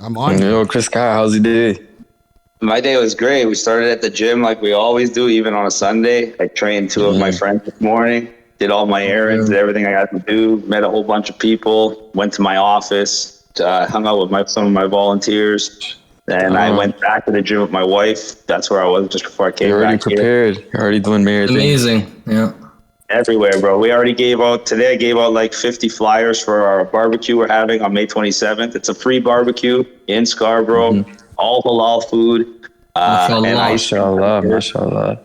I'm on Yo, you. Chris Kyle, how's your day? My day was great. We started at the gym like we always do, even on a Sunday. I trained two of my friends this morning, did all my errands, did everything I had to do, met a whole bunch of people, went to my office, hung out with some of my volunteers. Then I went back to the gym with my wife. That's where I was just before I came You're already back here. prepared. You're already doing mayor things. Amazing. Yeah. Everywhere, bro. We already gave out, today I gave out like 50 flyers for our barbecue we're having on May 27th. It's a free barbecue in Scarborough, all halal food. Mashallah. And Mashallah, mashallah.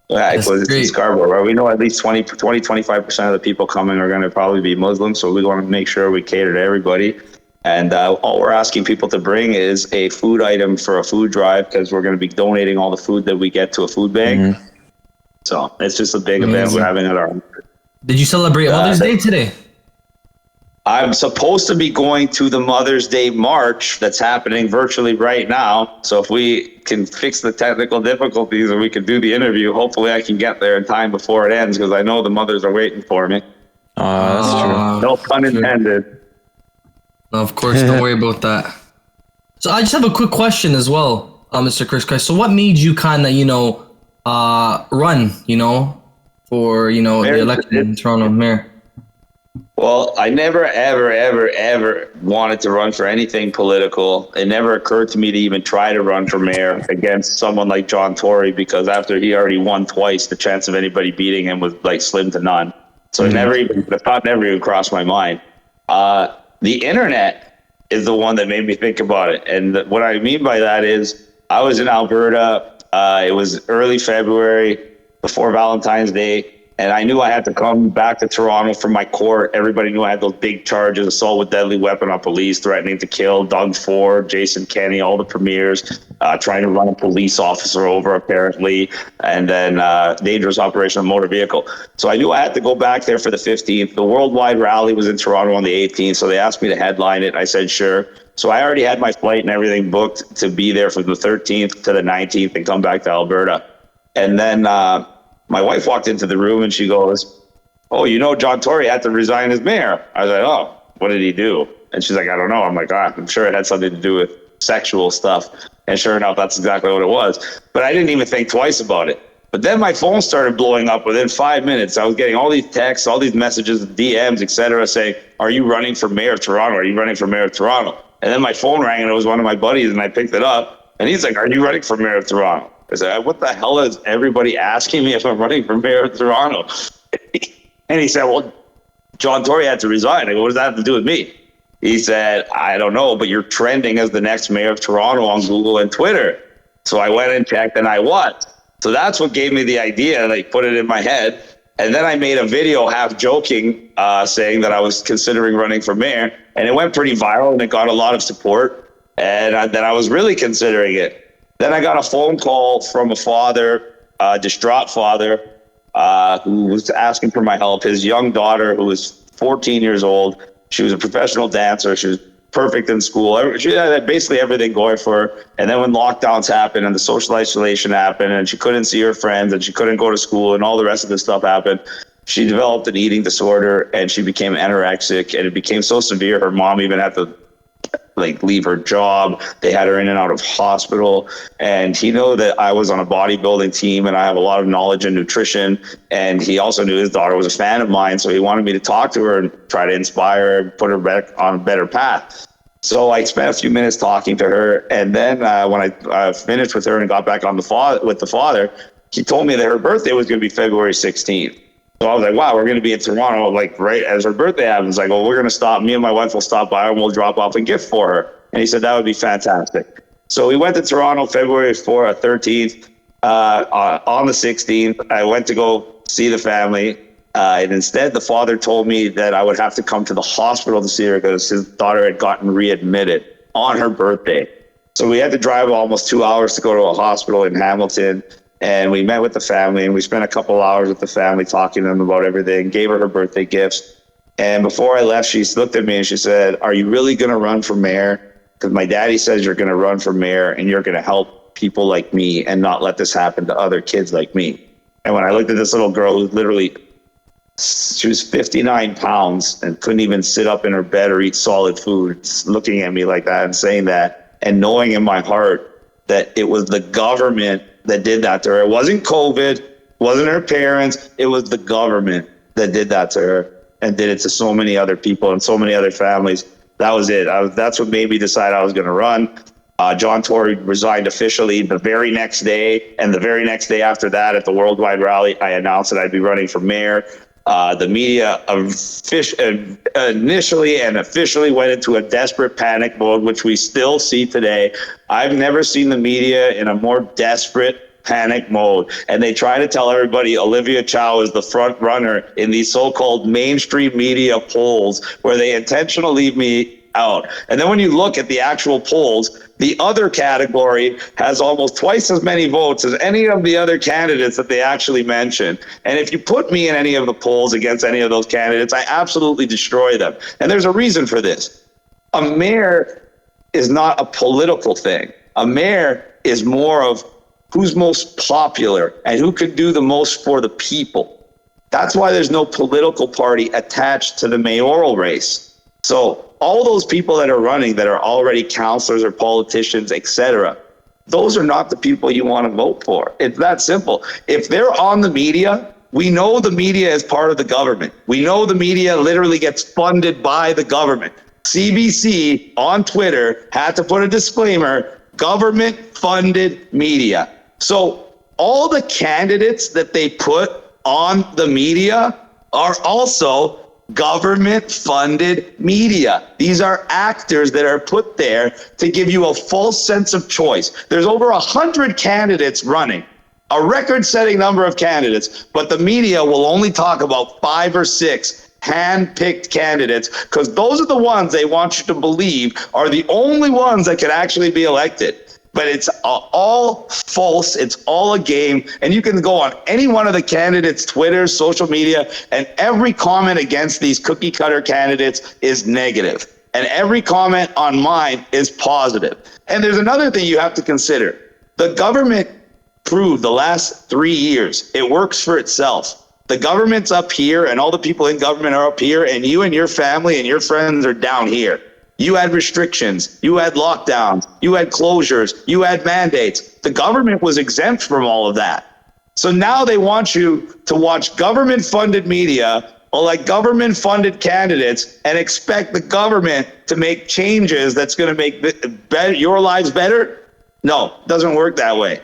Yeah, That's because it's in great. Scarborough, right? We know at least 25% of the people coming are going to probably be Muslim, so we want to make sure we cater to everybody. And all we're asking people to bring is a food item for a food drive, because we're going to be donating all the food that we get to a food bank. So it's just a big event we're having at our... Did you celebrate Mother's Day today? I'm supposed to be going to the Mother's Day March that's happening virtually right now. So if we can fix the technical difficulties and we can do the interview, hopefully I can get there in time before it ends, because I know the mothers are waiting for me. That's true. No pun intended. No, of course, don't worry about that. So I just have a quick question as well, Mr. Chris Christ. So what made you kind of, run, for, the election in Toronto mayor? Well, I never, ever, ever, ever wanted to run for anything political. It never occurred to me to even try to run for mayor against someone like John Tory, because after he already won twice, the chance of anybody beating him was like slim to none. So the thought never even crossed my mind. The internet is the one that made me think about it. And what I mean by that is I was in Alberta. It was early February before Valentine's Day. And I knew I had to come back to Toronto for my court. Everybody knew I had those big charges: assault with deadly weapon on police, threatening to kill Doug Ford, Jason Kenney, all the premiers, trying to run a police officer over apparently, and then dangerous operation of motor vehicle. So I knew I had to go back there for the 15th. The worldwide rally was in Toronto on the 18th, so they asked me to headline it. I said sure. So I already had my flight and everything booked to be there from the 13th to the 19th and come back to Alberta. And then my wife walked into the room and she goes, "Oh, John Tory had to resign as mayor." I was like, "Oh, what did he do?" And she's like, "I don't know." I'm like, I'm sure it had something to do with sexual stuff. And sure enough, that's exactly what it was. But I didn't even think twice about it. But then my phone started blowing up within 5 minutes. I was getting all these texts, all these messages, DMs, etc., saying, "Are you running for mayor of Toronto? Are you running for mayor of Toronto?" And then my phone rang and it was one of my buddies, and I picked it up and he's like, "Are you running for mayor of Toronto?" I said, "What the hell is everybody asking me if I'm running for mayor of Toronto?" And he said, "Well, John Tory had to resign." I go, "What does that have to do with me?" He said, "I don't know, but you're trending as the next mayor of Toronto on Google and Twitter." So I went and checked and I was. So that's what gave me the idea, like put it in my head. And then I made a video half joking, saying that I was considering running for mayor, and it went pretty viral and it got a lot of support. And then I was really considering it. Then I got a phone call from a father, a distraught father, who was asking for my help. His young daughter, who was 14 years old, she was a professional dancer. She was perfect in school. She had basically everything going for her. And then when lockdowns happened and the social isolation happened and she couldn't see her friends and she couldn't go to school and all the rest of this stuff happened, she developed an eating disorder and she became anorexic, and it became so severe her mom even had to leave her job. They had her in and out of hospital. And he knew that I was on a bodybuilding team and I have a lot of knowledge in nutrition. And he also knew his daughter was a fan of mine. So he wanted me to talk to her and try to inspire her and put her back on a better path. So I spent a few minutes talking to her. And then when I finished with her and got back on with the father, he told me that her birthday was going to be February 16th. So I was like, wow, we're going to be in Toronto, right as her birthday happens. Like, well, we're going to stop. Me and my wife will stop by and we'll drop off a gift for her. And he said, that would be fantastic. So we went to Toronto February 13th. On the 16th, I went to go see the family. And instead, the father told me that I would have to come to the hospital to see her because his daughter had gotten readmitted on her birthday. So we had to drive almost 2 hours to go to a hospital in Hamilton. And we met with the family and we spent a couple hours with the family talking to them about everything, gave her birthday gifts. And before I left, she looked at me and she said, "Are you really going to run for mayor? Because my daddy says you're going to run for mayor and you're going to help people like me and not let this happen to other kids like me." And when I looked at this little girl who she was 59 pounds and couldn't even sit up in her bed or eat solid food, looking at me like that and saying that, and knowing in my heart that it was the government that did that to her. It wasn't COVID, wasn't her parents, it was the government that did that to her and did it to so many other people and so many other families. That was it. That's what made me decide I was going to run. John Tory resigned officially the very next day, and the very next day after that at the Worldwide Rally, I announced that I'd be running for mayor. The media initially and officially went into a desperate panic mode, which we still see today. I've never seen the media in a more desperate panic mode, and they try to tell everybody Olivia Chow is the front runner in these so-called mainstream media polls where they intentionally leave me out. And then when you look at the actual polls, the other category has almost twice as many votes as any of the other candidates that they actually mention. And if you put me in any of the polls against any of those candidates, I absolutely destroy them. And there's a reason for this. A mayor is not a political thing. A mayor is more of who's most popular and who can do the most for the people. That's why there's no political party attached to the mayoral race. So all those people that are running that are already councillors or politicians, etc., those are not the people you want to vote for. It's that simple. If they're on the media, we know the media is part of the government. We know the media literally gets funded by the government. CBC on Twitter had to put a disclaimer, government-funded media. So all the candidates that they put on the media are also government-funded media. These are actors that are put there to give you a false sense of choice. There's over 100 candidates running, a record-setting number of candidates, but the media will only talk about 5 or 6 hand-picked candidates because those are the ones they want you to believe are the only ones that can actually be elected. But it's all false. It's all a game. And you can go on any one of the candidates' Twitter, social media, and every comment against these cookie cutter candidates is negative. And every comment on mine is positive. And there's another thing you have to consider. The government proved the last 3 years it works for itself. The government's up here and all the people in government are up here, and you and your family and your friends are down here. You had restrictions, you had lockdowns, you had closures, you had mandates. The government was exempt from all of that. So now they want you to watch government-funded media or like government-funded candidates and expect the government to make changes that's going to make your lives better? No, it doesn't work that way.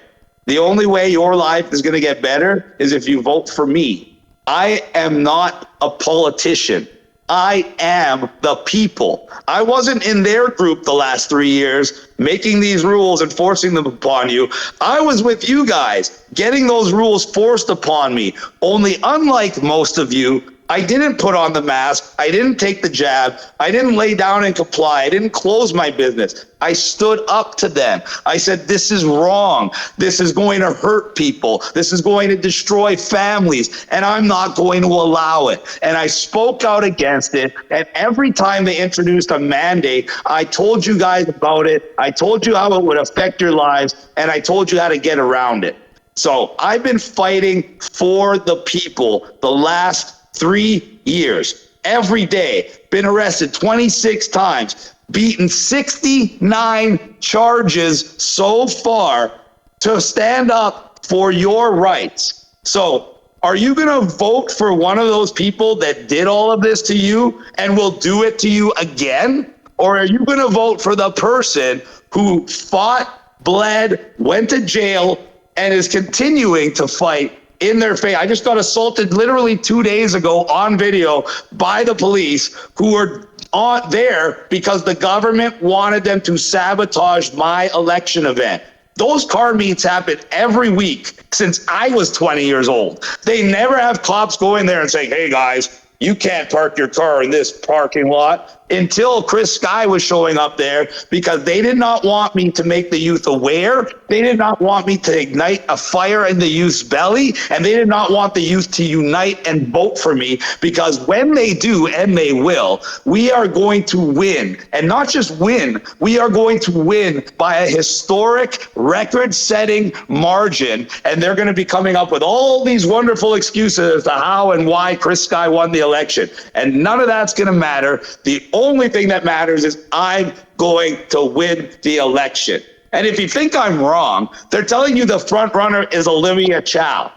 The only way your life is going to get better is if you vote for me. I am not a politician. I am the people. I wasn't in their group the last 3 years making these rules and forcing them upon you. I was with you guys getting those rules forced upon me. Only unlike most of you, I didn't put on the mask. I didn't take the jab. I didn't lay down and comply. I didn't close my business. I stood up to them. I said, this is wrong. This is going to hurt people. This is going to destroy families, and I'm not going to allow it. And I spoke out against it. And every time they introduced a mandate, I told you guys about it. I told you how it would affect your lives, and I told you how to get around it. So I've been fighting for the people the last 3 years, every day, been arrested 26 times, beaten 69 charges so far to stand up for your rights. So are you going to vote for one of those people that did all of this to you and will do it to you again? Or are you going to vote for the person who fought, bled, went to jail, and is continuing to fight in their face? I just got assaulted literally 2 days ago on video by the police who were on there because the government wanted them to sabotage my election event. Those car meets happen every week since I was 20 years old. They never have cops going there and saying, hey guys, you can't park your car in this parking lot, until Chris Sky was showing up there because they did not want me to make the youth aware. They did not want me to ignite a fire in the youth's belly, and they did not want the youth to unite and vote for me, because when they do, and they will, we are going to win. And not just win, we are going to win by a historic record-setting margin, and they're going to be coming up with all these wonderful excuses as to how and why Chris Sky won the election. And none of that's going to matter. The only thing that matters is I'm going to win the election. And if you think I'm wrong, they're telling you the front runner is Olivia Chow.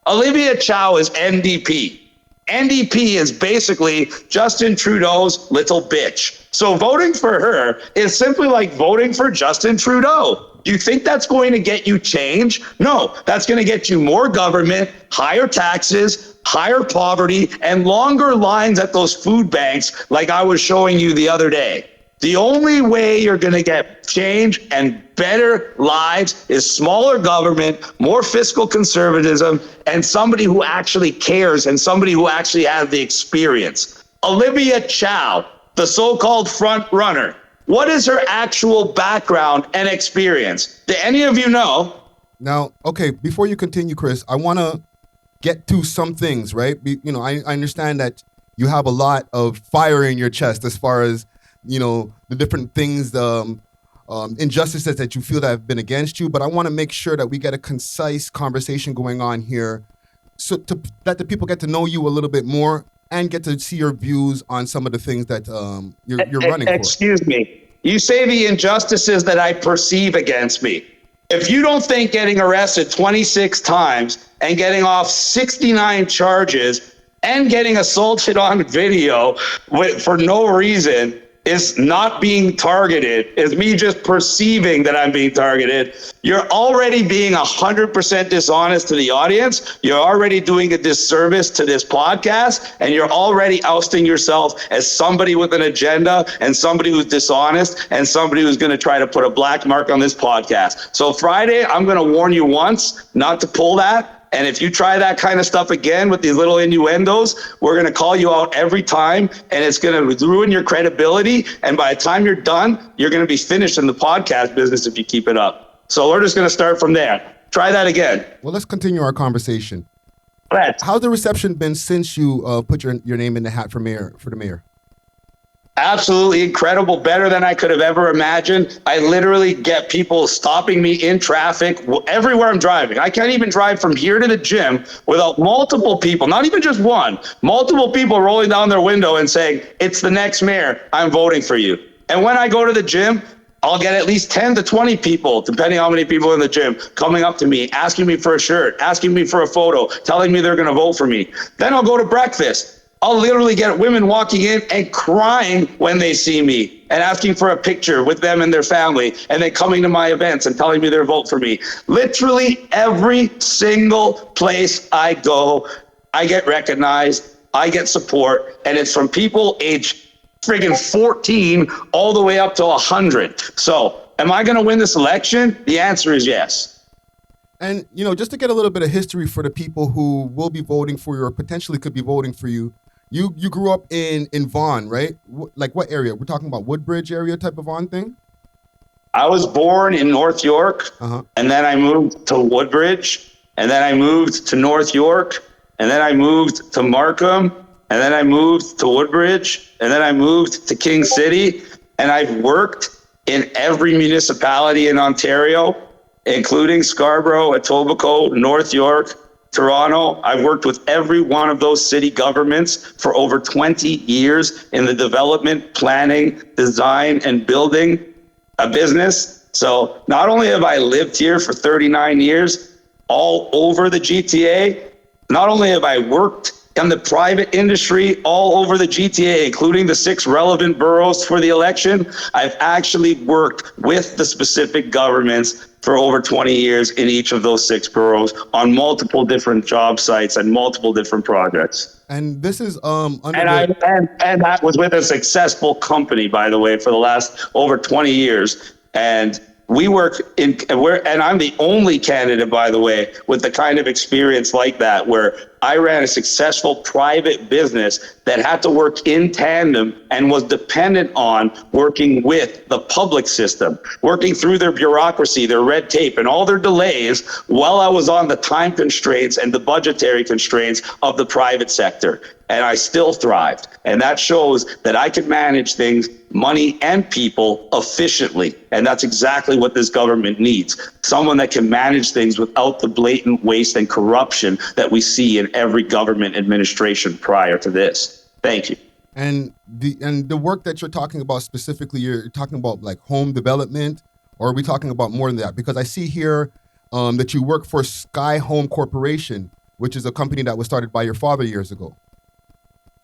Olivia Chow is NDP. NDP is basically Justin Trudeau's little bitch. So voting for her is simply like voting for Justin Trudeau. Do you think that's going to get you change? No, that's going to get you more government, higher taxes, higher poverty, and longer lines at those food banks like I was showing you the other day. The only way you're going to get change and better lives is smaller government, more fiscal conservatism, and somebody who actually cares and somebody who actually has the experience. Olivia Chow, the so-called front runner, what is her actual background and experience? Do any of you know? Now, okay, before you continue, Chris, I want to get to some things, right? I understand that you have a lot of fire in your chest as far as, the different things, injustices that you feel that have been against you. But I want to make sure that we get a concise conversation going on here so that the people get to know you a little bit more and get to see your views on some of the things that you're running for. Excuse me. You say the injustices that I perceive against me. If you don't think getting arrested 26 times and getting off 69 charges and getting assaulted on video for no reason is not being targeted, is me just perceiving that I'm being targeted, you're already being 100% dishonest to the audience. You're already doing a disservice to this podcast, and you're already ousting yourself as somebody with an agenda and somebody who's dishonest and somebody who's going to try to put a black mark on this podcast. So Friday, I'm going to warn you once not to pull that. And if you try that kind of stuff again with these little innuendos, we're going to call you out every time, and it's going to ruin your credibility. And by the time you're done, you're going to be finished in the podcast business if you keep it up. So we're just going to start from there. Try that again. Well, let's continue our conversation. Let's. How's the reception been since you put your name in the hat for the mayor? Absolutely incredible, better than I could have ever imagined. I literally get people stopping me in traffic everywhere I'm driving. I can't even drive from here to the gym without multiple people, not even just one, multiple people rolling down their window and saying, "It's the next mayor, I'm voting for you." And when I go to the gym, I'll get at least 10 to 20 people, depending on how many people in the gym, coming up to me, asking me for a shirt, asking me for a photo, telling me they're going to vote for me. Then I'll go to breakfast. I'll literally get women walking in and crying when they see me and asking for a picture with them and their family, and then coming to my events and telling me their vote for me. Literally every single place I go, I get recognized, I get support, and it's from people age friggin' 14 all the way up to 100. So am I going to win this election? The answer is yes. And, just to get a little bit of history for the people who will be voting for you or potentially could be voting for you, you grew up in Vaughan, right? Like what area? We're talking about Woodbridge area type of Vaughan thing? I was born in North York, and then I moved to Woodbridge, and then I moved to North York, and then I moved to Markham, and then I moved to Woodbridge, and then I moved to King City, and I've worked in every municipality in Ontario, including Scarborough, Etobicoke, North York, Toronto. I've worked with every one of those city governments for over 20 years in the development, planning, design, and building a business. So not only have I lived here for 39 years, all over the GTA, not only have I worked in the private industry all over the GTA, including the 6 relevant boroughs for the election, I've actually worked with the specific governments for over 20 years in each of those 6 boroughs on multiple different job sites and multiple different projects. And this is and that was with a successful company, by the way, for the last over 20 years. And we work and I'm the only candidate, by the way, with the kind of experience like that, where I ran a successful private business that had to work in tandem and was dependent on working with the public system, working through their bureaucracy, their red tape, and all their delays while I was on the time constraints and the budgetary constraints of the private sector. And I still thrived. And that shows that I can manage things, money and people, efficiently. And that's exactly what this government needs. Someone that can manage things without the blatant waste and corruption that we see in every government administration prior to this. Thank you. And the work that you're talking about specifically, you're talking about like home development, or are we talking about more than that? Because I see here that you work for Sky Home Corporation, which is a company that was started by your father years ago.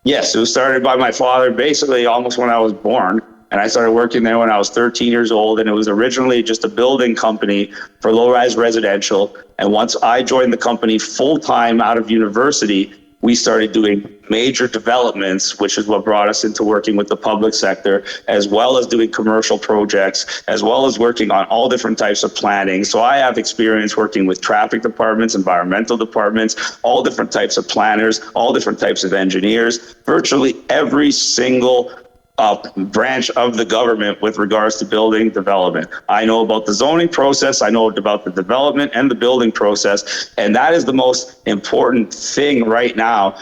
Yes, it was started by my father basically almost when I was born. And I started working there when I was 13 years old. And it was originally just a building company for low-rise residential. And once I joined the company full-time out of university, we started doing major developments, which is what brought us into working with the public sector, as well as doing commercial projects, as well as working on all different types of planning. So I have experience working with traffic departments, environmental departments, all different types of planners, all different types of engineers, virtually every single branch of the government with regards to building development. I know about the zoning process, I know about the development and the building process, and that is the most important thing right now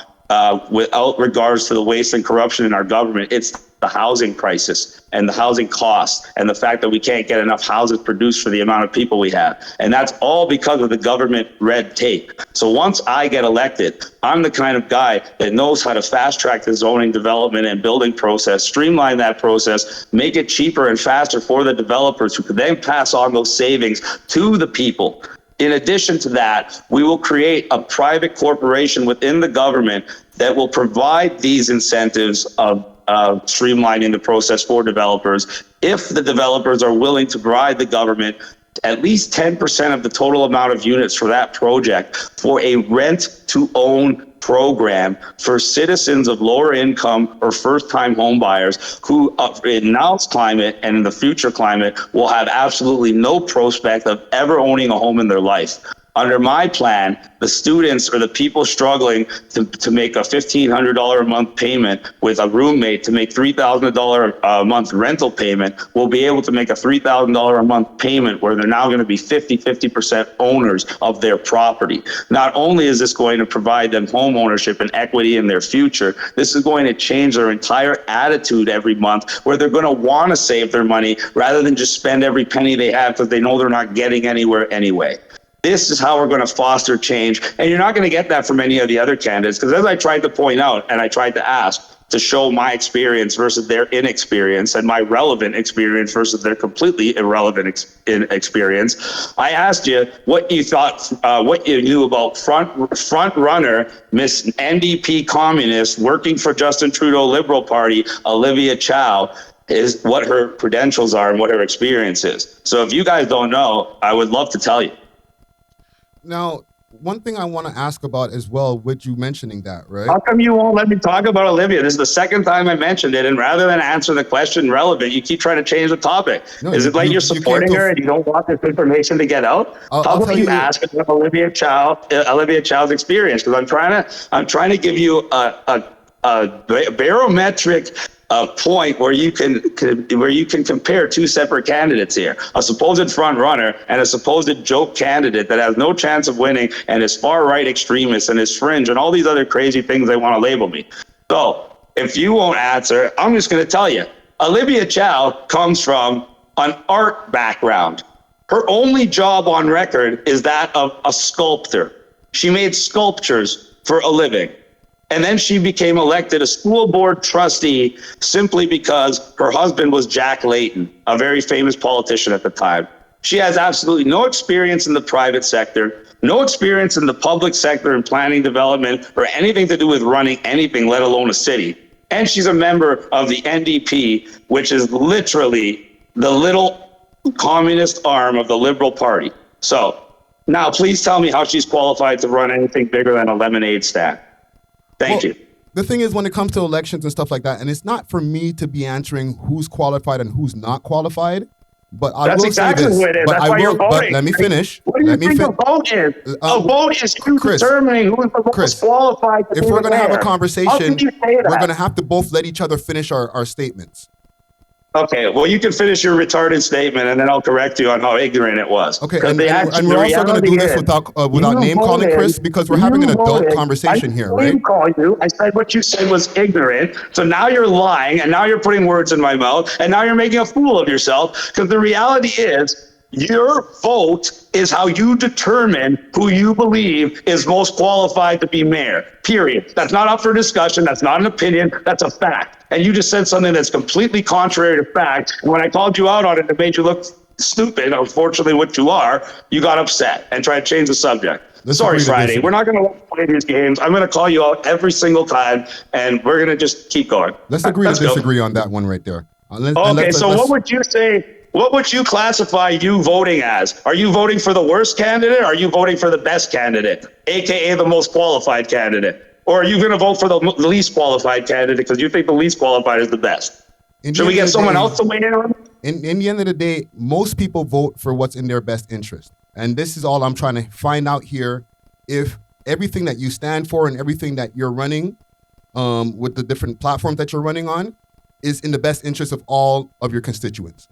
without regards to the waste and corruption in our government. It's the housing crisis and the housing costs and the fact that we can't get enough houses produced for the amount of people we have. And that's all because of the government red tape. So once I get elected, I'm the kind of guy that knows how to fast track the zoning development and building process, streamline that process, make it cheaper and faster for the developers who can then pass on those savings to the people. In addition to that, we will create a private corporation within the government that will provide these incentives of streamlining the process for developers if the developers are willing to provide the government at least 10% of the total amount of units for that project for a rent-to-own program for citizens of lower income or first-time home buyers who in now's climate and in the future climate will have absolutely no prospect of ever owning a home in their life. Under my plan, the students or the people struggling to make a $1,500 a month payment with a roommate to make $3,000 a month rental payment will be able to make a $3,000 a month payment where they're now going to be 50% owners of their property. Not only is this going to provide them home ownership and equity in their future, this is going to change their entire attitude every month where they're going to want to save their money rather than just spend every penny they have because they know they're not getting anywhere anyway. This is how we're going to foster change. And you're not going to get that from any of the other candidates, because as I tried to point out and I tried to ask to show my experience versus their inexperience and my relevant experience versus their completely irrelevant experience, I asked you what you thought, what you knew about front runner, Miss NDP communist working for Justin Trudeau Liberal Party, Olivia Chow, is what her credentials are and what her experience is. So if you guys don't know, I would love to tell you. Now, one thing I want to ask about as well, with you mentioning that, right? How come you won't let me talk about Olivia? This is the second time I mentioned it, and rather than answer the question relevant, you keep trying to change the topic. No, is it like you're supporting her and you don't want this information to get out? How about you ask about Olivia Chow's experience? Because I'm trying to give you a barometric point where you can compare two separate candidates here, a supposed front runner and a supposed joke candidate that has no chance of winning and is far right extremist and is fringe and all these other crazy things they want to label me. So if you won't answer, I'm just going to tell you, Olivia Chow comes from an art background. Her only job on record is that of a sculptor. She made sculptures for a living. And then she became elected a school board trustee simply because her husband was Jack Layton, a very famous politician at the time. She has absolutely no experience in the private sector, no experience in the public sector in planning development or anything to do with running anything, let alone a city. And she's a member of the NDP, which is literally the little communist arm of the Liberal Party. So now please tell me how she's qualified to run anything bigger than a lemonade stand. Thank you. The thing is, when it comes to elections and stuff like that, and it's not for me to be answering who's qualified and who's not qualified, but I will say this. What it is. That's why you're voting. But let me finish. What do you think a vote is? A vote is you determining who is the most qualified to be if we're going to have a How conversation, can you say that? we're going to have to both let each other finish our statements. Okay, well, you can finish your retarded statement, and then I'll correct you on how ignorant it was. Okay, and we're also going to do this without name calling, Chris, because we're having an adult conversation here, right? I didn't call you. I said what you said was ignorant. So now you're lying, and now you're putting words in my mouth, and now you're making a fool of yourself. Because the reality is, your vote is how you determine who you believe is most qualified to be mayor, period. That's not up for discussion. That's not an opinion. That's a fact. And you just said something that's completely contrary to fact. When I called you out on it, it made you look stupid, unfortunately, what you are. You got upset and tried to change the subject. Sorry, Friday. We're not going to play these games. I'm going to call you out every single time, and we're going to just keep going. Let's agree to disagree on that one right there. What would you say? What would you classify you voting as? Are you voting for the worst candidate? Or are you voting for the best candidate, aka the most qualified candidate? Or are you going to vote for the least qualified candidate because you think the least qualified is the best? Should we get someone else to weigh in on it? In the end of the day, most people vote for what's in their best interest. And this is all I'm trying to find out here. If everything that you stand for and everything that you're running with the different platforms that you're running on is in the best interest of all of your constituents.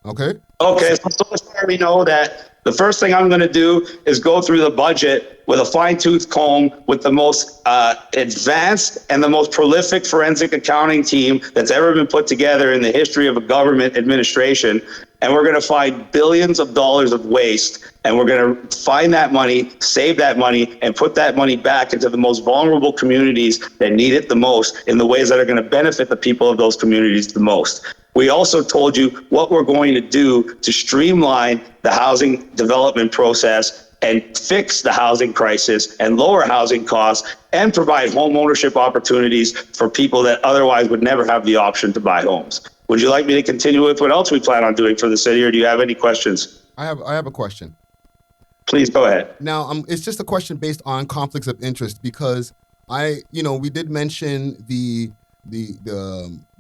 Okay, so far we know that the first thing I'm going to do is go through the budget with a fine-tooth comb with the most advanced and the most prolific forensic accounting team that's ever been put together in the history of a government administration. And we're going to find billions of dollars of waste, and we're going to find that money, save that money, and put that money back into the most vulnerable communities that need it the most in the ways that are going to benefit the people of those communities the most. We also told you what we're going to do to streamline the housing development process and fix the housing crisis and lower housing costs and provide home ownership opportunities for people that otherwise would never have the option to buy homes. Would you like me to continue with what else we plan on doing for the city, or do you have any questions? I have a question. Please go ahead. Now, it's just a question based on conflicts of interest because we did mention the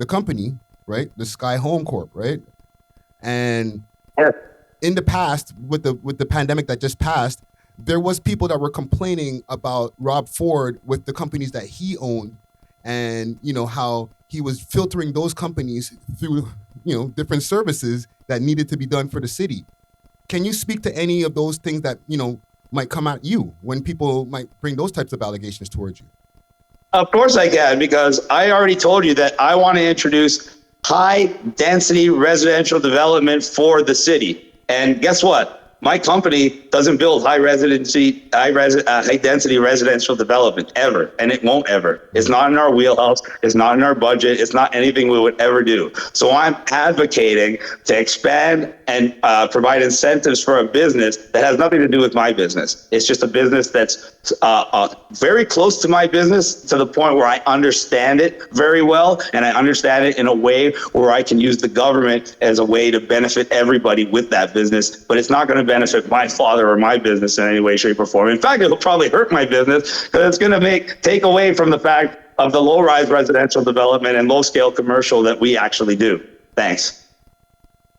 company, right? The Sky Home Corp, right? And in the past, with the pandemic that just passed, there was people that were complaining about Rob Ford with the companies that he owned, and how he was filtering those companies through different services that needed to be done for the city. Can you speak to any of those things that might come at you when people might bring those types of allegations towards you? Of course I can, because I already told you that I want to introduce high density residential development for the city. And guess what? My company doesn't build high density residential development ever, and it won't ever. It's not in our wheelhouse. It's not in our budget. It's not anything we would ever do. So I'm advocating to expand and provide incentives for a business that has nothing to do with my business. It's just a business that's very close to my business, to the point where I understand it very well, and I understand it in a way where I can use the government as a way to benefit everybody with that business. But it's not going to benefit my father or my business in any way, shape, or form. In fact, it'll probably hurt my business because it's going to take away from the fact of the low-rise residential development and low-scale commercial that we actually do. Thanks.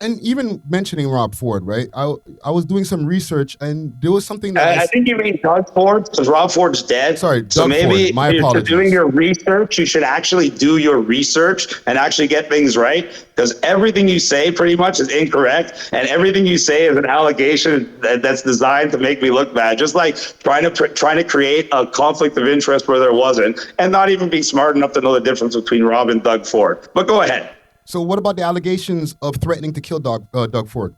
And even mentioning Rob Ford, right? I was doing some research, and there was something that I think you mean Doug Ford, because Rob Ford's dead. Sorry, so Doug maybe Ford. My if you're apologies. doing your research, you should actually do your research and actually get things right, because everything you say pretty much is incorrect, and everything you say is an allegation that's designed to make me look bad. Just like trying to create a conflict of interest where there wasn't, and not even be smart enough to know the difference between Rob and Doug Ford. But go ahead. So what about the allegations of threatening to kill Doug Ford?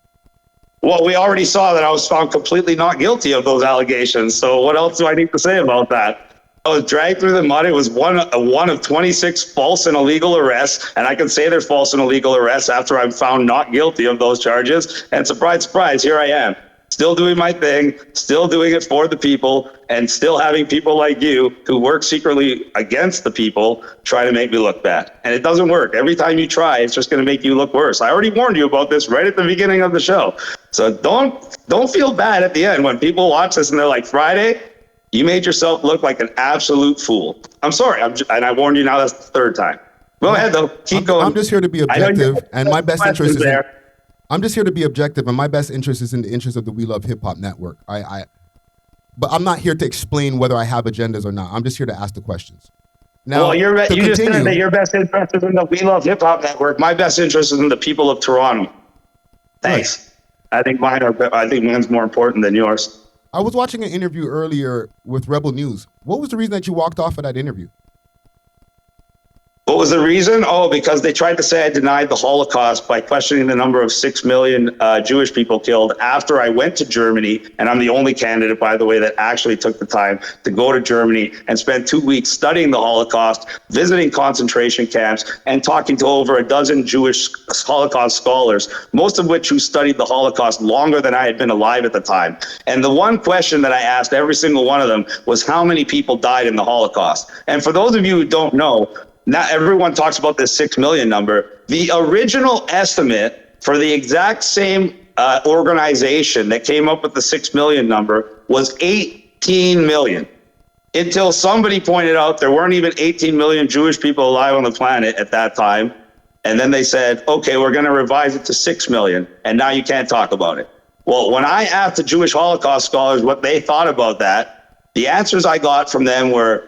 Well, we already saw that I was found completely not guilty of those allegations. So what else do I need to say about that? I was dragged through the mud. It was one of 26 false and illegal arrests, and I can say they're false and illegal arrests after I'm found not guilty of those charges. And surprise, surprise, here I am. Still doing my thing, still doing it for the people, and still having people like you who work secretly against the people try to make me look bad. And it doesn't work. Every time you try, it's just going to make you look worse. I already warned you about this right at the beginning of the show. So don't feel bad at the end when people watch this and they're like, Friday, you made yourself look like an absolute fool. I'm sorry, and I warned you now. That's the third time. Go ahead, though. Keep going. I'm just here to be objective, and my best interest is there. I'm just here to be objective, and my best interest is in the interest of the We Love Hip Hop Network. But I'm not here to explain whether I have agendas or not. I'm just here to ask the questions. Now, well, you just said that your best interest is in the We Love Hip Hop Network. My best interest is in the people of Toronto. Thanks. Right. I think mine's more important than yours. I was watching an interview earlier with Rebel News. What was the reason that you walked off of that interview? What was the reason? Oh, because they tried to say I denied the Holocaust by questioning the number of 6 million Jewish people killed after I went to Germany. And I'm the only candidate, by the way, that actually took the time to go to Germany and spend 2 weeks studying the Holocaust, visiting concentration camps, and talking to over a dozen Jewish Holocaust scholars, most of which who studied the Holocaust longer than I had been alive at the time. And the one question that I asked every single one of them was how many people died in the Holocaust? And for those of you who don't know, not everyone talks about this 6 million number. The original estimate for the exact same organization that came up with the 6 million number was 18 million. Until somebody pointed out there weren't even 18 million Jewish people alive on the planet at that time. And then they said, okay, we're going to revise it to 6 million. And now you can't talk about it. Well, when I asked the Jewish Holocaust scholars what they thought about that, the answers I got from them were,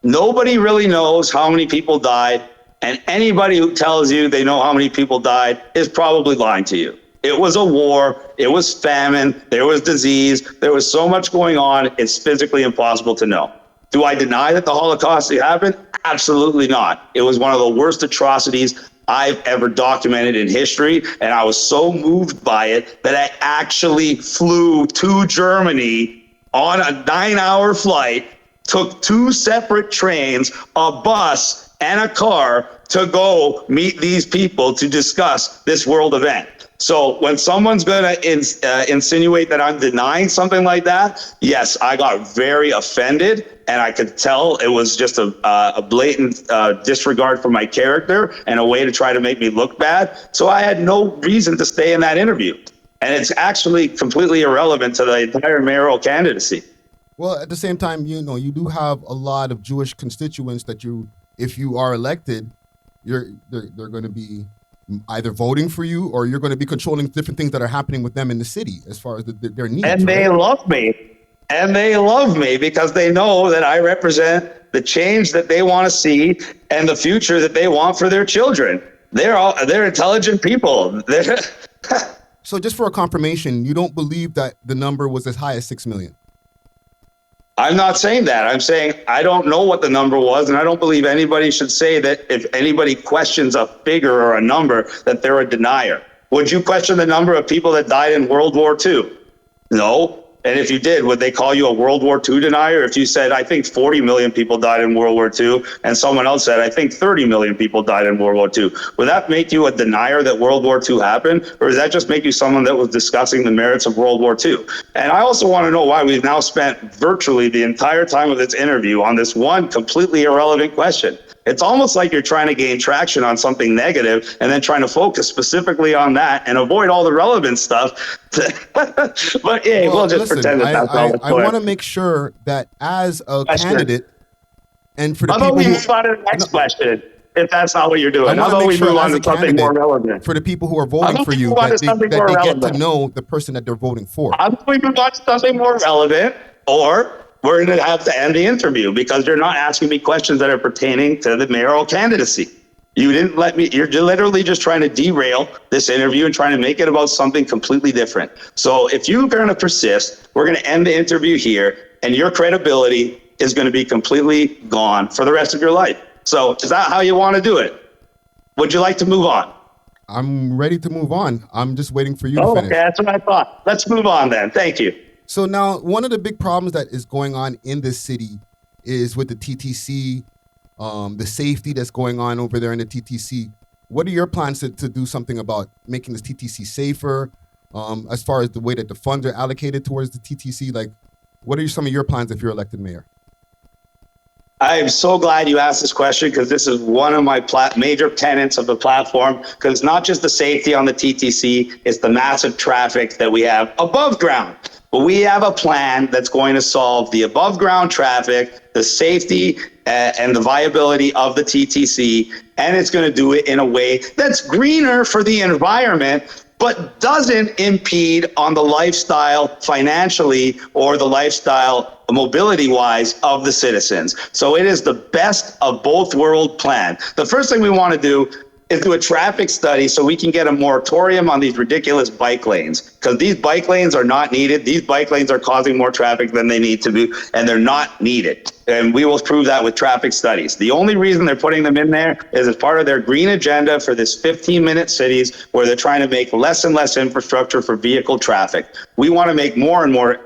nobody really knows how many people died, and anybody who tells you they know how many people died is probably lying to you. It was a war, it was famine, there was disease, there was so much going on, it's physically impossible to know. Do I deny that the Holocaust happened? Absolutely not. It was one of the worst atrocities I've ever documented in history, and I was so moved by it that I actually flew to Germany on a 9-hour flight, took 2 separate trains, a bus, and a car to go meet these people to discuss this world event. So when someone's going to insinuate that I'm denying something like that, yes, I got very offended, and I could tell it was just a blatant disregard for my character and a way to try to make me look bad. So I had no reason to stay in that interview. And it's actually completely irrelevant to the entire mayoral candidacy. Well, at the same time, you know, you do have a lot of Jewish constituents that if you are elected, they're going to be either voting for you or you're going to be controlling different things that are happening with them in the city as far as their needs. And they love me. And they love me because they know that I represent the change that they want to see and the future that they want for their children. They're intelligent people. So just for a confirmation, you don't believe that the number was as high as 6 million? I'm not saying that. I'm saying I don't know what the number was, and I don't believe anybody should say that if anybody questions a figure or a number, that they're a denier. Would you question the number of people that died in World War II? No. And if you did, would they call you a World War II denier? If you said, I think 40 million people died in World War II, and someone else said, I think 30 million people died in World War II, would that make you a denier that World War II happened? Or does that just make you someone that was discussing the merits of World War II? And I also want to know why we've now spent virtually the entire time of this interview on this one completely irrelevant question. It's almost like you're trying to gain traction on something negative and then trying to focus specifically on that and avoid all the relevant stuff. But yeah, we'll just pretend that that's not what's I want to make sure that as a candidate, and for the how people about we who, move on to the next question, if that's not what you're doing. I How want to about make we sure move on as a to something more candidate, relevant? for the people who are voting for you, move on to that something they more get to relevant. know the person that they're voting for. How about we move on to something more relevant, or we're going to have to end the interview because you're not asking me questions that are pertaining to the mayoral candidacy. You didn't let me, you're literally just trying to derail this interview and trying to make it about something completely different. So if you're going to persist, we're going to end the interview here, and your credibility is going to be completely gone for the rest of your life. So is that how you want to do it? Would you like to move on? I'm ready to move on. I'm just waiting for you to finish. Okay, that's what I thought. Let's move on then. Thank you. So now, one of the big problems that is going on in this city is with the TTC, the safety that's going on over there in the TTC. What are your plans to do something about making this TTC safer? As far as the way that the funds are allocated towards the TTC, like, what are some of your plans if you're elected mayor? I'm so glad you asked this question because this is one of my major tenets of the platform, because it's not just the safety on the TTC, it's the massive traffic that we have above ground. But we have a plan that's going to solve the above ground traffic, the safety and the viability of the TTC, and it's going to do it in a way that's greener for the environment, but doesn't impede on the lifestyle financially or the lifestyle mobility-wise of the citizens. So it is the best of both world plan. The first thing we want to do is do a traffic study so we can get a moratorium on these ridiculous bike lanes, because these bike lanes are not needed. These bike lanes are causing more traffic than they need to be, and they're not needed. And we will prove that with traffic studies. The only reason they're putting them in there is as part of their green agenda for this 15-minute cities where they're trying to make less and less infrastructure for vehicle traffic. We want to make more and more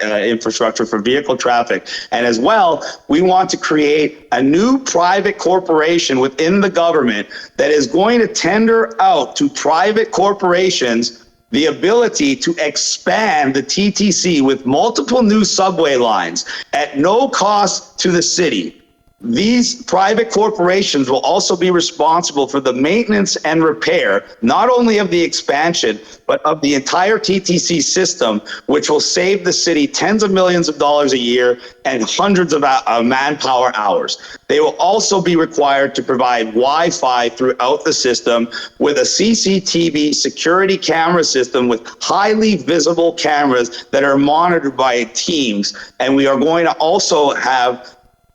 infrastructure for vehicle traffic. And as well, we want to create a new private corporation within the government that is going to tender out to private corporations the ability to expand the TTC with multiple new subway lines at no cost to the city. These private corporations will also be responsible for the maintenance and repair, not only of the expansion, but of the entire TTC system, which will save the city tens of millions of dollars a year and hundreds of manpower hours. They will also be required to provide Wi-Fi throughout the system with a CCTV security camera system with highly visible cameras that are monitored by teams. And we are going to also have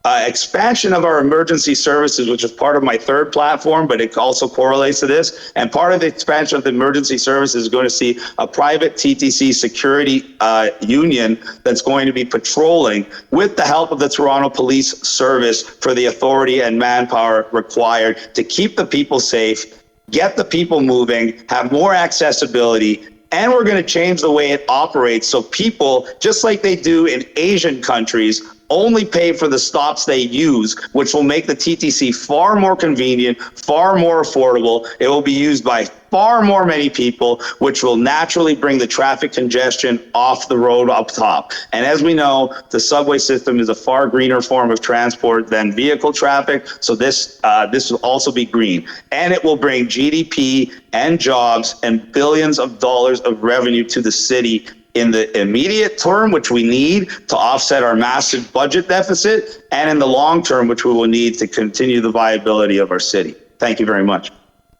expansion of our emergency services, which is part of my third platform, but it also correlates to this. And part of the expansion of the emergency services is going to see a private TTC security union that's going to be patrolling with the help of the Toronto Police Service for the authority and manpower required to keep the people safe, get the people moving, have more accessibility. And we're going to change the way it operates so people, just like they do in Asian countries, only pay for the stops they use, which will make the TTC far more convenient, far more affordable. It will be used by far more many people, which will naturally bring the traffic congestion off the road up top. And as we know, the subway system is a far greener form of transport than vehicle traffic. So this will also be green. And it will bring GDP and jobs and billions of dollars of revenue to the city in the immediate term, which we need to offset our massive budget deficit, and in the long term, which we will need to continue the viability of our city. Thank you very much.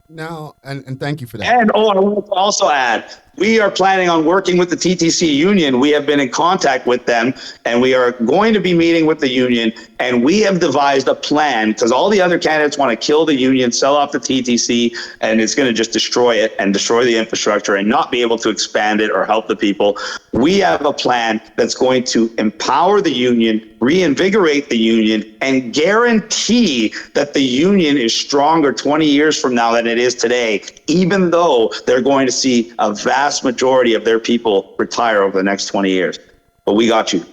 Now, and thank you for that. And I want to also add, we are planning on working with the TTC union. We have been in contact with them, and we are going to be meeting with the union, and we have devised a plan, because all the other candidates want to kill the union, sell off the TTC, and it's going to just destroy it and destroy the infrastructure and not be able to expand it or help the people. We have a plan that's going to empower the union, reinvigorate the union, and guarantee that the union is stronger 20 years from now than it is today, even though they're going to see a vast majority of their people retire over the next 20 years. But we got you.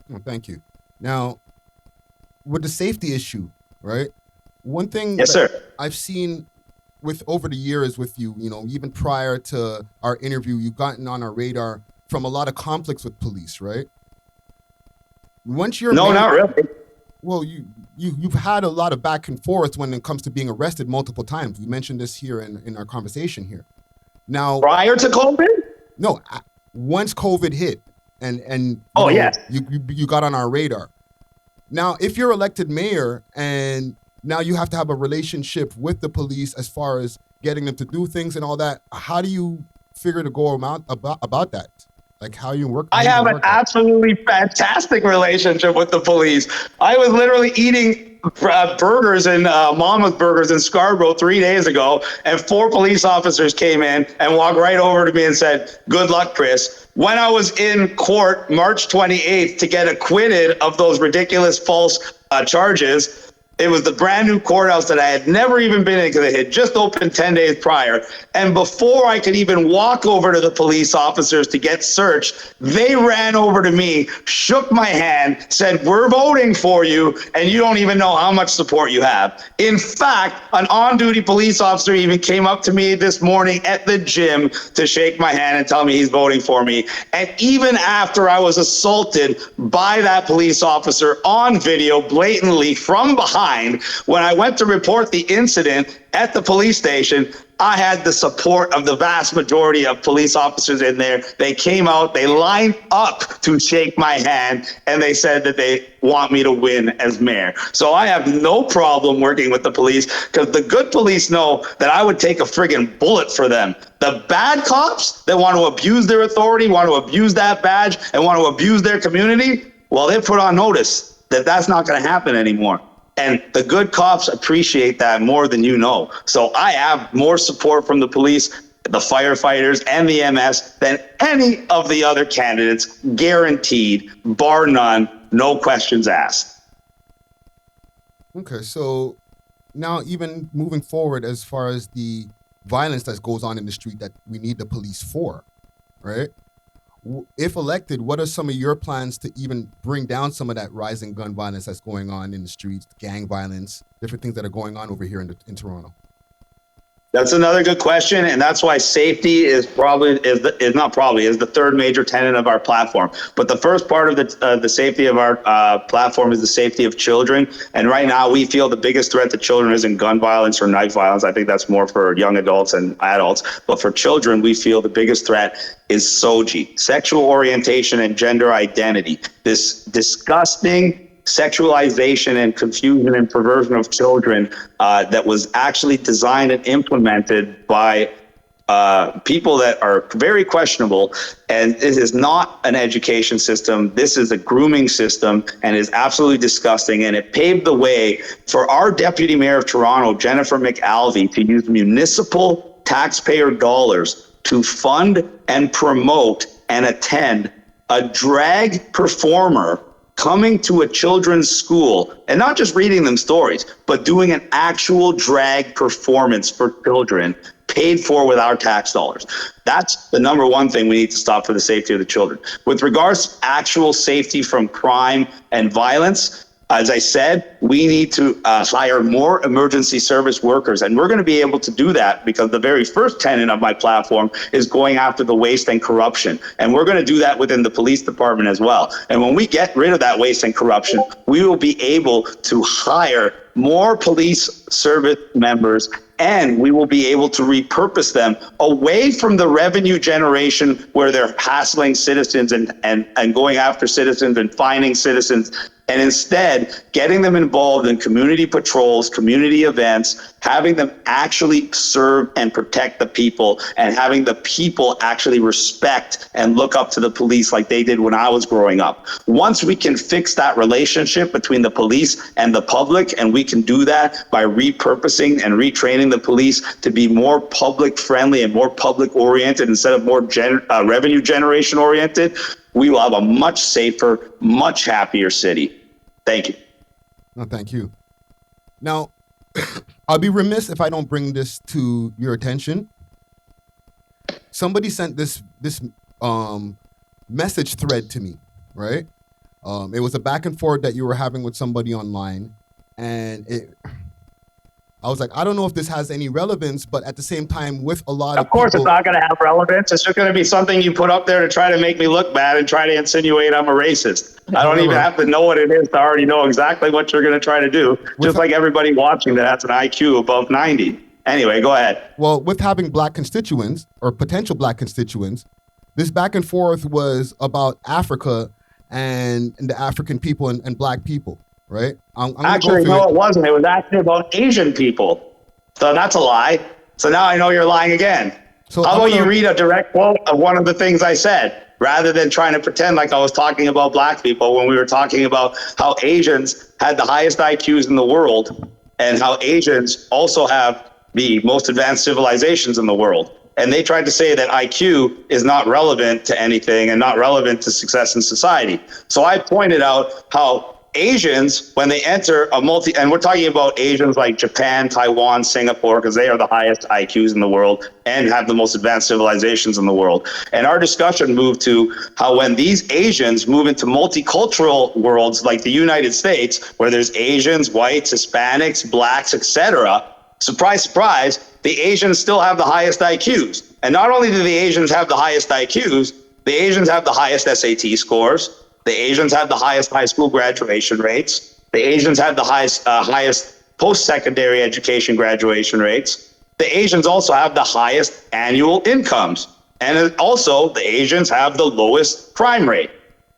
Well, thank you. Now, with the safety issue, right? One thing Yes, sir. I've seen with over the years with you, even prior to our interview, you've gotten on our radar from a lot of conflicts with police, right? Once you're No, not really. Well, you've had a lot of back and forth when it comes to being arrested multiple times. We mentioned this here in our conversation here. Now, Prior to COVID? no, once COVID hit, and yes, you got on our radar. Now, if you're elected mayor and now you have to have a relationship with the police as far as getting them to do things and all that, how do you figure to go about that? Like how you work? I have an absolutely fantastic relationship with the police. I was literally eating burgers in Mama's Burgers in Scarborough 3 days ago, and 4 police officers came in and walked right over to me and said, "Good luck, Chris." When I was in court March 28th to get acquitted of those ridiculous false charges, it was the brand new courthouse that I had never even been in because it had just opened 10 days prior. And before I could even walk over to the police officers to get searched, they ran over to me, shook my hand, said, "We're voting for you, and you don't even know how much support you have." In fact, an on-duty police officer even came up to me this morning at the gym to shake my hand and tell me he's voting for me. And even after I was assaulted by that police officer on video blatantly from behind, when I went to report the incident at the police station, I had the support of the vast majority of police officers in there. They came out, they lined up to shake my hand, and they said that they want me to win as mayor. So I have no problem working with the police, because the good police know that I would take a friggin' bullet for them. The bad cops that want to abuse their authority, want to abuse that badge, and want to abuse their community, well, they put on notice that that's not going to happen anymore. And the good cops appreciate that more than you know. So I have more support from the police, the firefighters, and the MS than any of the other candidates, guaranteed, bar none, no questions asked. Okay, so now even moving forward, as far as the violence that goes on in the street, that we need the police for, right? If elected, what are some of your plans to even bring down some of that rising gun violence that's going on in the streets, gang violence, different things that are going on over here in Toronto? That's another good question, and that's why safety is the third major tenet of our platform. But the first part of the safety of our platform is the safety of children. And right now, we feel the biggest threat to children isn't gun violence or knife violence. I think that's more for young adults and adults. But for children, we feel the biggest threat is SOGI, sexual orientation and gender identity. This disgusting sexualization and confusion and perversion of children that was actually designed and implemented by people that are very questionable. And this is not an education system. This is a grooming system and is absolutely disgusting. And it paved the way for our deputy mayor of Toronto, Jennifer McAlvey, to use municipal taxpayer dollars to fund and promote and attend a drag performer coming to a children's school and not just reading them stories, but doing an actual drag performance for children paid for with our tax dollars. That's the number one thing we need to stop for the safety of the children. With regards to actual safety from crime and violence, as I said, we need to hire more emergency service workers. And we're going to be able to do that because the very first tenet of my platform is going after the waste and corruption. And we're going to do that within the police department as well. And when we get rid of that waste and corruption, we will be able to hire more police service members, and we will be able to repurpose them away from the revenue generation where they're hassling citizens and going after citizens and fining citizens, and instead getting them involved in community patrols, community events, having them actually serve and protect the people, and having the people actually respect and look up to the police like they did when I was growing up. Once we can fix that relationship between the police and the public, and we can do that by repurposing and retraining the police to be more public friendly and more public oriented instead of more revenue generation oriented, we will have a much safer, much happier city. Thank you. No, thank you. Now, I'll be remiss if I don't bring this to your attention. Somebody sent this message thread to me, right? It was a back and forth that you were having with somebody online, and I was like, I don't know if this has any relevance, but at the same time, with a lot of course, people, it's not going to have relevance. It's just going to be something you put up there to try to make me look bad and try to insinuate I'm a racist. I don't even have to know what it is to already know exactly what you're going to try to do, just like everybody watching that has an IQ above 90. Anyway, go ahead. Well, with having black constituents or potential black constituents, this back and forth was about Africa and the African people and black people, right? Actually, no, it wasn't. It was actually about Asian people. So that's a lie. So now I know you're lying again. So how about you read a direct quote of one of the things I said, rather than trying to pretend like I was talking about black people when we were talking about how Asians had the highest IQs in the world and how Asians also have the most advanced civilizations in the world. And they tried to say that IQ is not relevant to anything and not relevant to success in society. So I pointed out how Asians, when they enter and we're talking about Asians like Japan, Taiwan, Singapore, because they are the highest IQs in the world and have the most advanced civilizations in the world. And our discussion moved to how when these Asians move into multicultural worlds like the United States, where there's Asians, whites, Hispanics, blacks, etc., surprise, surprise, the Asians still have the highest IQs. And not only do the Asians have the highest IQs, the Asians have the highest SAT scores. The Asians have the highest high school graduation rates. The Asians have the highest post-secondary education graduation rates. The Asians also have the highest annual incomes. And also, the Asians have the lowest crime rate.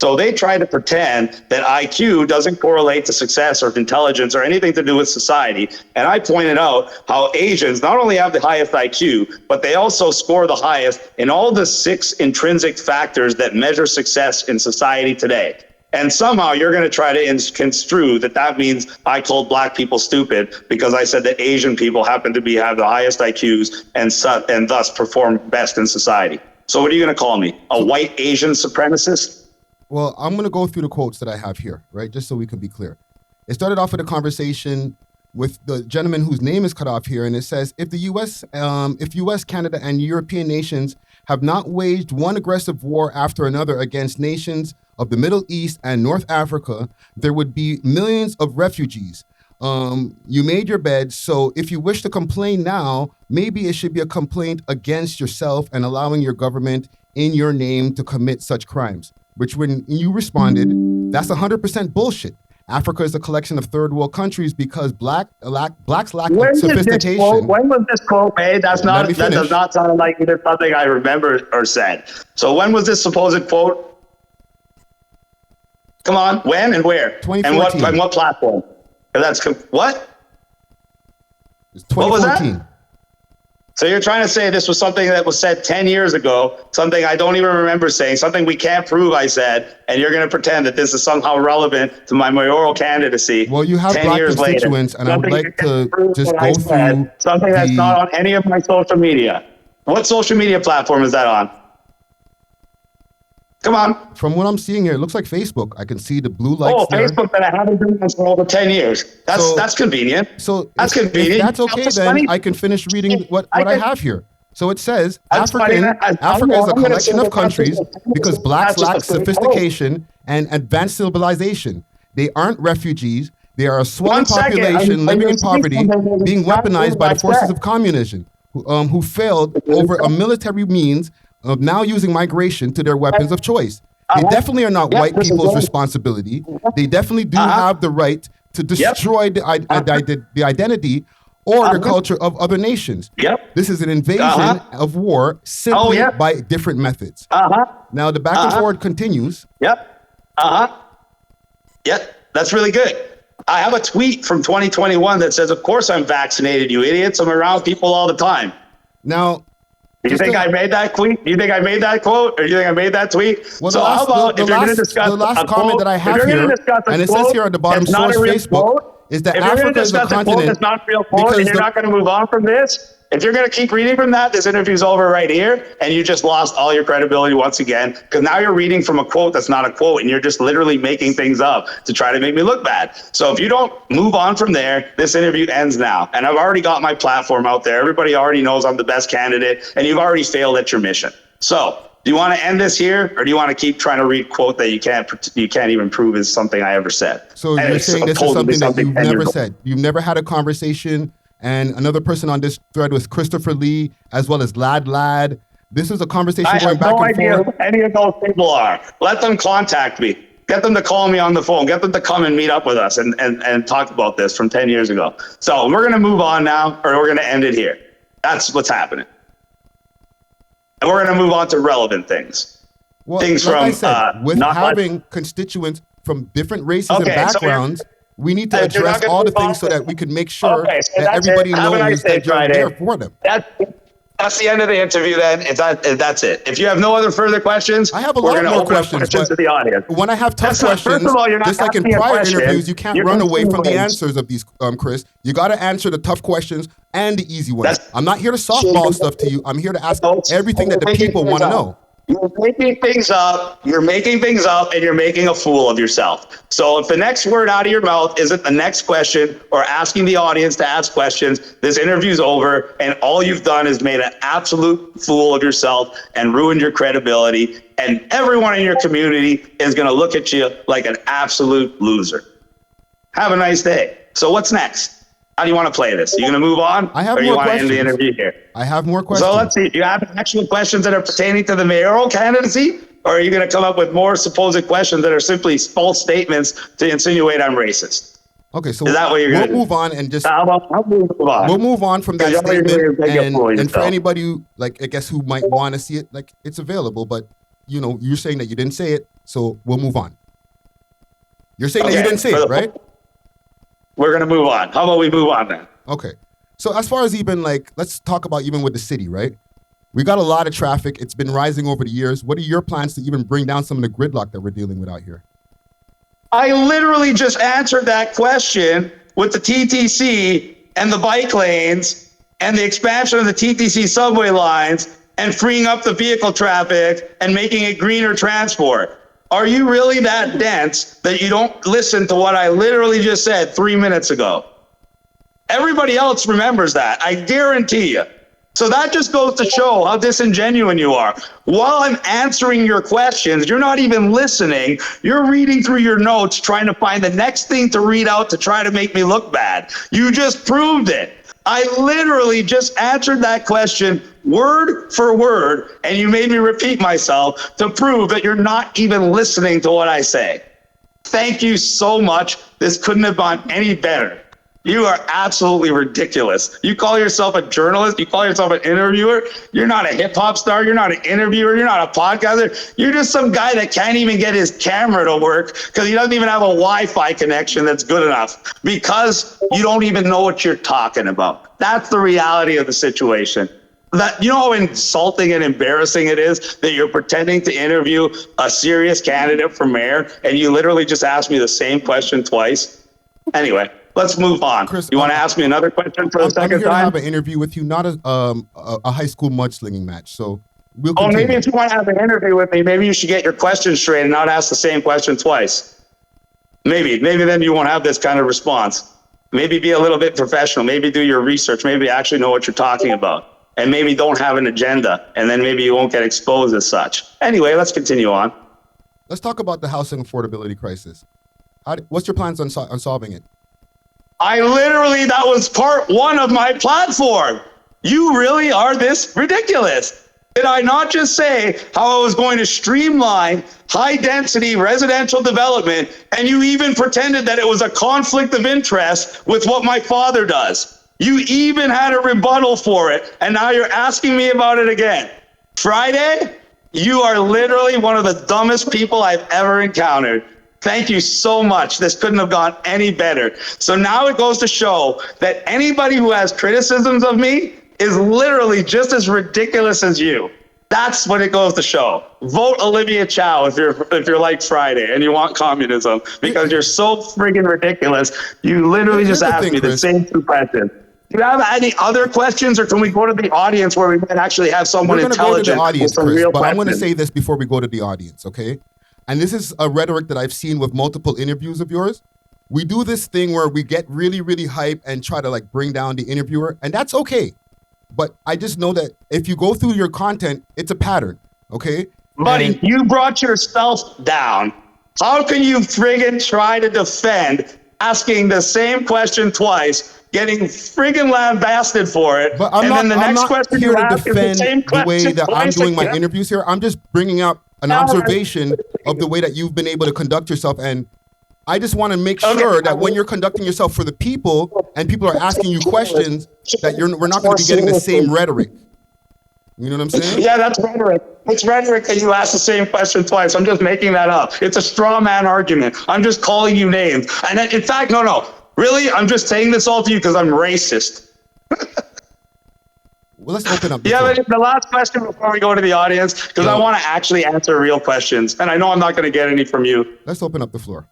So they try to pretend that IQ doesn't correlate to success or intelligence or anything to do with society. And I pointed out how Asians not only have the highest IQ, but they also score the highest in all the 6 intrinsic factors that measure success in society today. And somehow you're going to try to construe that means I called black people stupid because I said that Asian people happen to have the highest IQs and thus perform best in society. So what are you going to call me? A white Asian supremacist? Well, I'm going to go through the quotes that I have here, right? Just so we can be clear. It started off with a conversation with the gentleman whose name is cut off here, and it says, if U.S., Canada, and European nations have not waged one aggressive war after another against nations of the Middle East and North Africa, there would be millions of refugees. You made your bed, so if you wish to complain now, maybe it should be a complaint against yourself and allowing your government in your name to commit such crimes. Which when you responded, that's 100% bullshit. Africa is a collection of third world countries because blacks lack sophistication. When was this quote made? That does not sound like either something I remember or said. So when was this supposed quote? Come on, when and where? 2014. And what platform? That's what? It's 2014. What was that? So you're trying to say this was something that was said 10 years ago, something I don't even remember saying, something we can't prove I said, and you're going to pretend that this is somehow relevant to my mayoral candidacy. Well, you have 10 black years constituents, later. and I would like to just go through something that's not on any of my social media. What social media platform is that on? Come on. From what I'm seeing here, it looks like Facebook. I can see the blue lights there. Facebook that I haven't been on for over 10 years. That's convenient. So that's if convenient. that's okay, then I can finish reading what I have here. So it says, Africa is a collection of countries because blacks lack sophistication and advanced civilization. They aren't refugees. They are a swelling population living in poverty, being weaponized by the forces of communism, who failed over a military means of now using migration to their weapons of choice. They definitely are not white people's responsibility. They definitely do have the right to destroy the identity or the culture of other nations. This is an invasion of war simply by different methods. Now the back and forward continues. That's really good. I have a tweet from 2021 that says, of course I'm vaccinated, you idiots. I'm around people all the time. Now, do you think I made that tweet? Do you think I made that quote? Or do you think I made that tweet? Well, so how about if you're going to discuss the last comment that I have here, and it says here at the bottom, source Facebook, is that Africa is a continent. It's not a real quote, and you're not going to move on from this. If you're going to keep reading from that, this interview's over right here, and you just lost all your credibility once again, because now you're reading from a quote that's not a quote, and you're just literally making things up to try to make me look bad. So if you don't move on from there, this interview ends now. And I've already got my platform out there. Everybody already knows I'm the best candidate, and you've already failed at your mission. So do you want to end this here, or do you want to keep trying to read quote that you can't even prove is something I ever said? So you're saying this is something that you've never said? You've never had a conversation? And another person on this thread was Christopher Lee, as well as Lad. This is a conversation going back and forth. I have no idea who any of those people are. Let them contact me. Get them to call me on the phone. Get them to come and meet up with us and talk about this from 10 years ago. So we're going to move on now, or we're going to end it here. That's what's happening. And we're going to move on to relevant things. Well, things like from I said, with having constituents from different races and backgrounds, we need to address all the things so that we can make sure that everybody knows that you're there for them. That's the end of the interview then. That's it. If you have no other further questions, I have a lot more questions to the audience. When I have tough questions, just like in prior interviews, you can't run away from the answers of these, Chris. You got to answer the tough questions and the easy ones. I'm not here to softball stuff to you. I'm here to ask everything that the people want to know. You're making things up, and you're making a fool of yourself. So if the next word out of your mouth isn't the next question or asking the audience to ask questions, this interview's over, and all you've done is made an absolute fool of yourself and ruined your credibility, and everyone in your community is going to look at you like an absolute loser. Have a nice day. So what's next? How do you want to play this? You going to move on? I have or more you want questions. to end the interview here? I have more questions. So let's see. Do you have actual questions that are pertaining to the mayoral candidacy? Or are you going to come up with more supposed questions that are simply false statements to insinuate I'm racist? Okay, so is that what you're going to do? We'll move on and just... We'll move on from that statement. And for anybody who, like, I guess who might want to see it, like, it's available, but, you know, you're saying that you didn't say it, so we'll move on. You're saying that you didn't say it, right? We're going to move on. How about we move on then? Okay. So as far as even like, let's talk about even with the city, right? We got a lot of traffic. It's been rising over the years. What are your plans to even bring down some of the gridlock that we're dealing with out here? I literally just answered that question with the TTC and the bike lanes and the expansion of the TTC subway lines and freeing up the vehicle traffic and making it greener transport. Are you really that dense that you don't listen to what I literally just said 3 minutes ago? Everybody else remembers that. I guarantee you. So that just goes to show how disingenuous you are. While I'm answering your questions, you're not even listening. You're reading through your notes, trying to find the next thing to read out to try to make me look bad. You just proved it. I literally just answered that question word for word, and you made me repeat myself to prove that you're not even listening to what I say. Thank you so much. This couldn't have gone any better. You are absolutely ridiculous. You call yourself a journalist. You call yourself an interviewer. You're not a hip hop star. You're not an interviewer. You're not a podcaster. You're just some guy that can't even get his camera to work because he doesn't even have a Wi-Fi connection that's good enough because you don't even know what you're talking about. That's the reality of the situation. That, you know how insulting and embarrassing it is that you're pretending to interview a serious candidate for mayor and you literally just asked me the same question twice? Anyway. Let's move on. Chris, you want to ask me another question for the second I'm here time? to have an interview with you, not a high school mudslinging match. So we'll Oh, continue. maybe if you want to have an interview with me, maybe you should get your questions straight and not ask the same question twice. Maybe then you won't have this kind of response. Maybe be a little bit professional. Maybe do your research. Maybe actually know what you're talking about. And maybe don't have an agenda. And then maybe you won't get exposed as such. Anyway, let's continue on. Let's talk about the housing affordability crisis. What's your plans on solving it? That was part one of my platform. You really are this ridiculous. Did I not just say how I was going to streamline high density residential development, and you even pretended that it was a conflict of interest with what my father does? You even had a rebuttal for it, and now you're asking me about it again. Friday, you are literally one of the dumbest people I've ever encountered. Thank you so much. This couldn't have gone any better. So now it goes to show that anybody who has criticisms of me is literally just as ridiculous as you. That's what it goes to show. Vote Olivia Chow if you're like Friday and you want communism because you're so friggin' ridiculous. You literally just asked me the same two questions. Do you have any other questions, or can we go to the audience where we might actually have someone intelligent with some real questions? I'm going to say this before we go to the audience, okay? And this is a rhetoric that I've seen with multiple interviews of yours. We do this thing where we get really, really hype and try to like bring down the interviewer, and that's okay. But I just know that if you go through your content, it's a pattern, okay? Buddy, you brought yourself down. How can you friggin' try to defend asking the same question twice, getting friggin' lambasted for it, but I'm and not, then the I'm next not question here you to ask is the defend same the question way that I'm twice doing my again? interviews here. I'm just bringing up an observation of the way that you've been able to conduct yourself. And I just want to make sure that when you're conducting yourself for the people and people are asking you questions, that we're not going to be getting the same rhetoric. You know what I'm saying? Yeah, that's rhetoric. It's rhetoric that you ask the same question twice. I'm just making that up. It's a straw man argument. I'm just calling you names. And in fact, no. Really, I'm just saying this all to you because I'm racist. Well, let's open up. The last question before we go to the audience, because I want to actually answer real questions, and I know I'm not going to get any from you. Let's open up the floor.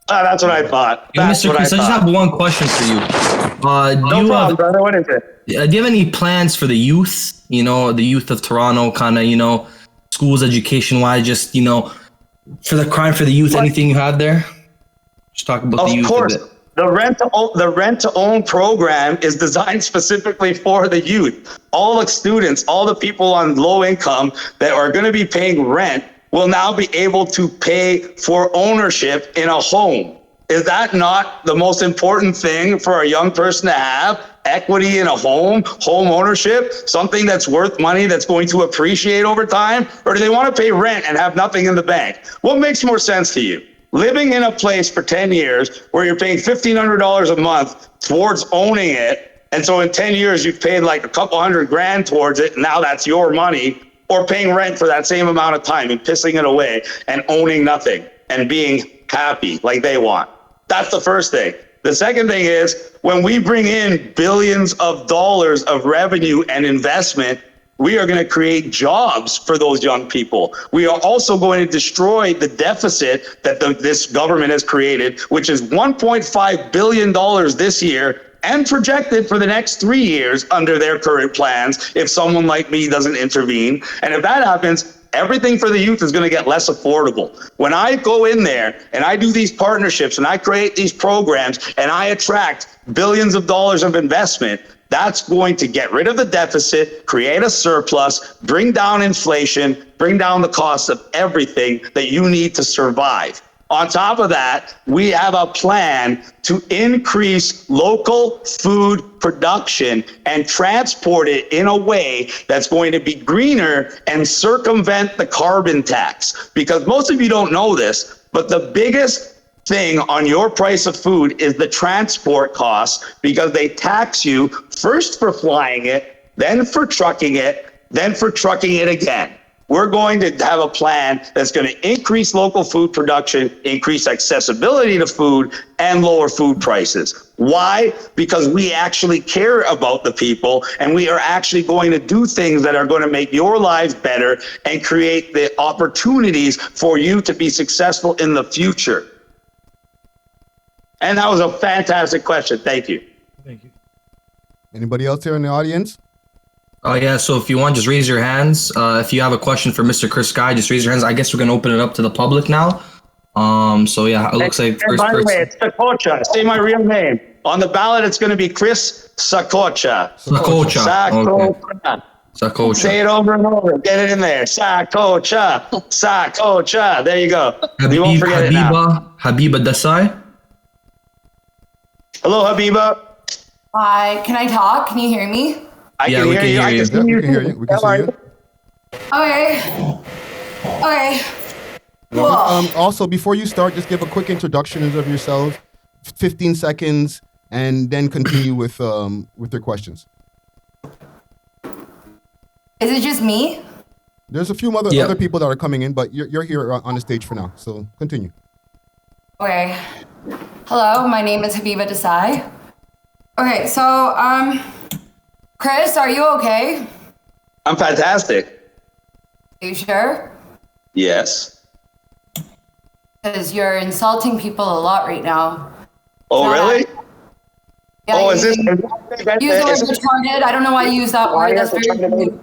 That's what I thought. Mr. Chris, I just have one question for you. No problem, brother. What is it? Do you have any plans for the youth? You know, the youth of Toronto, kind of, schools, education-wise, just, for the crime for the youth. Anything you have there? Just talk about the youth. Of course. The rent to own program is designed specifically for the youth. All the students, all the people on low income that are going to be paying rent will now be able to pay for ownership in a home. Is that not the most important thing for a young person to have? Equity in a home ownership, something that's worth money that's going to appreciate over time? Or do they want to pay rent and have nothing in the bank? What makes more sense to you? Living in a place for 10 years where you're paying $1,500 a month towards owning it, and so in 10 years you've paid like a couple $100,000 towards it, and now that's your money, or paying rent for that same amount of time and pissing it away and owning nothing and being happy like they want. That's the first thing. The second thing is when we bring in billions of dollars of revenue and investment, we are going to create jobs for those young people. We are also going to destroy the deficit that this government has created, which is $1.5 billion this year and projected for the next 3 years under their current plans if someone like me doesn't intervene. And if that happens, Everything for the youth is going to get less affordable. When I go in there and I do these partnerships and I create these programs and I attract billions of dollars of investment, that's going to get rid of the deficit, create a surplus, bring down inflation, bring down the cost of everything that you need to survive. On top of that, we have a plan to increase local food production and transport it in a way that's going to be greener and circumvent the carbon tax. Because most of you don't know this, but the biggest thing on your price of food is the transport costs, because they tax you first for flying it, then for trucking it, then for trucking it again. We're going to have a plan that's going to increase local food production, increase accessibility to food, and lower food prices. Why? Because we actually care about the people, and we are actually going to do things that are going to make your lives better and create the opportunities for you to be successful in the future. And that was a fantastic question. Thank you. Thank you. Anybody else here in the audience? Yeah, so if you want, just raise your hands. If you have a question for Mr. Chris Guy, just raise your hands. I guess we're going to open it up to the public now. So yeah, it looks like and first by the person. way, it's Saccocia. Say my real name. On the ballot, it's going to be Chris Saccocia. Saccocia. Saccocia. Okay. Saccocia. Say it over and over. Get it in there. Saccocia. Saccocia. There you go. You won't forget it now. Habiba Desai. Hello, Habiba. Hi, can I talk? Can you hear me? I Yeah, can we hear can you. hear I you. can see Yeah, you. we can hear you. We can How are see you. Okay. Cool. Also, before you start, just give a quick introduction of yourself, 15 seconds, and then continue with your questions. Is it just me? There's a few other people that are coming in, but you're here on the stage for now, so continue. Okay. Hello, my name is Habiba Desai. Okay, so, Chris, are you okay? I'm fantastic. Are you sure? Yes. Because you're insulting people a lot right now. Oh, really? Yeah, Oh, you is this? use the word retarded. I don't know why you use that word. That's very rude.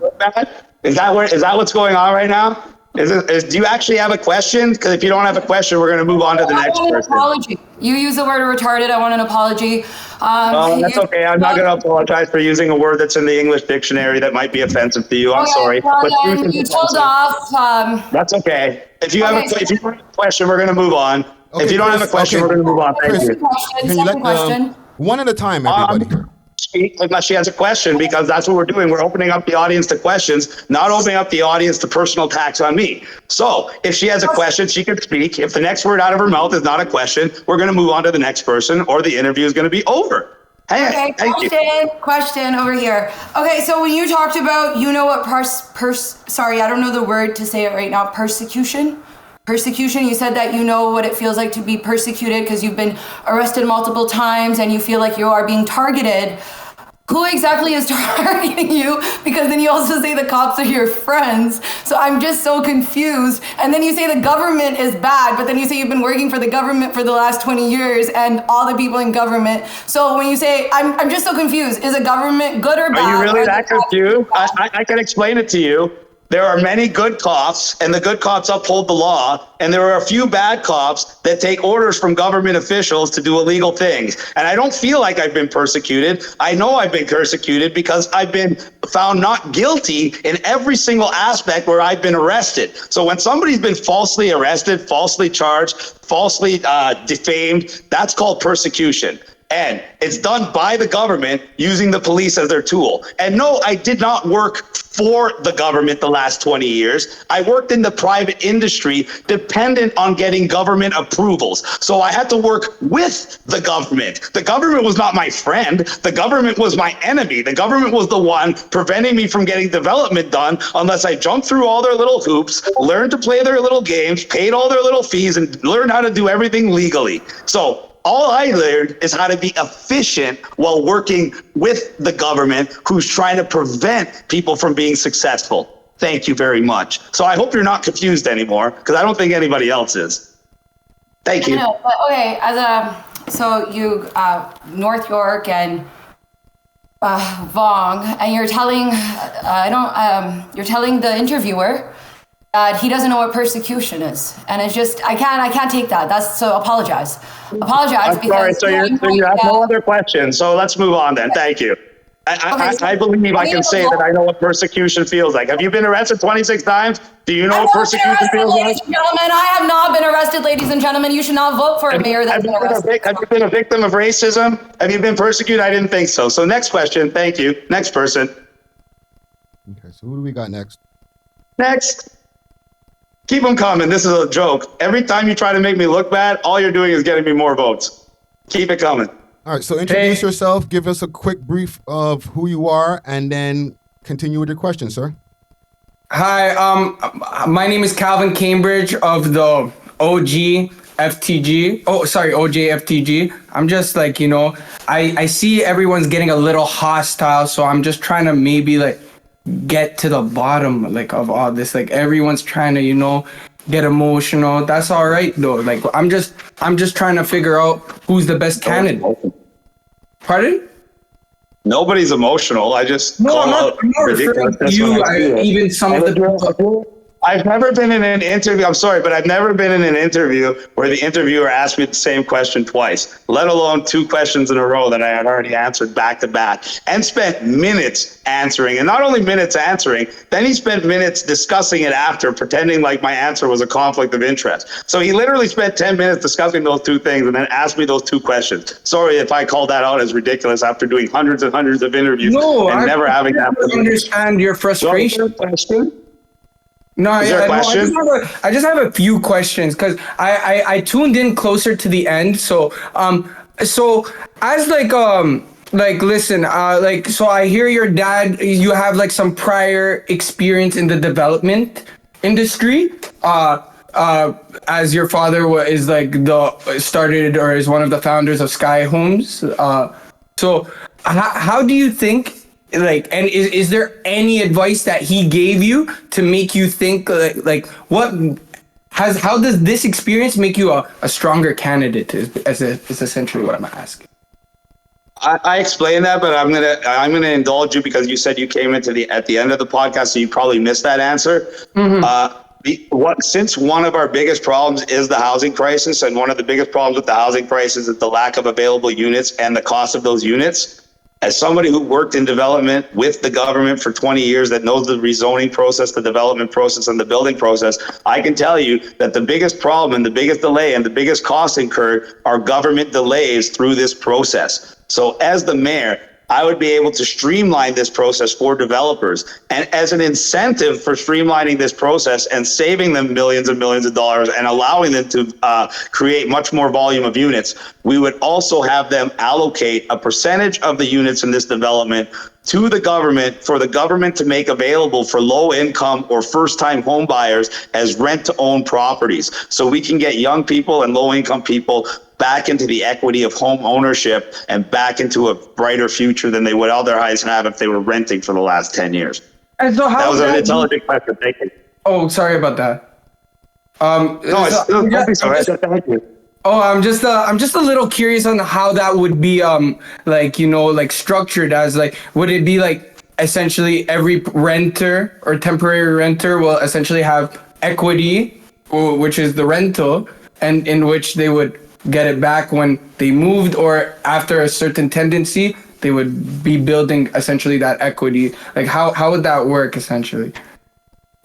Is that what's going on right now? Do you actually have a question? Because if you don't have a question, we're going to move on to the I next want an person. apology. You use the word retarded. I want an apology. That's okay. I'm not going to apologize for using a word that's in the English dictionary that might be offensive to you. I'm sorry. Well, But then, truth is you told offensive. off. That's okay. If you have Okay, if you have a question, we're going to move on. Okay, If you don't have a Chris, question, okay. we're going to move on. Thank Chris, you. Can you Second question. one at a time, everybody? Speak unless she has a question, because that's what we're doing. We're opening up the audience to questions, not opening up the audience to personal attacks on me. So if she has a question, she can speak. If the next word out of her mouth is not a question, we're going to move on to the next person, or the interview is going to be over. Hey, Okay, thank you. question over here. Okay, so when you talked about, you know what, sorry, I don't know the word to say it right now, persecution, you said that you know what it feels like to be persecuted because you've been arrested multiple times and you feel like you are being targeted. Who exactly is targeting you? Because then you also say the cops are your friends. So I'm just so confused. And then you say the government is bad, but then you say you've been working for the government for the last 20 years and all the people in government. So when you say, I'm just so confused. Is a government good or bad? Are you really that confused? I can explain it to you. There are many good cops, and the good cops uphold the law, and there are a few bad cops that take orders from government officials to do illegal things. And I don't feel like I've been persecuted. I know I've been persecuted because I've been found not guilty in every single aspect where I've been arrested. So when somebody's been falsely arrested, falsely charged, falsely defamed, that's called persecution. And it's done by the government using the police as their tool. And no, I did not work for the government the last 20 years. I worked in the private industry dependent on getting government approvals. So I had to work with the government. The government was not my friend. The government was my enemy. The government was the one preventing me from getting development done unless I jumped through all their little hoops, learned to play their little games, paid all their little fees, and learned how to do everything legally. So all I learned is how to be efficient while working with the government who's trying to prevent people from being successful. Thank you very much. So I hope you're not confused anymore, because I don't think anybody else is. Thank you. No, but okay, so you, North York and Vong, and you're telling, you're telling the interviewer that he doesn't know what persecution is, and it's just I can't take that. That's so apologize. Apologize I'm sorry. because So you have no other questions. So let's move on then. Thank you. I believe I can say that I know what persecution feels like. Have you been arrested 26 times? Do you know what persecution feels like? Ladies and gentlemen, I have not been arrested, ladies and gentlemen. You should not vote for a mayor that's been arrested. Have you been a victim of racism? Have you been persecuted? I didn't think so. So next question. Thank you. Next person. Okay, so who do we got next? Next. Keep them coming. This is a joke. Every time you try to make me look bad, all you're doing is getting me more votes. Keep it coming. All right, so introduce yourself, give us a quick brief of who you are, and then continue with your question, sir. Hi, my name is Calvin Cambridge of the OG FTG. Oh, sorry, OJ FTG. I'm just like, you know, I see everyone's getting a little hostile, so I'm just trying to maybe like get to the bottom like of all this. Like everyone's trying to, you know, get emotional. That's all right though. Like I'm just trying to figure out who's the best candidate. Pardon? Nobody's emotional. I just No, call I'm out not referring to you. Even some of the I've never been in an interview. I'm sorry, but I've never been in an interview where the interviewer asked me the same question twice, let alone 2 questions in a row that I had already answered back to back and spent minutes answering. And not only minutes answering, then he spent minutes discussing it after, pretending like my answer was a conflict of interest. So he literally spent 10 minutes discussing those 2 things and then asked me those 2 questions. Sorry if I called that out as ridiculous after doing hundreds and hundreds of interviews and never having that. I understand your frustration. No, I just have a few questions because I tuned in closer to the end. So as listen, so I hear your dad, you have like some prior experience in the development industry. As your father is like is one of the founders of Sky Homes. So how do you think? Like, and is there any advice that he gave you to make you think how does this experience make you a stronger candidate is essentially what I'm asking. I explained that, but I'm gonna indulge you because you said you came into at the end of the podcast, so you probably missed that answer. Mm-hmm. Since one of our biggest problems is the housing crisis, and one of the biggest problems with the housing crisis is the lack of available units and the cost of those units. As somebody who worked in development with the government for 20 years that knows the rezoning process, the development process, and the building process, I can tell you that the biggest problem and the biggest delay and the biggest cost incurred are government delays through this process. So as the mayor, I would be able to streamline this process for developers. And as an incentive for streamlining this process and saving them millions and millions of dollars and allowing them to create much more volume of units, we would also have them allocate a percentage of the units in this development to the government for the government to make available for low income or first time home buyers as rent to own properties. So we can get young people and low income people back into the equity of home ownership and back into a brighter future than they would otherwise have if they were renting for the last 10 years. And so that was an intelligent question. Thank you. Oh, sorry about that. Don't be sorry. Thank you. Oh, I'm just a little curious on how that would be structured as would it be like essentially every renter or temporary renter will essentially have equity, which is the rental, and in which they would get it back when they moved, or after a certain tendency they would be building essentially that equity. Like how would that work essentially?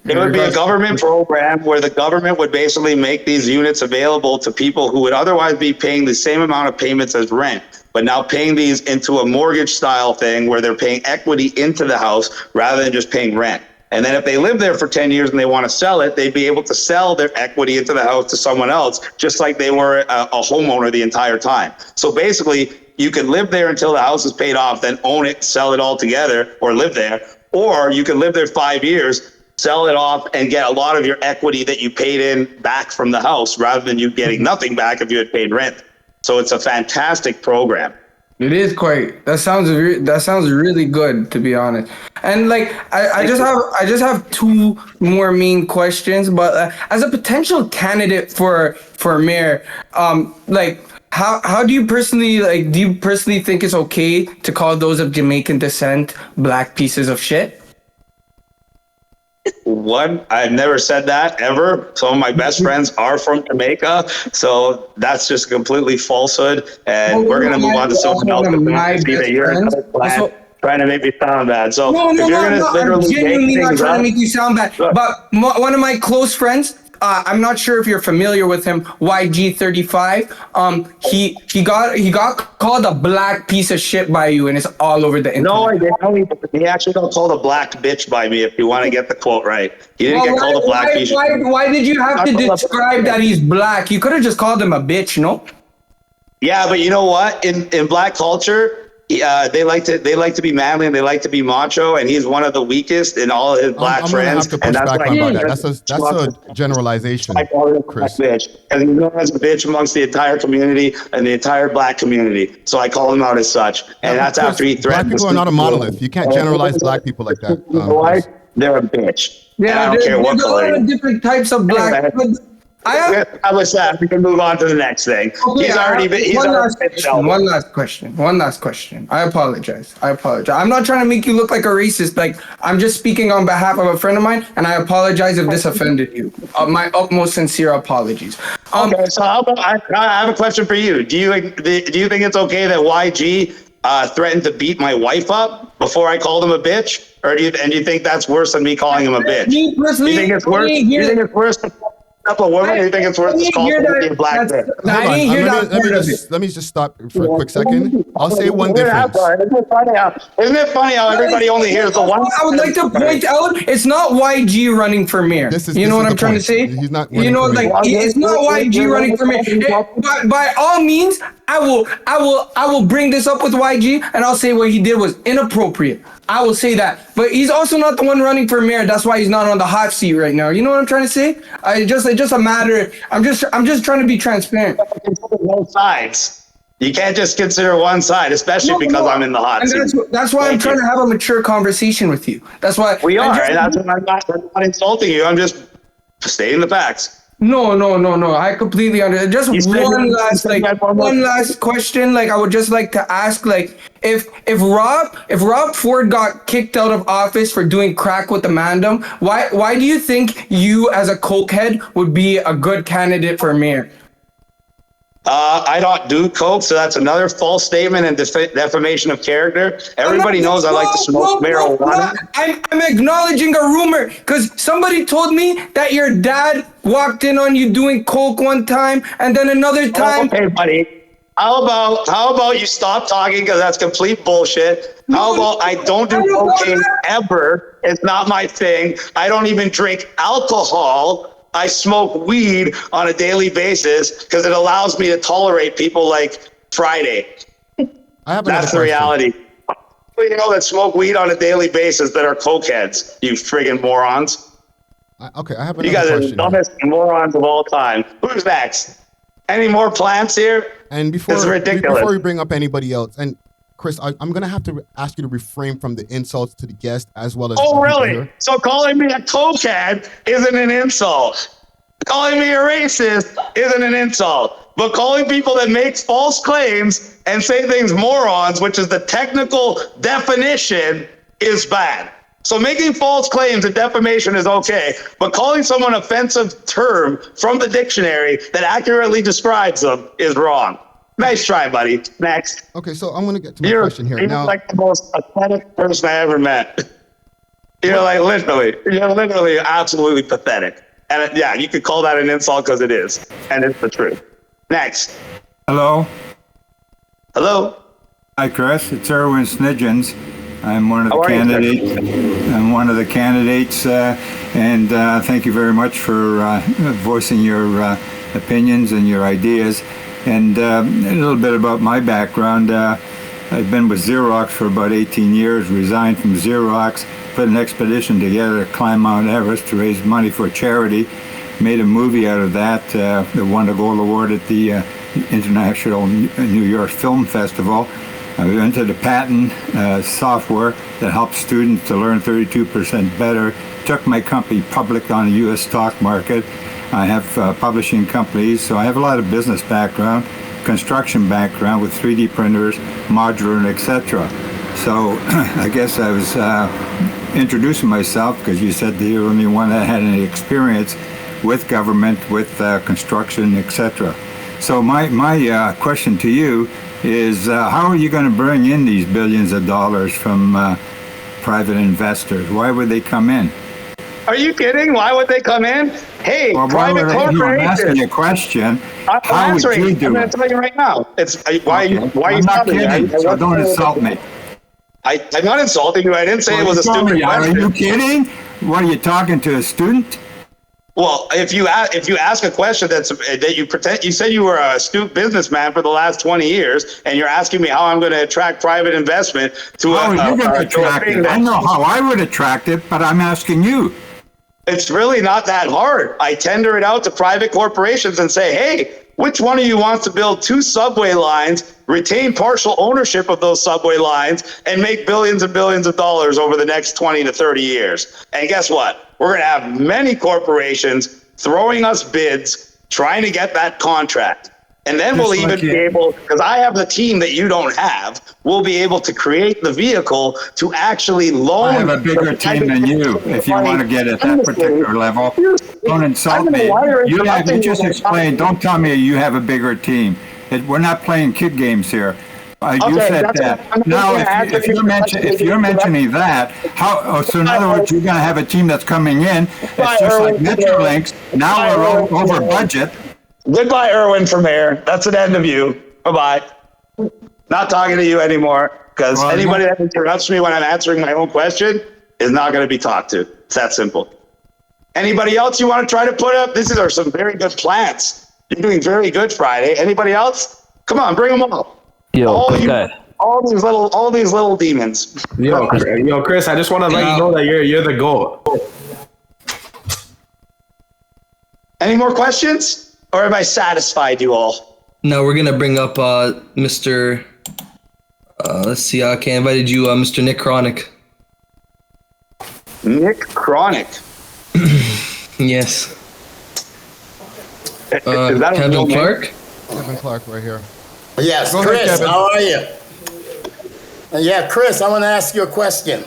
It would be a government program where the government would basically make these units available to people who would otherwise be paying the same amount of payments as rent, but now paying these into a mortgage style thing where they're paying equity into the house rather than just paying rent. And then if they live there for 10 years and they want to sell it, they'd be able to sell their equity into the house to someone else, just like they were a homeowner the entire time. So basically, you can live there until the house is paid off, then own it, sell it all together, or live there. Or you can live there 5 years, sell it off, and get a lot of your equity that you paid in back from the house, rather than you getting nothing back if you had paid rent. So it's a fantastic program. It is quite. That sounds really good, to be honest. And I just have 2 more main questions. But as a potential candidate for mayor, how do you personally think it's okay to call those of Jamaican descent black pieces of shit? I've never said that ever. Some of my best friends are from Jamaica, so that's just completely falsehood. And we're gonna move on to someone else. My See that best you're friends. trying to make me sound bad. So No, if no, you're no, gonna no. I'm literally genuinely make not things trying to up, make you sound bad. Look. But one of my close friends, I'm not sure if you're familiar with him, YG35. He got called a black piece of shit by you, and it's all over the internet. no, I didn't. He actually got called a black bitch by me. If you want to get the quote right, he didn't get called a black bitch. Why did you have to describe that he's black? You could have just called him a bitch, no? Yeah, but you know what? In black culture, they like to be manly and they like to be macho, and he's one of the weakest in all of his black I'm friends. gonna have to push back on that. That's a generalization, I call him a Chris. bitch, and he's known as a bitch amongst the entire community and the entire black community. So I call him out as such, and that's Chris, after he threatened. black people are not a monolith. You can't generalize black people like that. You know why? Chris. They're a bitch. Yeah, and I don't care what there's a color. lot of different types of black. Anyway. I was that. We can move on to the next thing. Okay, one last question. I apologize. I'm not trying to make you look like a racist. Like, I'm just speaking on behalf of a friend of mine, and I apologize if this offended you. My utmost sincere apologies. Okay, so how about, I have a question for you. Do you think it's okay that YG threatened to beat my wife up before I called him a bitch? Or do you think that's worse than me calling him a bitch? Me personally, you think it's worse? You think it's worse to call up a woman? Or you think it's worse to call somebody a black bitch? Let me just stop for a quick second. I'll say one difference. Isn't it funny how everybody only hears the one? I would like to point out, it's not YG running for mayor. You know what I'm trying to say? He's not. You know, like, it's not YG running for mayor. By all means, I will bring this up with YG, and I'll say what he did was inappropriate. I will say that, but he's also not the one running for mayor. That's why he's not on the hot seat right now. You know what I'm trying to say? It's just a matter. I'm just trying to be transparent. Both sides. You can't just consider one side, especially because I'm in the hot seat. That's why I'm trying to have a mature conversation with you. That's why we are, and that's why I'm not insulting you. I'm just stating the facts. No. I completely understand. Just one last question. Like, I would just like to ask, like, if Rob Ford got kicked out of office for doing crack with the Mandem, why do you think you as a cokehead would be a good candidate for mayor? I don't do coke, so that's another false statement and defamation of character. Everybody knows I like to smoke marijuana. I'm acknowledging a rumor because somebody told me that your dad walked in on you doing coke one time, and then another time. Okay, buddy. How about you stop talking, because that's complete bullshit. How about I don't do cocaine ever? It's not my thing. I don't even drink alcohol. I smoke weed on a daily basis because it allows me to tolerate people like Friday. That's the reality. You know that smoke weed on a daily basis that are cokeheads, you friggin' morons. Okay, I have another question. You guys are the dumbest morons of all time. Who's next? Any more plants here? And before we bring up anybody else, and Chris, I'm gonna have to ask you to refrain from the insults to the guest as well as. Oh, really? So calling me a cokehead isn't an insult. Calling me a racist isn't an insult. But calling people that make false claims and say things morons, which is the technical definition, is bad. So making false claims and defamation is okay, but calling someone an offensive term from the dictionary that accurately describes them is wrong. Nice try, buddy. Next. Okay, so I'm going to get to my question here. You're like the most pathetic person I ever met. You're literally absolutely pathetic. And yeah, you could call that an insult because it is. And it's the truth. Next. Hello. Hello. Hi, Chris. It's Erwin Snidgens. I'm one of the candidates. I'm one of the candidates, and thank you very much for voicing your opinions and your ideas. And a little bit about my background. I've been with Xerox for about 18 years, resigned from Xerox, put an expedition together to climb Mount Everest to raise money for charity, made a movie out of that that won a gold award at the International New York Film Festival. I invented a patent software that helps students to learn 32% better, took my company public on the U.S. stock market. I have publishing companies, so I have a lot of business background, construction background with 3D printers, modular, and etc. So I guess I was introducing myself because you said that you're the only one that had any experience with government, with construction, etc. So my question to you is, how are you going to bring in these billions of dollars from private investors? Why would they come in? Are you kidding? Why would they come in? Hey, Well, private I'm asking corporations. you a question. I'm How would answering. you I'm do going it? to tell you right now. It's why Okay. why I'm you not stopping me? kidding, so don't insult me. I'm not insulting you. I didn't say it was a Tell stupid me, are question. you kidding? What, are you talking to a student? Well, if you ask a question that you pretend, you said you were a astute businessman for the last 20 years, and you're asking me how I'm going to attract private investment to How are you going to attract thing it? that- I know how I would attract it, but I'm asking you. It's really not that hard. I tender it out to private corporations and say, hey, which one of you wants to build 2 subway lines, retain partial ownership of those subway lines, and make billions and billions of dollars over the next 20 to 30 years? And guess what? We're going to have many corporations throwing us bids, trying to get that contract. And then we'll even be able, because I have the team that you don't have, we'll be able to create the vehicle to actually loan. I have a bigger team than you if you want to get at that particular level. Don't insult me. You just explained, don't tell me you have a bigger team. We're not playing kid games here. You said that. Now, if you're mentioning that, so in other words, you're going to have a team that's coming in. It's just like Metrolinx. Now we're over budget. Goodbye, Erwin from here. That's an end of you. Bye-bye. Not talking to you anymore, because anybody that interrupts me when I'm answering my own question is not going to be talked to. It's that simple. Anybody else you want to try to put up? These are some very good plants. You're doing very good, Friday. Anybody else? Come on, bring them all. All these little demons. Yo, Chris, I just want to let you know that you're the GOAT. Any more questions? Or have I satisfied you all? Now we're gonna bring up Mr. Let's see. Okay, I invited you, Mr. Nick Chronic. Nick Chronic. Yes. Is that a Kevin real name? Clark. Kevin Clark right here. Yes, Go ahead, Chris, Kevin. how are you? Yeah, Chris, I want to ask you a question.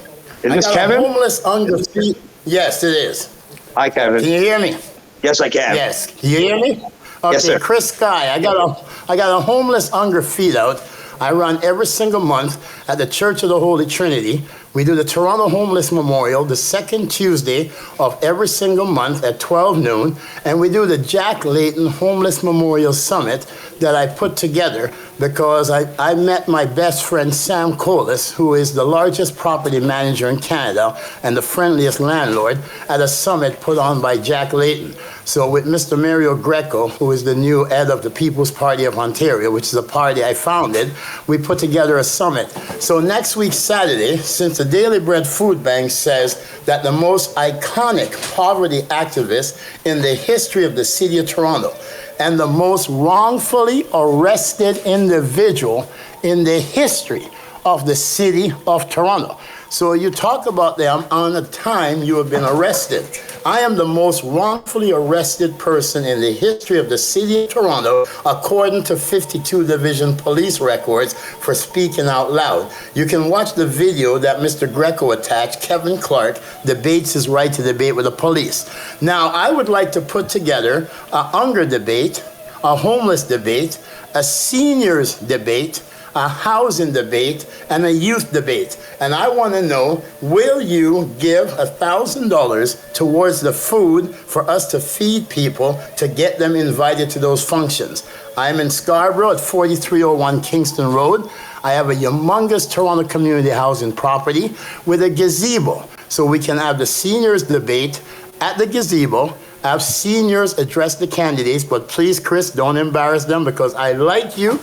Is this I got Kevin? a homeless under feet. Yes, it is. Hi, Kevin. Can you hear me? Yes, I can. Yes. Can you hear me? Okay, Yes, sir. Chris Sky, I got a homeless under feet out. I run every single month at the Church of the Holy Trinity. We do the Toronto Homeless Memorial the second Tuesday of every single month at 12 noon. And we do the Jack Layton Homeless Memorial Summit that I put together because I met my best friend Sam Colas, who is the largest property manager in Canada and the friendliest landlord, at a summit put on by Jack Layton. So with Mr. Mario Greco, who is the new head of the People's Party of Ontario, which is a party I founded, we put together a summit. So next week, Saturday, since the Daily Bread Food Bank says that the most iconic poverty activist in the history of the city of Toronto and the most wrongfully arrested individual in the history of the city of Toronto. So you talk about the amount of time you have been arrested. I am the most wrongfully arrested person in the history of the city of Toronto, according to 52 Division police records for speaking out loud. You can watch the video that Mr. Greco attached. Kevin Clark debates his right to debate with the police. Now, I would like to put together a hunger debate, a homeless debate, a seniors debate, a housing debate, and a youth debate. And I want to know, will you give $1,000 towards the food for us to feed people to get them invited to those functions? I'm in Scarborough at 4301 Kingston Road. I have a humongous Toronto community housing property with a gazebo. So we can have the seniors debate at the gazebo, have seniors address the candidates, but please, Chris, don't embarrass them because I like you.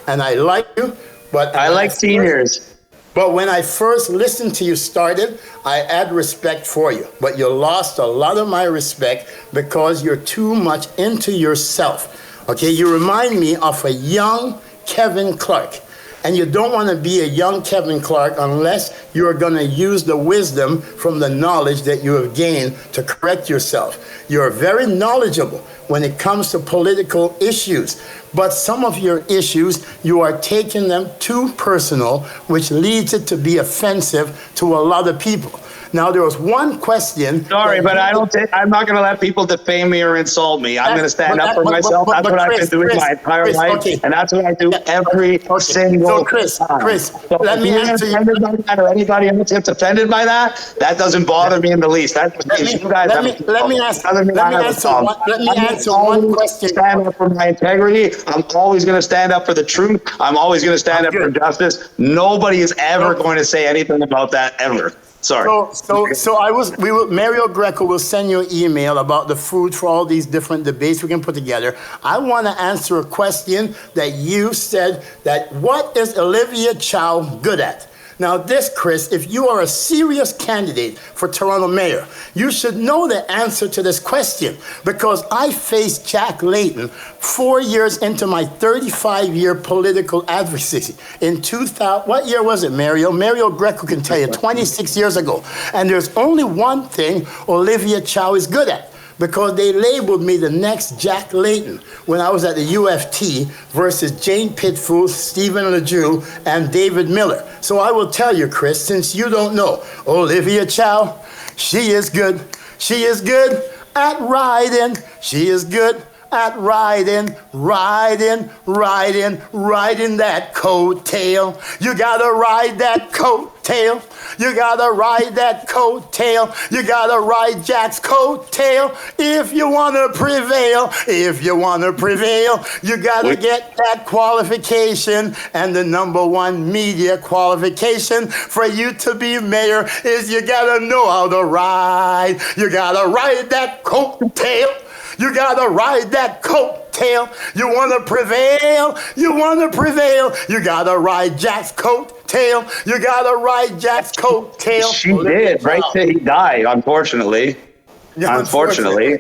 And I like you, but I like seniors. But when I first listened to you started, I had respect for you. But you lost a lot of my respect because you're too much into yourself. Okay, you remind me of a young Kevin Clark. And you don't want to be a young Kevin Clark unless you are going to use the wisdom from the knowledge that you have gained to correct yourself. You're very knowledgeable when it comes to political issues, but some of your issues, you are taking them too personal, which leads it to be offensive to a lot of people. Now, there was one question. Sorry, but I'm not going to let people defame me or insult me. I'm going to stand up for myself. That's what I've been doing my entire life, and that's what I do every single Chris, so let me answer you. Or anybody else gets offended by that, that doesn't bother me in the least. That's what you guys let me answer one question. Stand up for my integrity. I'm always going to stand up for the truth. I'm always going to stand up for justice. Nobody is ever going to say anything about that ever. Sorry. Mario Greco will send you an email about the food for all these different debates we can put together. I want to answer a question that you said, that what is Olivia Chow good at? Now this, Chris, if you are a serious candidate for Toronto mayor, you should know the answer to this question, because I faced Jack Layton 4 years into my 35-year political advocacy. In 2000, what year was it, Mario? Mario Greco can tell you, 26 years ago. And there's only one thing Olivia Chow is good at, because they labeled me the next Jack Layton when I was at the UFT versus Jane Pitfool, Stephen LeJew, and David Miller. So I will tell you, Chris, since you don't know, Olivia Chow, she is good. She is good at riding. She is good at riding that coattail. You gotta ride that coattail. You gotta ride that coattail. You gotta ride Jack's coattail if you wanna prevail. If you wanna prevail, you gotta get that qualification. And the number one media qualification for you to be mayor is you gotta know how to ride. You gotta ride that coattail. You gotta ride that coattail. You wanna prevail. You wanna prevail. You gotta ride Jack's coattail. You gotta ride Jack's coattail. She did, right till he died, unfortunately. Unfortunately.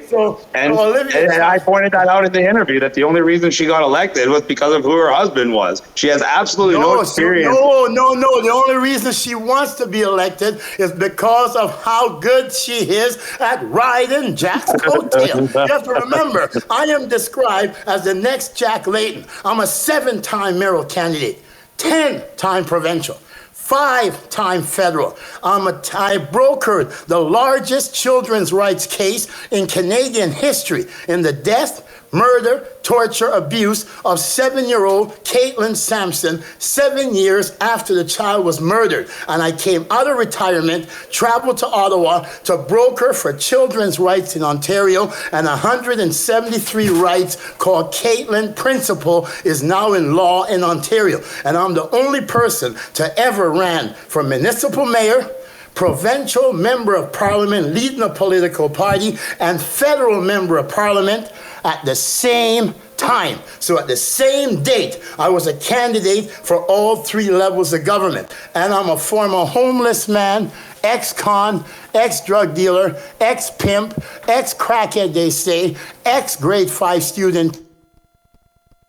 And I pointed that out in the interview, that the only reason she got elected was because of who her husband was. She has absolutely no experience. No. The only reason she wants to be elected is because of how good she is at riding Jack's coattail. You have to remember, I am described as the next Jack Layton. I'm a 7-time mayoral candidate, 10-time provincial, 5-time federal. I brokered the largest children's rights case in Canadian history in the death, murder, torture, abuse of 7-year-old Caitlin Sampson 7 years after the child was murdered. And I came out of retirement, traveled to Ottawa to broker for children's rights in Ontario, and 173 rights called Caitlin Principle is now in law in Ontario. And I'm the only person to ever ran for municipal mayor, provincial member of parliament leading a political party, and federal member of parliament at the same time. So at the same date, I was a candidate for all 3 levels of government. And I'm a former homeless man, ex-con, ex-drug dealer, ex-pimp, ex-crackhead, they say, ex-grade 5 student.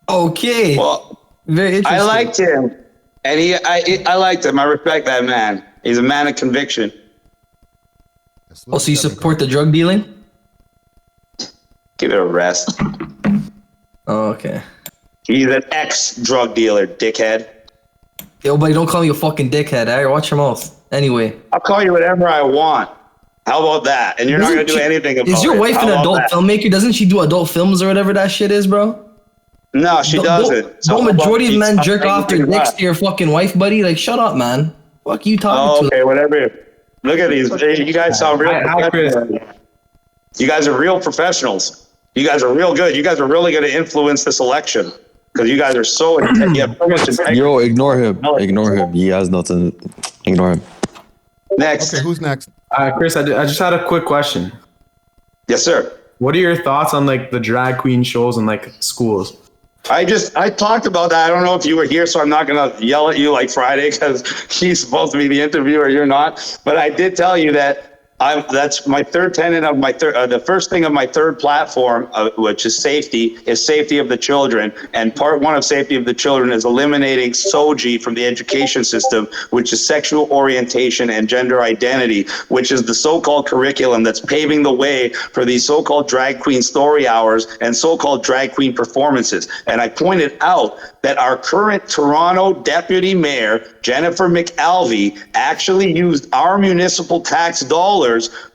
Okay. Well, very interesting. I liked him. And I liked him. I respect that man. He's a man of conviction. Oh, so you support the drug dealing? Give it a rest. Oh, okay. He's an ex-drug dealer, dickhead. Yo, buddy, don't call me a fucking dickhead, eh? Watch your mouth. Anyway. I'll call you whatever I want. How about that? And you're not going to do anything about it. Is your wife an adult filmmaker? Doesn't she do adult films or whatever that shit is, bro? No, she doesn't. Don't majority of men jerk off their dicks to your fucking wife, buddy? Like, shut up, man. Fuck you talking to? Okay, whatever. Look at these. You guys sound real professional. You guys are real professionals. You guys are real good. You guys are really going to influence this election because you guys are so intense. Yo, ignore him. Ignore him. He has nothing. Ignore him. Next. Okay, who's next? Chris, I just had a quick question. Yes, sir. What are your thoughts on like the drag queen shows in like schools? I talked about that. I don't know if you were here, so I'm not going to yell at you like Friday because she's supposed to be the interviewer. You're not. But I did tell you that That's my third tenet of my third. The first thing of my third platform, which is safety of the children. And part one of safety of the children is eliminating SOGI from the education system, which is sexual orientation and gender identity, which is the so-called curriculum that's paving the way for these so-called drag queen story hours and so-called drag queen performances. And I pointed out that our current Toronto deputy mayor, Jennifer McAlvey, actually used our municipal tax dollars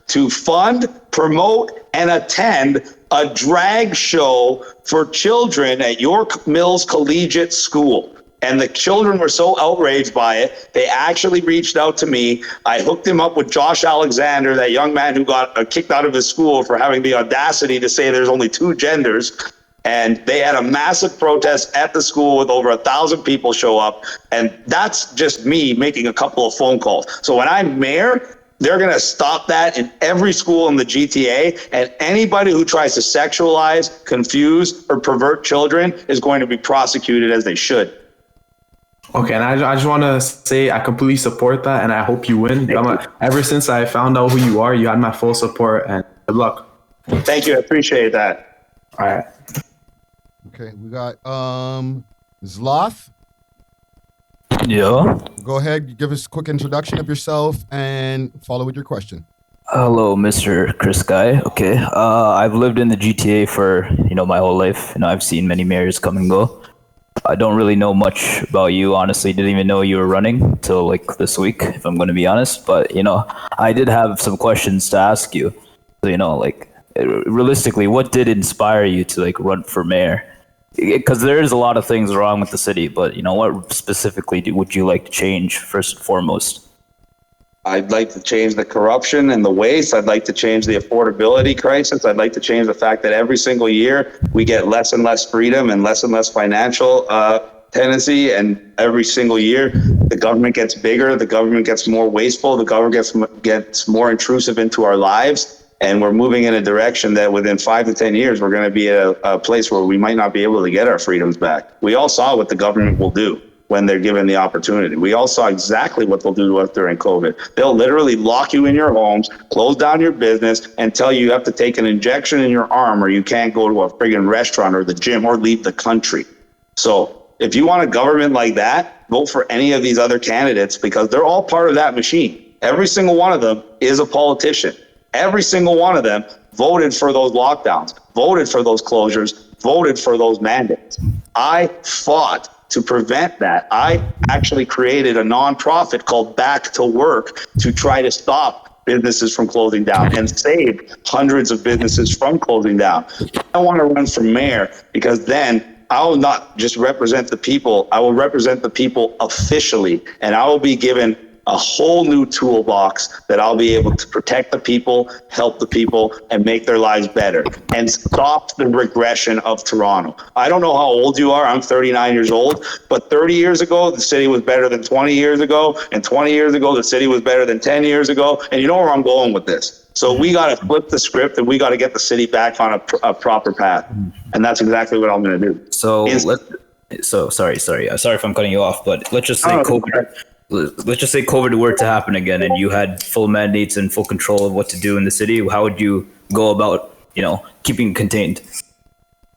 to fund, promote, and attend a drag show for children at York Mills Collegiate School. And the children were so outraged by it, they actually reached out to me. I hooked him up with Josh Alexander, that young man who got kicked out of his school for having the audacity to say there's only two genders. And they had a massive protest at the school with over 1,000 people show up. And that's just me making a couple of phone calls. So when I'm mayor, they're going to stop that in every school in the GTA. And anybody who tries to sexualize, confuse, or pervert children is going to be prosecuted as they should. Okay, and I just want to say I completely support that, and I hope you win. Ever since I found out who you are, you had my full support, and good luck. Thank you. I appreciate that. All right. Okay, we got Zloth. Yeah. Go ahead, give us a quick introduction of yourself and follow with your question. Hello, Mr. Chris Guy. Okay. I've lived in the GTA for, my whole life. I've seen many mayors come and go. I don't really know much about you, honestly. Didn't even know you were running till this week, if I'm going to be honest. But, I did have some questions to ask you. Realistically, what did inspire you to run for mayor? Because there is a lot of things wrong with the city, but what specifically would you like to change first and foremost? I'd like to change the corruption and the waste. I'd like to change the affordability crisis. I'd like to change the fact that every single year we get less and less freedom and less financial tendency. And every single year the government gets bigger, the government gets more wasteful, the government gets more intrusive into our lives. And we're moving in a direction that within 5 to 10 years, we're going to be at a place where we might not be able to get our freedoms back. We all saw what the government will do when they're given the opportunity. We all saw exactly what they'll do to us during COVID. They'll literally lock you in your homes, close down your business, and tell you have to take an injection in your arm or you can't go to a friggin' restaurant or the gym or leave the country. So if you want a government like that, vote for any of these other candidates because they're all part of that machine. Every single one of them is a politician. Every single one of them voted for those lockdowns, voted for those closures, voted for those mandates. I fought to prevent that. I actually created a nonprofit called Back to Work to try to stop businesses from closing down and save hundreds of businesses from closing down. I want to run for mayor because then I will not just represent the people, I will represent the people officially, and I will be given a whole new toolbox that I'll be able to protect the people, help the people, and make their lives better, and stop the regression of Toronto. I don't know how old you are. I'm 39 years old, but 30 years ago, the city was better than 20 years ago, and 20 years ago, the city was better than 10 years ago, and you know where I'm going with this. So we got to flip the script, and we got to get the city back on a proper path, and that's exactly what I'm going to do. So sorry if I'm cutting you off, but let's just say let's just say COVID were to happen again and you had full mandates and full control of what to do in the city. How would you go about, keeping contained?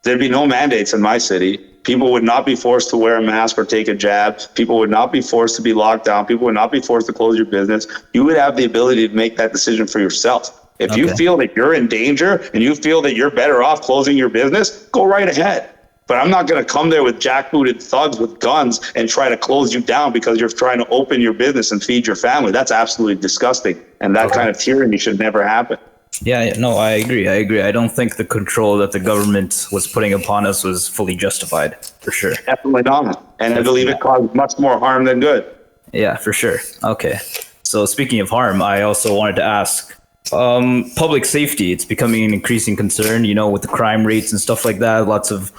There'd be no mandates in my city. People would not be forced to wear a mask or take a jab. People would not be forced to be locked down. People would not be forced to close your business. You would have the ability to make that decision for yourself. If you feel that you're in danger and you feel that you're better off closing your business, go right ahead. But I'm not going to come there with jackbooted thugs with guns and try to close you down because you're trying to open your business and feed your family. That's absolutely disgusting. And that kind of tyranny should never happen. Yeah, no, I agree. I don't think the control that the government was putting upon us was fully justified, for sure. Definitely not. And I believe it caused much more harm than good. Yeah, for sure. Okay. So speaking of harm, I also wanted to ask, public safety, it's becoming an increasing concern, with the crime rates and stuff like that. Lots of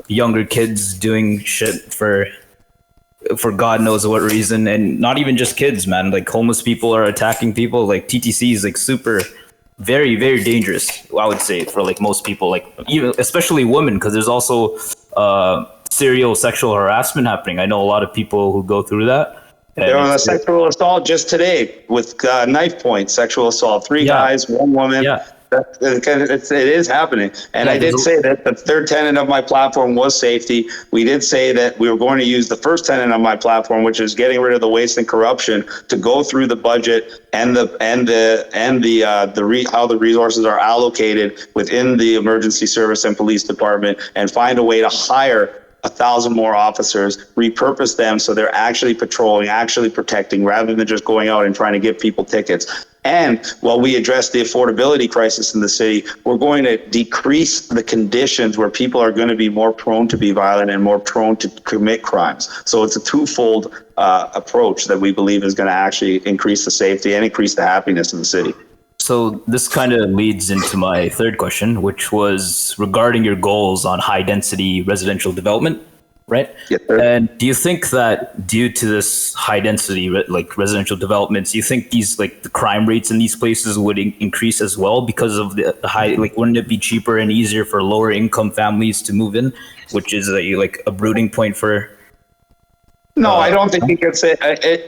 younger kids doing shit for God knows what reason, and not even just kids, man. Homeless people are attacking people. TTC is super, very, very dangerous, I would say, for most people, even especially women, because there's also serial sexual harassment happening. I know a lot of people who go through that. There And was a it's, sexual assault just today with knife point sexual assault. Three yeah, guys, one woman. yeah, It is happening. And yeah. I did say that the third tenet of my platform was safety. We did say that we were going to use the first tenet of my platform, which is getting rid of the waste and corruption, to go through the budget and how the resources are allocated within the emergency service and police department, and find a way to hire 1,000 more officers, repurpose them so they're actually patrolling, actually protecting, rather than just going out and trying to give people tickets. And while we address the affordability crisis in the city, we're going to decrease the conditions where people are going to be more prone to be violent and more prone to commit crimes. So it's a twofold approach that we believe is going to actually increase the safety and increase the happiness in the city. So this kind of leads into my third question, which was regarding your goals on high density residential development, right? Yes, sir. And do you think that due to this high density like residential developments, do you think these like the crime rates in these places would increase as well because of the high, like wouldn't it be cheaper and easier for lower income families to move in, which is a brooding point for No, I don't think you can say.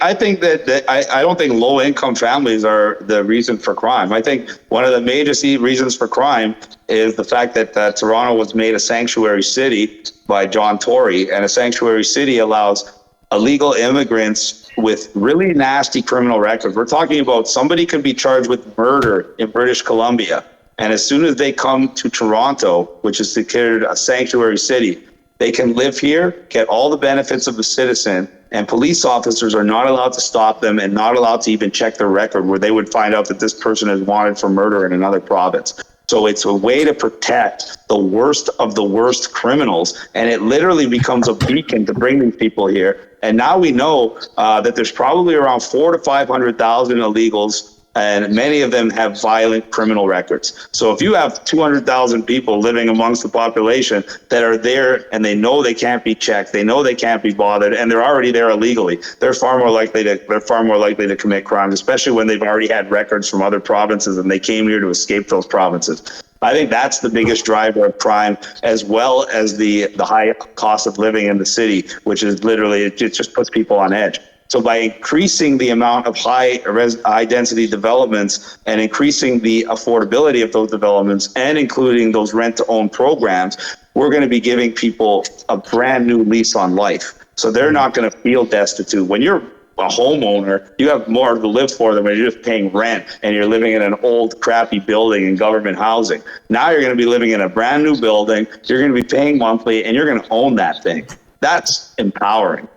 I think that I don't think low income families are the reason for crime. I think one of the major reasons for crime is the fact that Toronto was made a sanctuary city by John Tory, and a sanctuary city allows illegal immigrants with really nasty criminal records. We're talking about somebody could be charged with murder in British Columbia, and as soon as they come to Toronto, which is considered a sanctuary city, they can live here, get all the benefits of a citizen, and police officers are not allowed to stop them and not allowed to even check their record, where they would find out that this person is wanted for murder in another province. So it's a way to protect the worst of the worst criminals, and it literally becomes a beacon to bring these people here. And now we know that there's probably around 400,000 to 500,000 illegals, and many of them have violent criminal records. So if you have 200,000 people living amongst the population that are there and they know they can't be checked, they know they can't be bothered, and they're already there illegally, they're far more likely to commit crimes, especially when they've already had records from other provinces and they came here to escape those provinces. I think that's the biggest driver of crime, as well as the high cost of living in the city, which is literally, it just puts people on edge. So by increasing the amount of high density developments and increasing the affordability of those developments and including those rent to own programs, we're going to be giving people a brand new lease on life. So they're not going to feel destitute. When you're a homeowner, you have more to live for than when you're just paying rent and you're living in an old crappy building in government housing. Now you're going to be living in a brand new building, you're going to be paying monthly, and you're going to own that thing. That's empowering.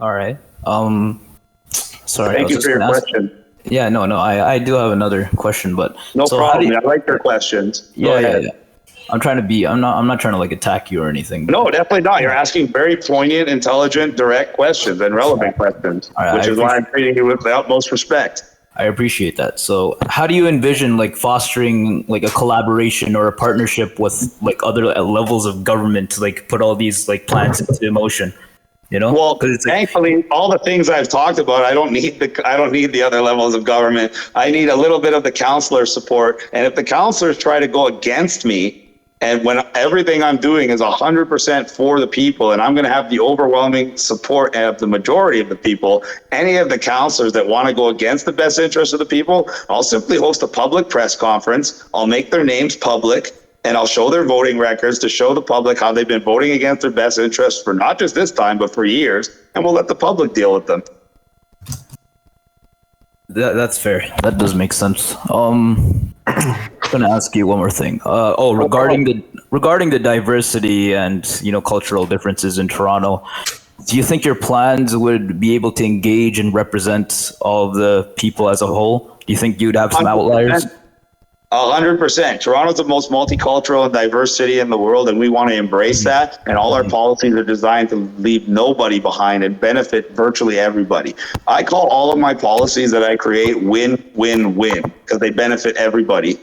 All right. Sorry. Thank you for your question. Yeah, no, I do have another question, but no problem. I like your questions. Yeah. I'm not trying to like attack you or anything. No, definitely not. You're asking very poignant, intelligent, direct questions and relevant questions, which is why I'm treating you with the utmost respect. I appreciate that. So how do you envision like fostering like a collaboration or a partnership with like other levels of government to like put all these like plans into motion? You know, well, thankfully, all the things I've talked about, I don't need the other levels of government. I need a little bit of the counselor support. And if the counselors try to go against me, and when everything I'm doing is 100% for the people, and I'm going to have the overwhelming support of the majority of the people, any of the counselors that want to go against the best interest of the people, I'll simply host a public press conference. I'll make their names public, and I'll show their voting records to show the public how they've been voting against their best interests for not just this time, but for years, and we'll let the public deal with them. That's fair. That does make sense. I'm gonna ask you one more thing. Regarding the diversity and cultural differences in Toronto, do you think your plans would be able to engage and represent all of the people as a whole? Do you think you'd have some outliers? 100%. Toronto's the most multicultural and diverse city in the world, and we want to embrace that. And all our policies are designed to leave nobody behind and benefit virtually everybody. I call all of my policies that I create win-win-win because they benefit everybody.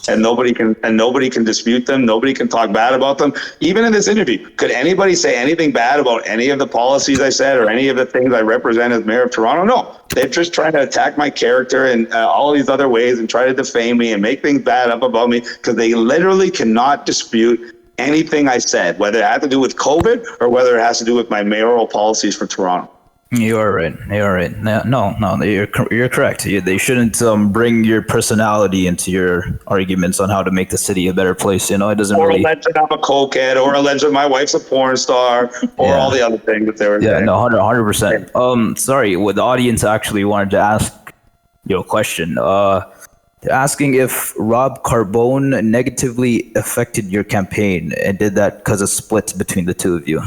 And nobody can dispute them. Nobody can talk bad about them. Even in this interview, could anybody say anything bad about any of the policies I said or any of the things I represent as mayor of Toronto? No, they're just trying to attack my character in all these other ways and try to defame me and make things bad up about me because they literally cannot dispute anything I said, whether it had to do with COVID or whether it has to do with my mayoral policies for Toronto. You're right. You're right. No, you're correct. They shouldn't bring your personality into your arguments on how to make the city a better place. You know, it doesn't Or really. alleged I'm a cokehead, or alleged my wife's a porn star, or Yeah. all the other things that they were Yeah, saying. no, 100%. Sorry, what the audience actually wanted to ask you a question. They're asking if Rob Carbone negatively affected your campaign, and did that cause a split between the two of you?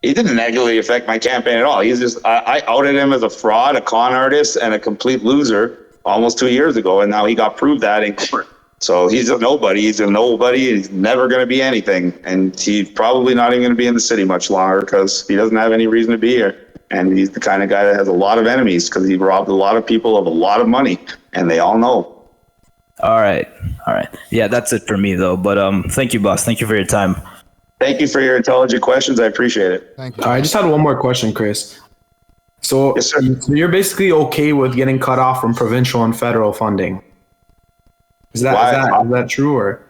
He didn't negatively affect my campaign at all. He's just, I outed him as a fraud, a con artist, and a complete loser almost 2 years ago, and now he got proved that in court. So he's a nobody. He's a nobody. He's never going to be anything, and he's probably not even going to be in the city much longer because he doesn't have any reason to be here. And he's the kind of guy that has a lot of enemies because he robbed a lot of people of a lot of money, and they all know. All right. Yeah, that's it for me though. But thank you, boss. Thank you for your time. Thank you for your intelligent questions. I appreciate it. Thank you. I just had one more question, Chris. So Yes, sir. you're basically okay with getting cut off from provincial and federal funding. Is that true, or?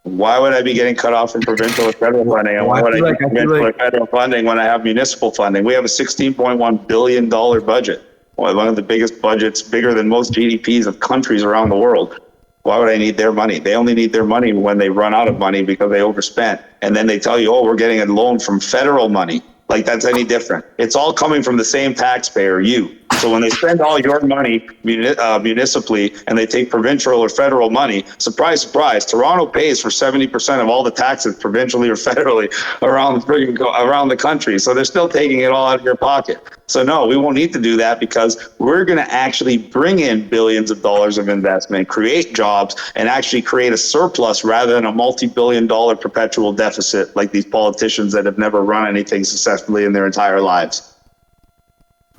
Why would I be getting cut off from provincial or federal funding? And why would I get provincial or federal funding when I have municipal funding? We have a $16.1 billion budget. One of the biggest budgets, bigger than most GDPs of countries around the world. Why would I need their money? They only need their money when they run out of money because they overspent. And then they tell you, oh, we're getting a loan from federal money. Like that's any different. It's all coming from the same taxpayer, you. So when they spend all your money municipally and they take provincial or federal money, surprise, surprise, Toronto pays for 70% of all the taxes provincially or federally around the country. So they're still taking it all out of your pocket. So no, we won't need to do that because we're going to actually bring in billions of dollars of investment, create jobs, and actually create a surplus rather than a multi-billion-dollar perpetual deficit like these politicians that have never run anything successfully in their entire lives.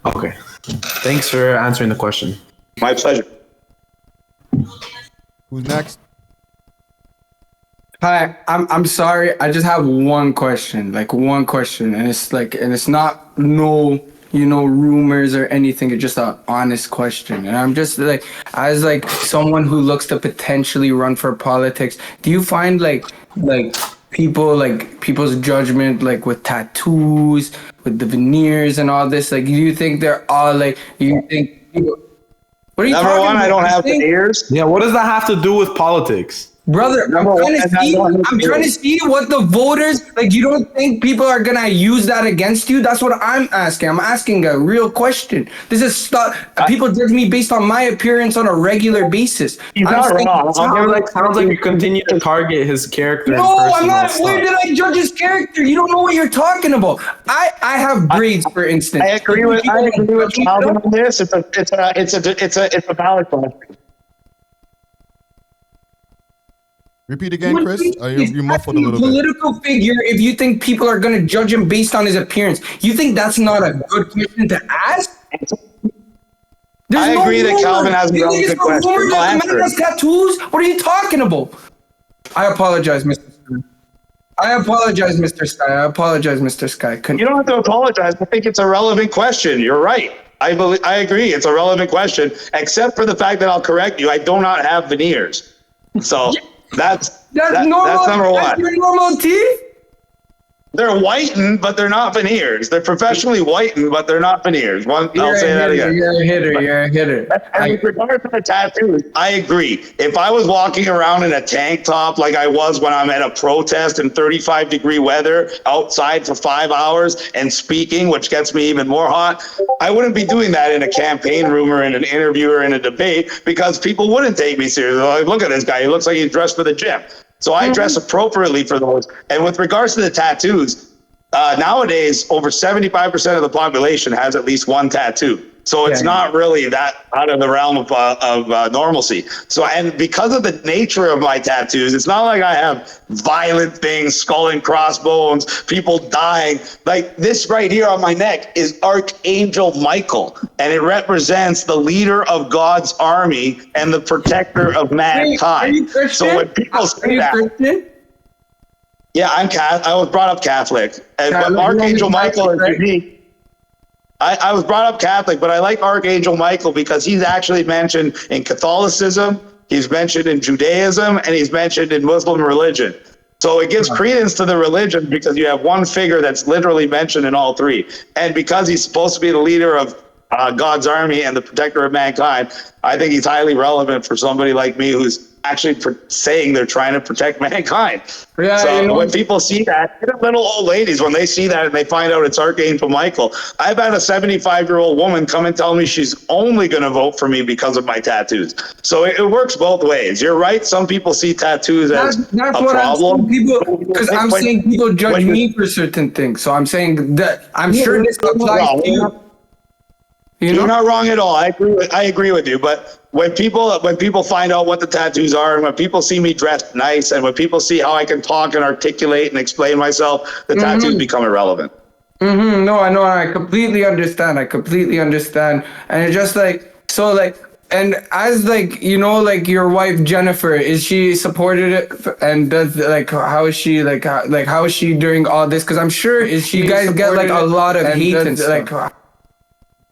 Okay. Thanks for answering the question. My pleasure. Who's next? Hi, I'm sorry. I just have one question, and it's not rumors or anything. It's just an honest question, and I'm just like, as like someone who looks to potentially run for politics, do you find people's judgment, like with tattoos, with the veneers and all this, like, do you think they're all like, you think people, what are you Number talking one, about? I don't have veneers. Yeah, what does that have to do with politics? Brother, I'm trying to see what the voters, like, you don't think people are gonna use that against you? That's what I'm asking. I'm asking a real question. This is stuff, people judge me based on my appearance on a regular basis. He's not wrong. Sounds like you continue to target his character. No, I'm not. Where did I judge his character? You don't know what you're talking about. I have braids, for instance. I agree with Calvin on this. It's a valid question. Repeat again, Chris. You muffled a little bit. Political figure, if you think people are going to judge him based on his appearance, you think that's not a good question to ask? I agree that Calvin has a relevant question. The man has tattoos? What are you talking about? I apologize, Mr. Sky. I apologize, Mr. Sky. You don't have to apologize. I think it's a relevant question. You're right. I agree. It's a relevant question, except for the fact that I'll correct you. I do not have veneers. So that's normal. That's number one. That's your normal teeth? They're whitened, but they're not veneers. They're professionally whitened, but they're not veneers. I'll say that again. You're a hitter. And with regard to the tattoos, I agree. If I was walking around in a tank top like I was when I'm at a protest in 35-degree weather outside for 5 hours and speaking, which gets me even more hot, I wouldn't be doing that in a campaign room or in an interview or in a debate because people wouldn't take me seriously. Like, look at this guy. He looks like he's dressed for the gym. So I dress appropriately for those. And with regards to the tattoos, nowadays, over 75% of the population has at least one tattoo. So it's not really that out of the realm of normalcy. So, and because of the nature of my tattoos, it's not like I have violent things, skull and crossbones, people dying. Like this right here on my neck is Archangel Michael, and it represents the leader of God's army and the protector of mankind. So when people say that, yeah, I'm Catholic. I was brought up Catholic, but Archangel Michael is unique. I was brought up Catholic, but I like Archangel Michael because he's actually mentioned in Catholicism, he's mentioned in Judaism, and he's mentioned in Muslim religion. So it gives credence to the religion because you have one figure that's literally mentioned in all three. And because he's supposed to be the leader of God's army and the protector of mankind, I think he's highly relevant for somebody like me who's actually saying they're trying to protect mankind. Yeah, so when people see that, even little old ladies, when they see that and they find out it's Archangel Michael, I've had a 75-year-old woman come and tell me she's only going to vote for me because of my tattoos. So it works both ways. You're right. Some people see tattoos as that's a what problem. I'm saying. People, because I'm saying people judge me for certain things. So I'm saying that I'm sure this applies to you. You're not wrong at all. I agree with you. But when people find out what the tattoos are, and when people see me dressed nice, and when people see how I can talk and articulate and explain myself, the tattoos become irrelevant. No, I know. I completely understand. And it's just like, so like, and as like, like your wife, Jennifer, is she supported it? And does like, how is she like, how is she during all this? Cause I'm sure you guys get like a lot of hate and stuff.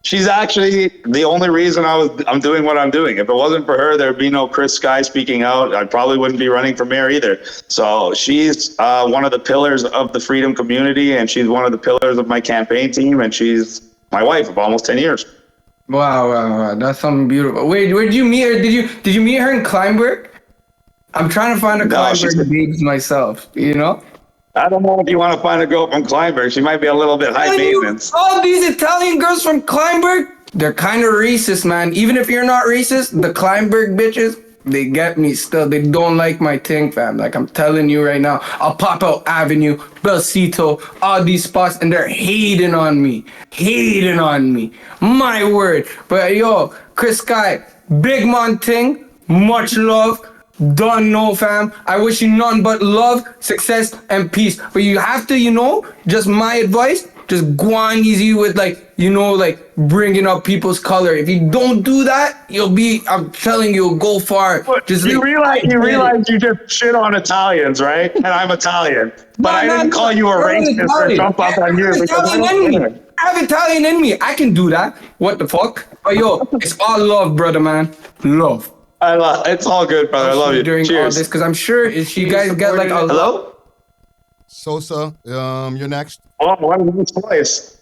She's actually the only reason I'm doing what I'm doing. If it wasn't for her, there'd be no Chris Sky speaking out. I probably wouldn't be running for mayor either. So she's one of the pillars of the freedom community, and she's one of the pillars of my campaign team, and she's my wife of almost 10 years. Wow. That's something beautiful. Wait, where did you meet her? Did you meet her in Kleinberg? I'm trying to find a Kleinberg babes myself, I don't know if you want to find a girl from Kleinberg. She might be a little bit high maintenance. All these Italian girls from Kleinberg, they're kind of racist, man. Even if you're not racist, the Kleinberg bitches, they get me still. They don't like my thing, fam. Like, I'm telling you right now. I'll pop out Avenue, Belsito, all these spots, and they're hating on me. My word. But yo, Chris Sky, big man thing, much love. Don't know, fam. I wish you none but love, success, and peace. But you have to, just my advice, just go on easy with bringing up people's color. If you don't do that, I'm telling you, go far. Just you realize you just shit on Italians, right? And I'm Italian. But I didn't call you a racist or jump up on you. I have Italian in me. I can do that. What the fuck? But yo, it's all love, brother, man. Love. It's all good, brother. I love you. During Cheers. all this, because I'm sure you guys get like a hello. Sosa, you're next. Oh, what a nice voice.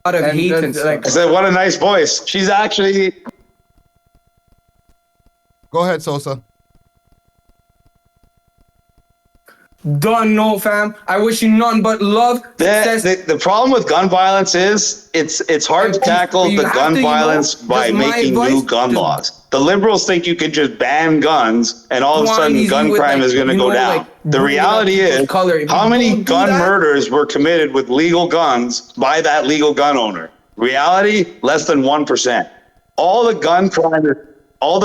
A lot of heat and I said, what a nice voice. She's actually. Go ahead, Sosa. Don't know, fam. I wish you none but love. The problem with gun violence is it's hard to tackle the gun violence by making new gun laws. The liberals think you can just ban guns and all of a sudden gun crime is going to go down. The reality is, how many gun murders were committed with legal guns by that legal gun owner? Reality, less than 1%. All the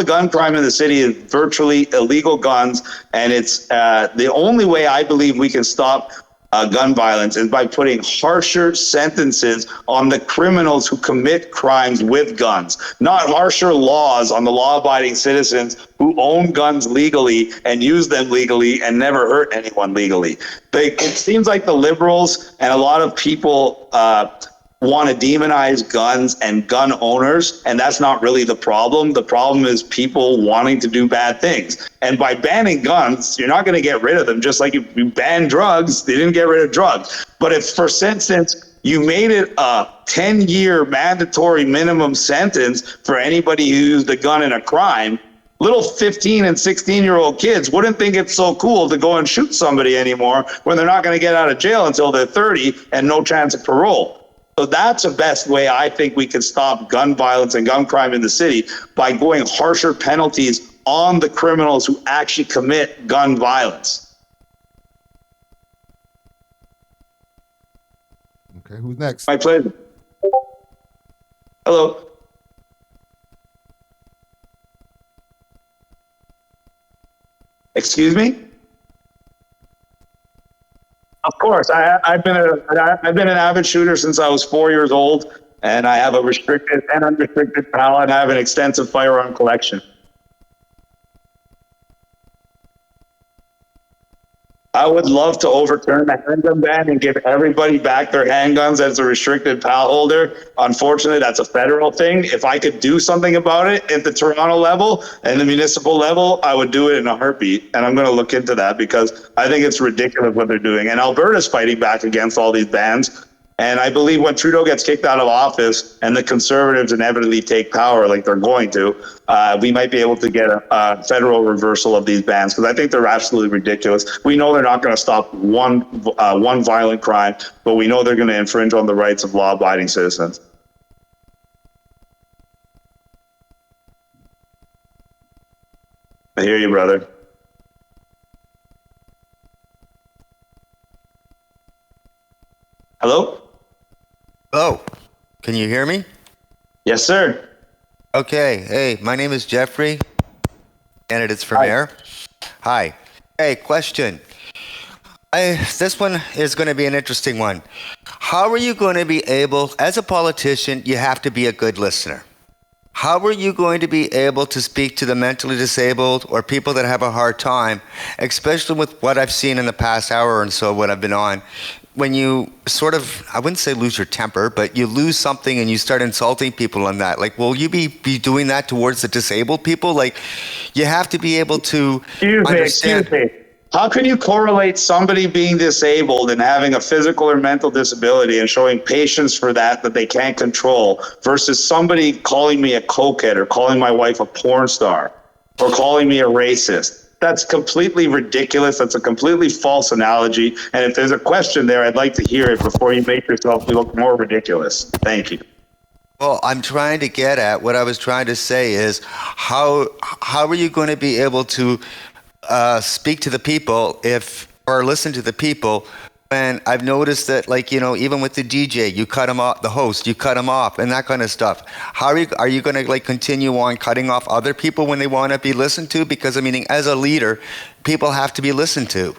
gun crime in the city is virtually illegal guns, and it's the only way I believe we can stop gun violence is by putting harsher sentences on the criminals who commit crimes with guns, not harsher laws on the law-abiding citizens who own guns legally and use them legally and never hurt anyone legally. It seems like the liberals and a lot of people want to demonize guns and gun owners, and that's not really the problem. The problem is people wanting to do bad things. And by banning guns, you're not going to get rid of them. Just like if you ban drugs, they didn't get rid of drugs. But if, for instance, you made it a 10-year mandatory minimum sentence for anybody who used a gun in a crime, little 15 and 16-year-old kids wouldn't think it's so cool to go and shoot somebody anymore when they're not going to get out of jail until they're 30 and no chance of parole. So that's the best way I think we can stop gun violence and gun crime in the city, by going harsher penalties on the criminals who actually commit gun violence. Okay, who's next? My pleasure. Hello. Excuse me? Of course, I've been an avid shooter since I was 4 years old, and I have a restricted and unrestricted palette, and I have an extensive firearm collection. I would love to overturn the handgun ban and give everybody back their handguns as a restricted PAL holder. Unfortunately, that's a federal thing. If I could do something about it at the Toronto level and the municipal level, I would do it in a heartbeat. And I'm going to look into that because I think it's ridiculous what they're doing. And Alberta's fighting back against all these bans. And I believe when Trudeau gets kicked out of office and the Conservatives inevitably take power, like they're going to, we might be able to get a federal reversal of these bans because I think they're absolutely ridiculous. We know they're not going to stop one violent crime, but we know they're going to infringe on the rights of law-abiding citizens. I hear you, brother. Hello? Hello, can you hear me? Yes, sir. Okay, hey, my name is Jeffrey, candidates for mayor. Hi. Hey, question. This one is going to be an interesting one. How are you going to be able, as a politician, you have to be a good listener. How are you going to be able to speak to the mentally disabled or people that have a hard time, especially with what I've seen in the past hour and so what I've been on, when you sort of, I wouldn't say lose your temper, but you lose something and you start insulting people on that. Like, will you be doing that towards the disabled people? Like, you have to be able to understand. Excuse me. How can you correlate somebody being disabled and having a physical or mental disability and showing patience for that they can't control versus somebody calling me a cokehead or calling my wife a porn star or calling me a racist? That's completely ridiculous. That's a completely false analogy. And if there's a question there, I'd like to hear it before you make yourself look more ridiculous. Thank you. Well, I'm trying to get at, what I was trying to say is, how are you going to be able to speak to the people or listen to the people when I've noticed that, like, even with the DJ, you cut him off, the host, you cut him off and that kind of stuff. How are you going to like continue on cutting off other people when they want to be listened to? Because I mean, as a leader, people have to be listened to.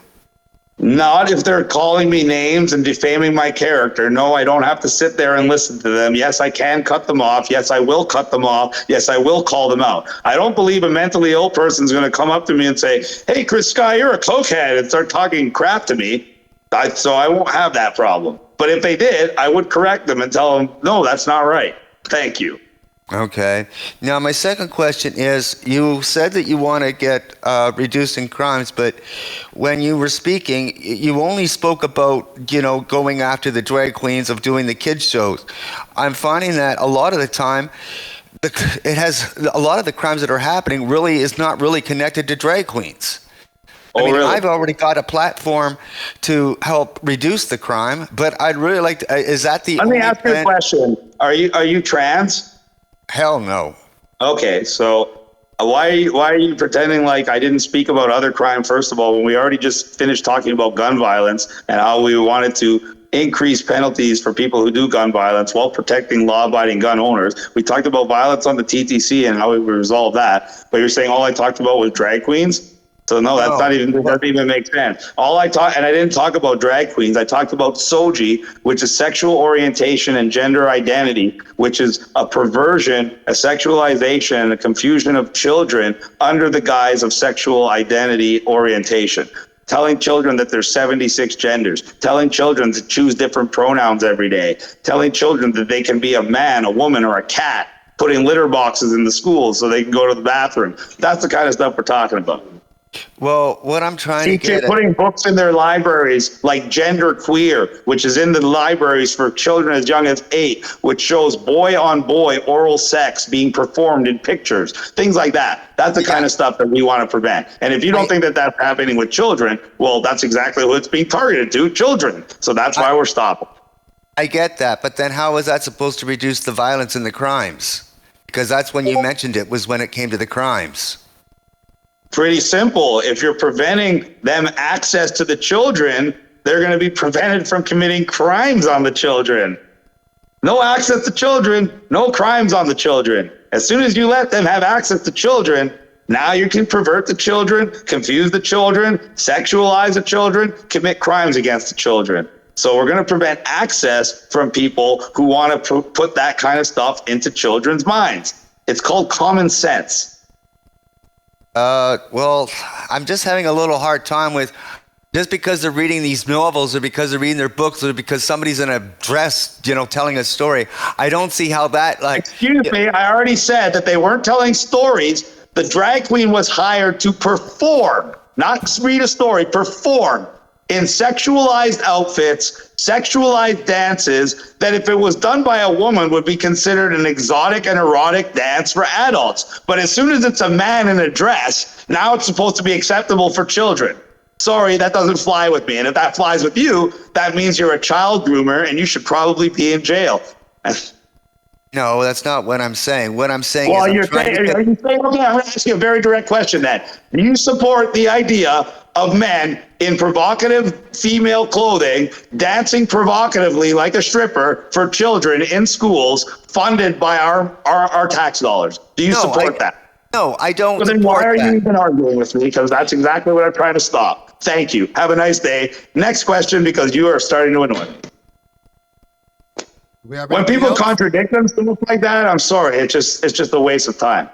Not if they're calling me names and defaming my character. No, I don't have to sit there and listen to them. Yes, I can cut them off. Yes, I will cut them off. Yes, I will call them out. I don't believe a mentally ill person's going to come up to me and say, "Hey, Chris Sky, you're a cokehead," and start talking crap to me. So I won't have that problem. But if they did, I would correct them and tell them, "No, that's not right. Thank you." Okay. Now, my second question is, you said that you want to get reducing crimes, but when you were speaking, you only spoke about, going after the drag queens of doing the kids shows. I'm finding that a lot of the time, a lot of the crimes that are happening really is not really connected to drag queens. Really? I've already got a platform to help reduce the crime, but I'd really like to, is that the Let me ask you a question. Are you trans? Hell no. Okay, so why are you pretending like I didn't speak about other crime, first of all, when we already just finished talking about gun violence and how we wanted to increase penalties for people who do gun violence while protecting law-abiding gun owners? We talked about violence on the TTC and how we would resolve that, but you're saying all I talked about was drag queens? So no, that's not even, that doesn't even make sense. And I didn't talk about drag queens. I talked about SOGI, which is sexual orientation and gender identity, which is a perversion, a sexualization, a confusion of children under the guise of sexual identity orientation. Telling children that there's 76 genders, telling children to choose different pronouns every day, telling children that they can be a man, a woman, or a cat, putting litter boxes in the schools so they can go to the bathroom. That's the kind of stuff we're talking about. Well, what I'm trying to get putting books in their libraries like Gender Queer, which is in the libraries for children as young as 8, which shows boy on boy oral sex being performed in pictures, things like that. That's the kind of stuff that we want to prevent. And if you don't think that that's happening with children, well, that's exactly what it's being targeted to, children. So that's why we're stopping. I get that, but then how is that supposed to reduce the violence and the crimes? Because that's when you mentioned it, was when it came to the crimes. Pretty simple. If you're preventing them access to the children, they're going to be prevented from committing crimes on the children. No access to children, no crimes on the children. As soon as you let them have access to children, now you can pervert the children, confuse the children, sexualize the children, commit crimes against the children. So we're going to prevent access from people who want to put that kind of stuff into children's minds. It's called common sense. Well, I'm just having a little hard time with just because they're reading these novels or because they're reading their books or because somebody's in a dress, telling a story. I don't see how that Excuse me, I already said that they weren't telling stories. The drag queen was hired to perform, not read a story, perform in sexualized outfits, sexualized dances that if it was done by a woman would be considered an exotic and erotic dance for adults. But as soon as it's a man in a dress, now it's supposed to be acceptable for children. Sorry, that doesn't fly with me. And if that flies with you, that means you're a child groomer and you should probably be in jail. No, that's not what I'm saying. What I'm saying Well, is you're saying, okay, I'm going to ask you a very direct question then. Do you support the idea of men in provocative female clothing dancing provocatively like a stripper for children in schools funded by our tax dollars? Do you support that? No, I don't. Well, then why are you even arguing with me? Because that's exactly what I'm trying to stop. Thank you. Have a nice day. Next question, because you are starting to annoy me. When people contradict themselves like that, I'm sorry. It's just a waste of time.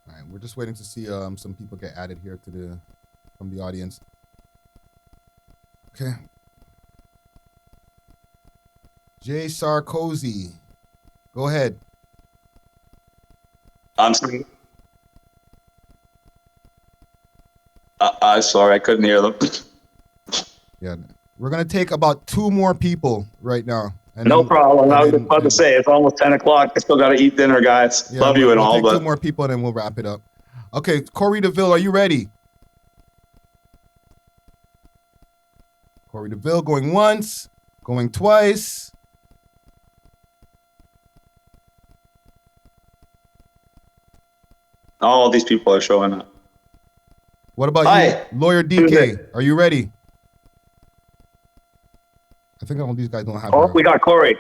All right, we're just waiting to see some people get added here from the audience. Okay. Jay Sarkozy, go ahead. I'm sorry. Sorry, I couldn't hear them. Yeah, we're gonna take about 2 more people right now. No problem. I was just about to say it's almost 10 o'clock. I still got to eat dinner, guys. Yeah, Love you and all, take but 2 more people and then we'll wrap it up. Okay, Corey DeVille, are you ready? Corey DeVille going once, going twice. all these people are showing up. What about you, Lawyer DK? Are you ready? I think all these guys don't have. Oh, we got Corey.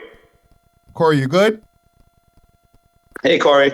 Corey, you good? Hey, Corey.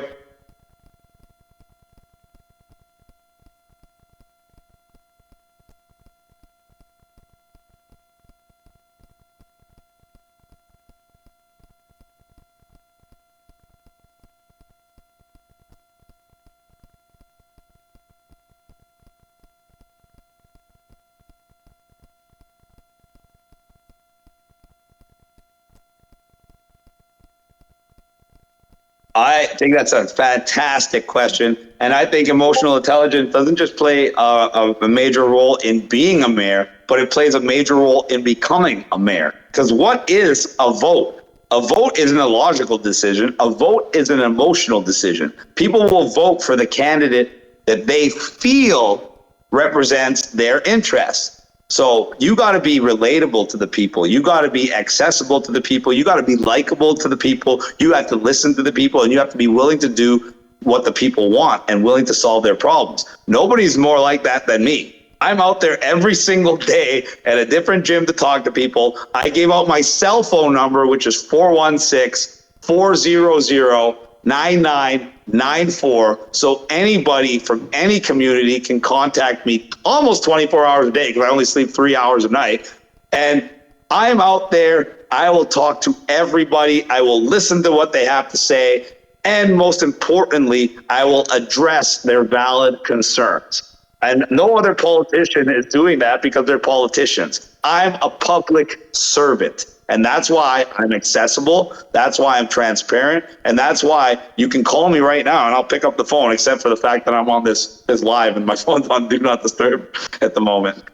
I think that's a fantastic question. And I think emotional intelligence doesn't just play a major role in being a mayor, but it plays a major role in becoming a mayor. Because what is a vote? A vote isn't a logical decision. A vote is an emotional decision. People will vote for the candidate that they feel represents their interests. So you got to be relatable to the people. You got to be accessible to the people. You got to be likable to the people. You have to listen to the people, and you have to be willing to do what the people want and willing to solve their problems. Nobody's more like that than me. I'm out there every single day at a different gym to talk to people. I gave out my cell phone number, which is 416-400-9994. So anybody from any community can contact me almost 24 hours a day because I only sleep 3 hours a night. And I'm out there. I will talk to everybody. I will listen to what they have to say. And most importantly, I will address their valid concerns. And no other politician is doing that because they're politicians. I'm a public servant. And that's why I'm accessible. That's why I'm transparent. And that's why you can call me right now and I'll pick up the phone, except for the fact that I'm on this live and my phone's on Do Not Disturb at the moment.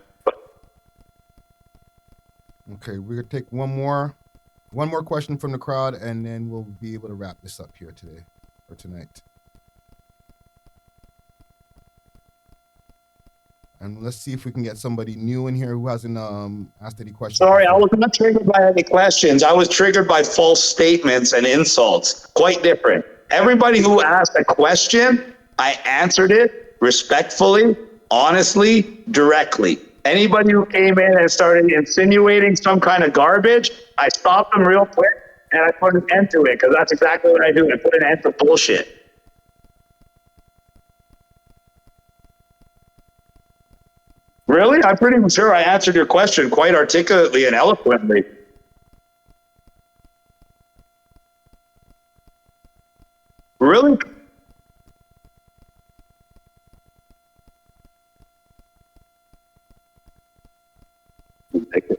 Okay, we're gonna take one more question from the crowd, and then we'll be able to wrap this up here today or tonight. And let's see if we can get somebody new in here who hasn't asked any questions. Sorry, I was not triggered by any questions. I was triggered by false statements and insults. Quite different. Everybody who asked a question, I answered it respectfully, honestly, directly. Anybody who came in and started insinuating some kind of garbage, I stopped them real quick and I put an end to it because that's exactly what I do. I put an end to bullshit. Really? I'm pretty sure I answered your question quite articulately and eloquently. Really? Thank you.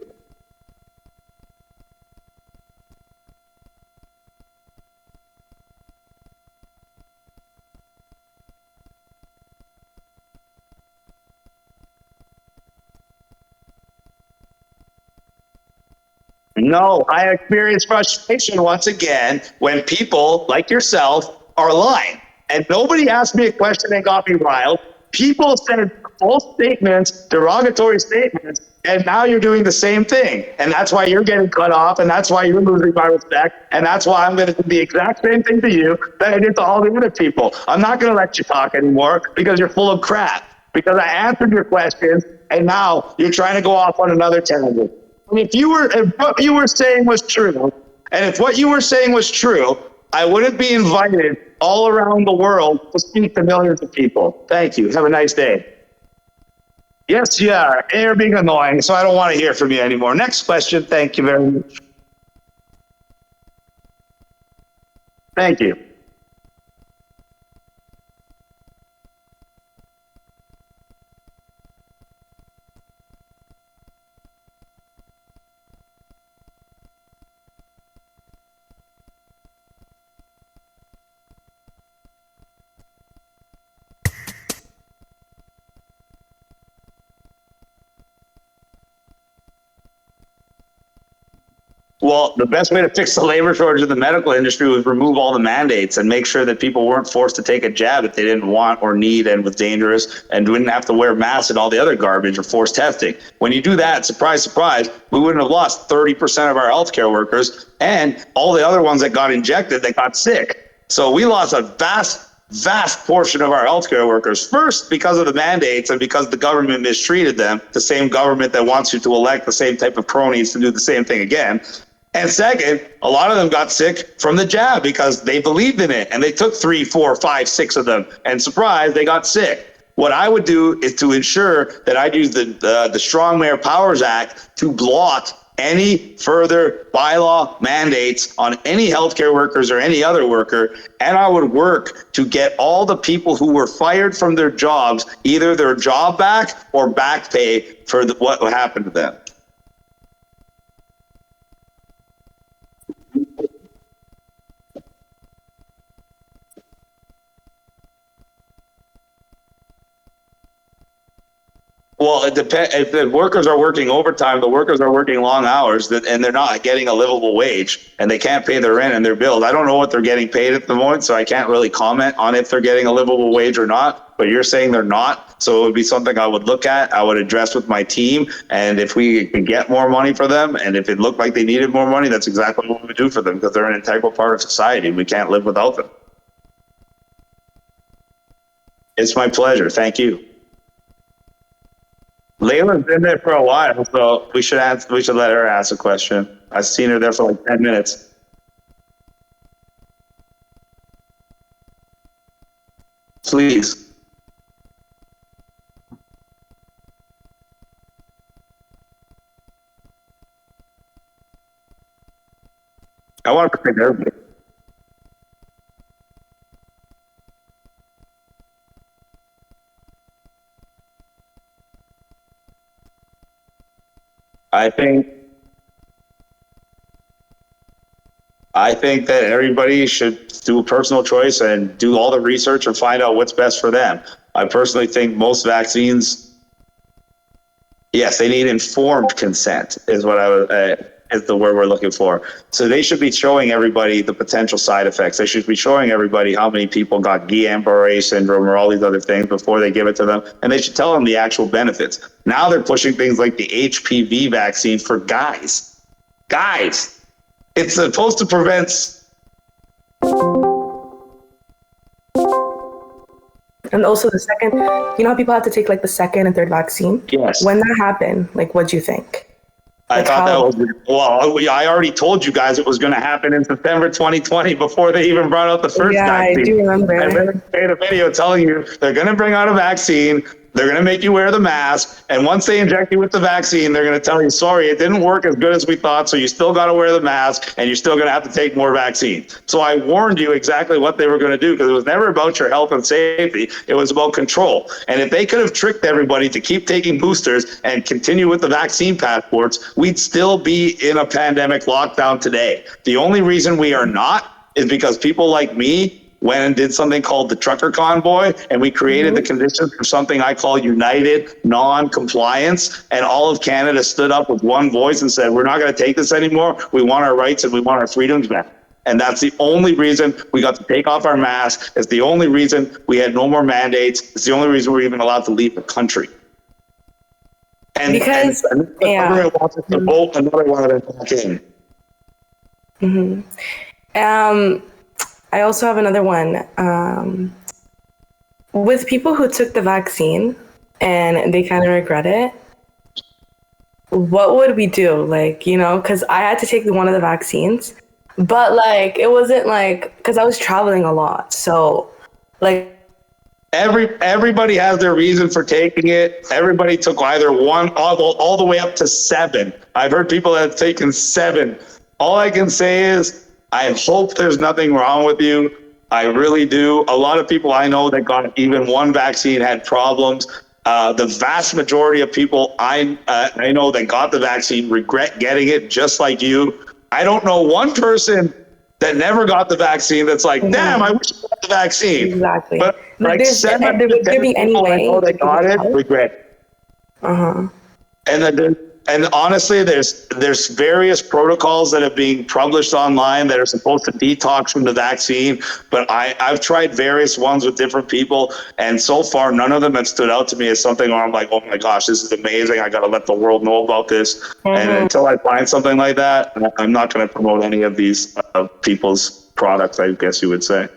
No, I experience frustration once again when people like yourself are lying. And nobody asked me a question that got me riled. People said false statements, derogatory statements, and now you're doing the same thing. And that's why you're getting cut off, and that's why you're losing my respect, and that's why I'm going to do the exact same thing to you that I did to all the other people. I'm not going to let you talk anymore because you're full of crap. Because I answered your questions, and now you're trying to go off on another tangent. If what you were saying was true, I wouldn't be invited all around the world to speak to millions of people. Thank you. Have a nice day. Yes, you are. And you're being annoying, so I don't want to hear from you anymore. Next question. Thank you very much. Thank you. Well, the best way to fix the labor shortage in the medical industry was remove all the mandates and make sure that people weren't forced to take a jab if they didn't want or need and was dangerous and didn't have to wear masks and all the other garbage or forced testing. When you do that, surprise, surprise, we wouldn't have lost 30% of our healthcare workers and all the other ones that got injected that got sick. So we lost a vast portion of our healthcare workers, first because of the mandates and because the government mistreated them, the same government that wants you to elect the same type of cronies to do the same thing again. And second, a lot of them got sick from the jab because they believed in it and they took 3, 4, 5, 6 of them and surprise, they got sick. What I would do is to ensure that I'd use the Strong Mayor Powers Act to block any further bylaw mandates on any healthcare workers or any other worker. And I would work to get all the people who were fired from their jobs, either their job back or back pay for what happened to them. Well, it depends. If the workers are working overtime, the workers are working long hours, and they're not getting a livable wage, and they can't pay their rent and their bills. I don't know what they're getting paid at the moment, so I can't really comment on if they're getting a livable wage or not. But you're saying they're not, so it would be something I would look at. I would address with my team, and if we can get more money for them, and if it looked like they needed more money, that's exactly what we would do for them because they're an integral part of society. We can't live without them. It's my pleasure. Thank you. Layla's been there for a while, so we should let her ask a question. I've seen her there for like 10 minutes. Please. I want to protect everybody. I think that everybody should do a personal choice and do all the research and find out what's best for them. I personally think most vaccines, yes, they need informed consent is what is the word we're looking for. So they should be showing everybody the potential side effects. They should be showing everybody how many people got Guillain-Barré syndrome or all these other things before they give it to them. And they should tell them the actual benefits. Now they're pushing things like the HPV vaccine for guys. Guys, it's supposed to prevent. And also the second, you know how people have to take like the second and third vaccine? Yes. When that happened, like what'd you think? I thought that was, well, I already told you guys it was going to happen in September 2020 before they even brought out the first vaccine. Yeah, I do remember. I made a video telling you they're going to bring out a vaccine. They're going to make you wear the mask. And once they inject you with the vaccine, they're going to tell you, sorry, it didn't work as good as we thought. So you still got to wear the mask and you're still going to have to take more vaccine. So I warned you exactly what they were going to do, because it was never about your health and safety. It was about control. And if they could have tricked everybody to keep taking boosters and continue with the vaccine passports, we'd still be in a pandemic lockdown today. The only reason we are not is because people like me went and did something called the trucker convoy, and we created the conditions for something I call united non-compliance, and all of Canada stood up with one voice and said, we're not going to take this anymore. We want our rights and we want our freedoms back. And that's the only reason we got to take off our masks. It's the only reason we had no more mandates. It's the only reason we're even allowed to leave the country. And because the government wants us to vote another one of them back in. I also have another one. With people who took the vaccine and they kind of regret it, what would we do? Like, you know, because I had to take one of the vaccines, but like, it wasn't like, because I was traveling a lot. So like, everybody has their reason for taking it. Everybody took either one, all the way up to 7. I've heard people that have taken 7. All I can say is, I hope there's nothing wrong with you. I really do. A lot of people I know that got even one vaccine had problems. The vast majority of people I know that got the vaccine regret getting it, just like you. I don't know one person that never got the vaccine that's like, damn, I wish I got the vaccine. Exactly. But like 7 to 10 people I know that got it regret it. And honestly, there's various protocols that are being published online that are supposed to detox from the vaccine. But I've tried various ones with different people, and so far none of them have stood out to me as something where I'm like, oh my gosh, this is amazing. I got to let the world know about this. And until I find something like that, I'm not going to promote any of these people's products, I guess you would say.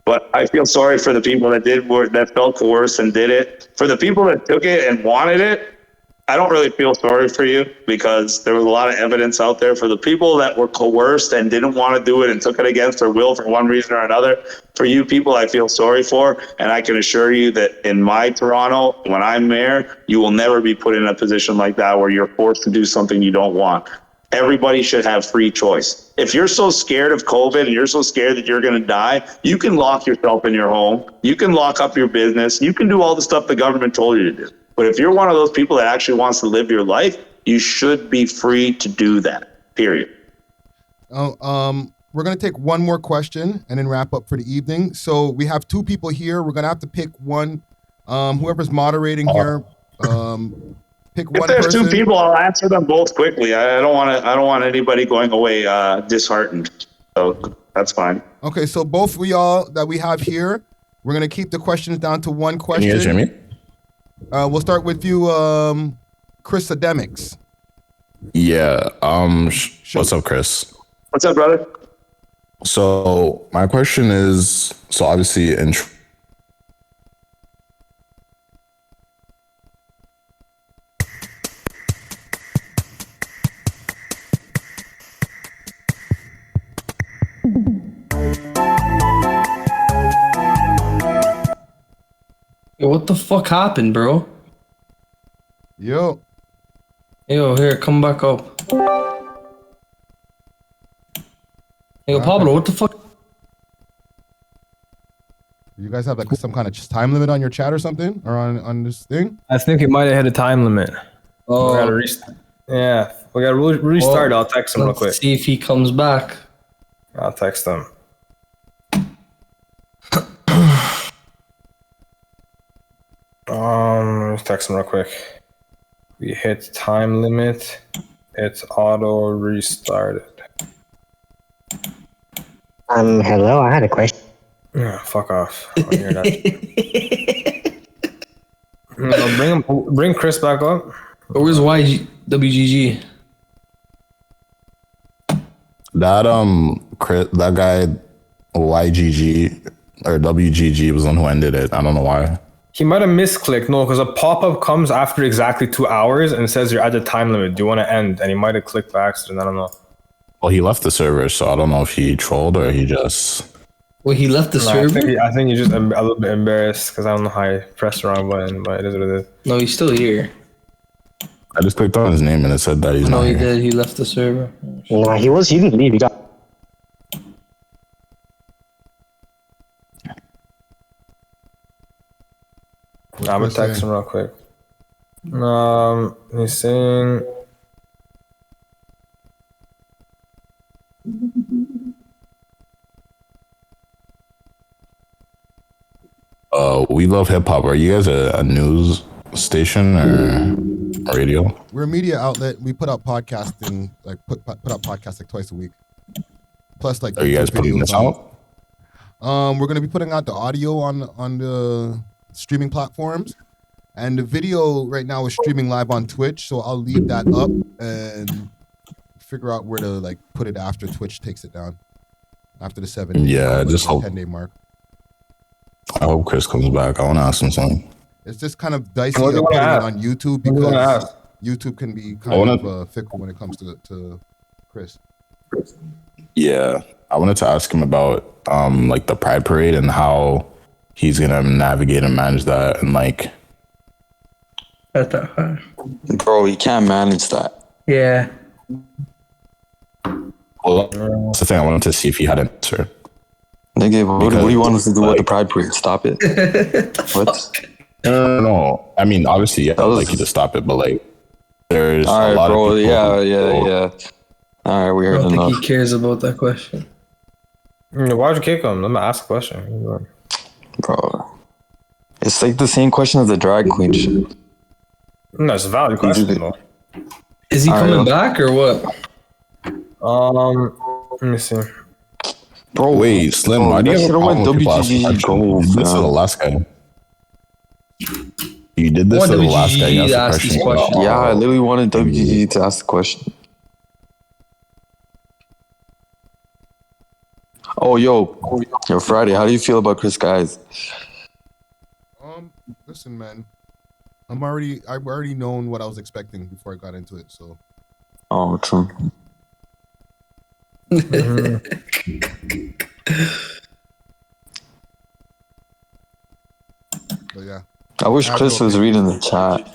But I feel sorry for the people that felt coerced and did it. For the people that took it and wanted it, I don't really feel sorry for you, because there was a lot of evidence out there. For the people that were coerced and didn't want to do it and took it against their will for one reason or another, for you people, I feel sorry for. And I can assure you that in my Toronto, when I'm mayor, you will never be put in a position like that where you're forced to do something you don't want. Everybody should have free choice. If you're so scared of COVID and you're so scared that you're going to die, you can lock yourself in your home. You can lock up your business. You can do all the stuff the government told you to do. But if you're one of those people that actually wants to live your life, you should be free to do that, period. We're going to take one more question and then wrap up for the evening. So we have 2 people here. We're going to have to pick one. Whoever's moderating here, pick one person. If there's 2 people, I'll answer them both quickly. I don't want anybody going away disheartened. So that's fine. Okay, so both of y'all that we have here, we're going to keep the questions down to one question. Can you guys hear me? We'll start with you, Chris Ademics. Yeah. What's up, Chris? What's up, brother? So my question is, so obviously What the fuck happened, bro? Yo, here, come back up. Yo, Pablo, what the fuck? You guys have like some kind of time limit on your chat or something, or on this thing? I think it might have hit a time limit. Oh, we gotta restart. Yeah, we gotta restart. I'll text him real quick. See if he comes back. I'll text him. Let's text him real quick. We hit time limit. It's auto restarted. Hello, I had a question. Yeah, fuck off. I hear that. Bring Chris back up. Where's WGG? That guy YGG or WGG was the one who ended it. I don't know why. He might have misclicked. No, because a pop-up comes after exactly 2 hours and says you're at the time limit. Do you want to end? And he might have clicked by accident. I don't know. Well, he left the server, so I don't know if he trolled or he just... Well, he left the server? I think he's just a little bit embarrassed because I don't know how I pressed the wrong button, but it is what it is. No, he's still here. I just clicked on his name and it said that he's No, not he here. did. He left the server. No, he didn't leave. He got. I'm gonna text him real quick. He's saying. We love hip hop. Are you guys a news station or radio? We're a media outlet. We put out podcasting, like put out podcasts like twice a week. Plus, like, Are you guys putting this out? We're gonna be putting out the audio on the streaming platforms, and the video right now is streaming live on Twitch. So I'll leave that up and figure out where to like put it after Twitch takes it down. After the 7 Yeah, just hope. 10-day mark. I hope Chris comes back. I want to ask him something. It's just kind of dicey What do putting you it wanna on YouTube What do you wanna because ask? YouTube can be kind of fickle when it comes to Chris. Yeah, I wanted to ask him about like the Pride Parade and how he's gonna navigate and manage that, and like. Bro, he can't manage that. Yeah. Well, that's the thing. I wanted to see if he had an answer. Nigga, what do you want us to do with the Pride Parade? Stop it. What? No. I mean, obviously, yeah, I'd like you to stop it, but like, there's All a right, lot bro. of people. Yeah. All right, we I heard don't enough. think he cares about that question. Why'd you kick him? Let me ask a question. Bro, it's like the same question as the drag queen shit. No, it's a valid question though. Is he coming back or what? Let me see. Bro, wait, Slim, why do you have a problem with people asking questions? This is the last guy. You did this to the last guy. You asked the question. Yeah, I literally wanted WGG to ask the question. Oh, yo, Friday. How do you feel about Chris Guys? Listen, man, I've already known what I was expecting before I got into it. So. Oh, true. But yeah. I wish Chris was reading the chat.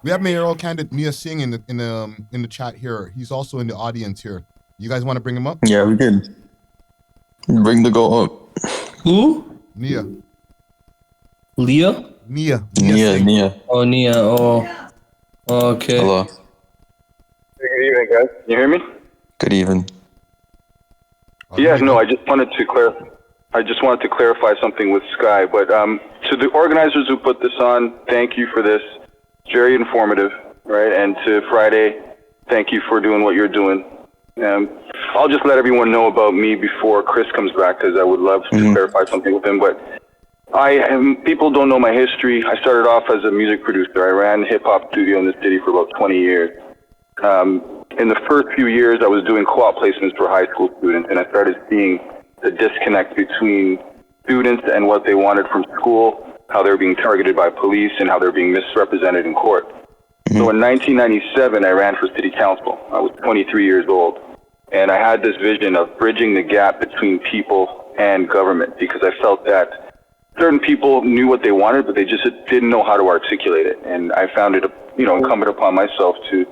We have mayoral candidate Mia Singh in the chat here. He's also in the audience here. You guys want to bring him up? Yeah, we could. Bring the girl up. Who? Nia. Leah? Nia. Nia. Oh, Nia. Oh. Okay. Hello. Good evening, guys. Can you hear me? Good evening. Yeah, no, I just wanted to clarify something with Sky. But to the organizers who put this on, thank you for this. It's very informative, right? And to Friday, thank you for doing what you're doing. I'll just let everyone know about me before Chris comes back, because I would love to clarify something with him. But people don't know my history. I started off as a music producer. I ran a hip-hop studio in the city for about 20 years. In the first few years, I was doing co-op placements for high school students, and I started seeing the disconnect between students and what they wanted from school, how they were being targeted by police, and how they were being misrepresented in court. So in 1997, I ran for city council. I was 23 years old, and I had this vision of bridging the gap between people and government, because I felt that certain people knew what they wanted, but they just didn't know how to articulate it. And I found it, incumbent upon myself to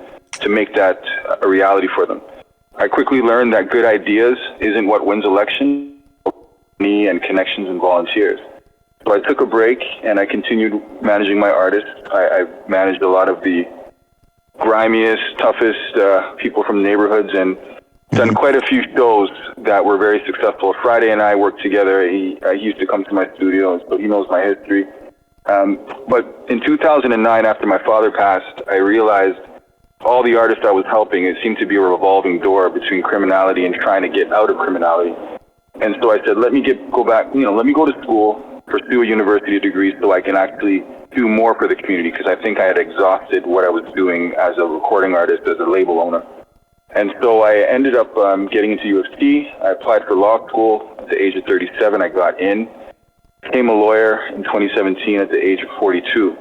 make that a reality for them. I quickly learned that good ideas isn't what wins elections, money and connections and volunteers. So I took a break and I continued managing my artists. I managed a lot of the grimiest, toughest people from neighborhoods, and done quite a few shows that were very successful. Friday and I worked together. He used to come to my studio, so he knows my history. But in 2009, after my father passed, I realized all the artists I was helping, it seemed to be a revolving door between criminality and trying to get out of criminality. And so I said, let me go back, let me go to school, pursue a university degree so I can actually do more for the community because I think I had exhausted what I was doing as a recording artist, as a label owner. And so I ended up getting into UFC. I applied for law school at the age of 37. I got in, became a lawyer in 2017 at the age of 42.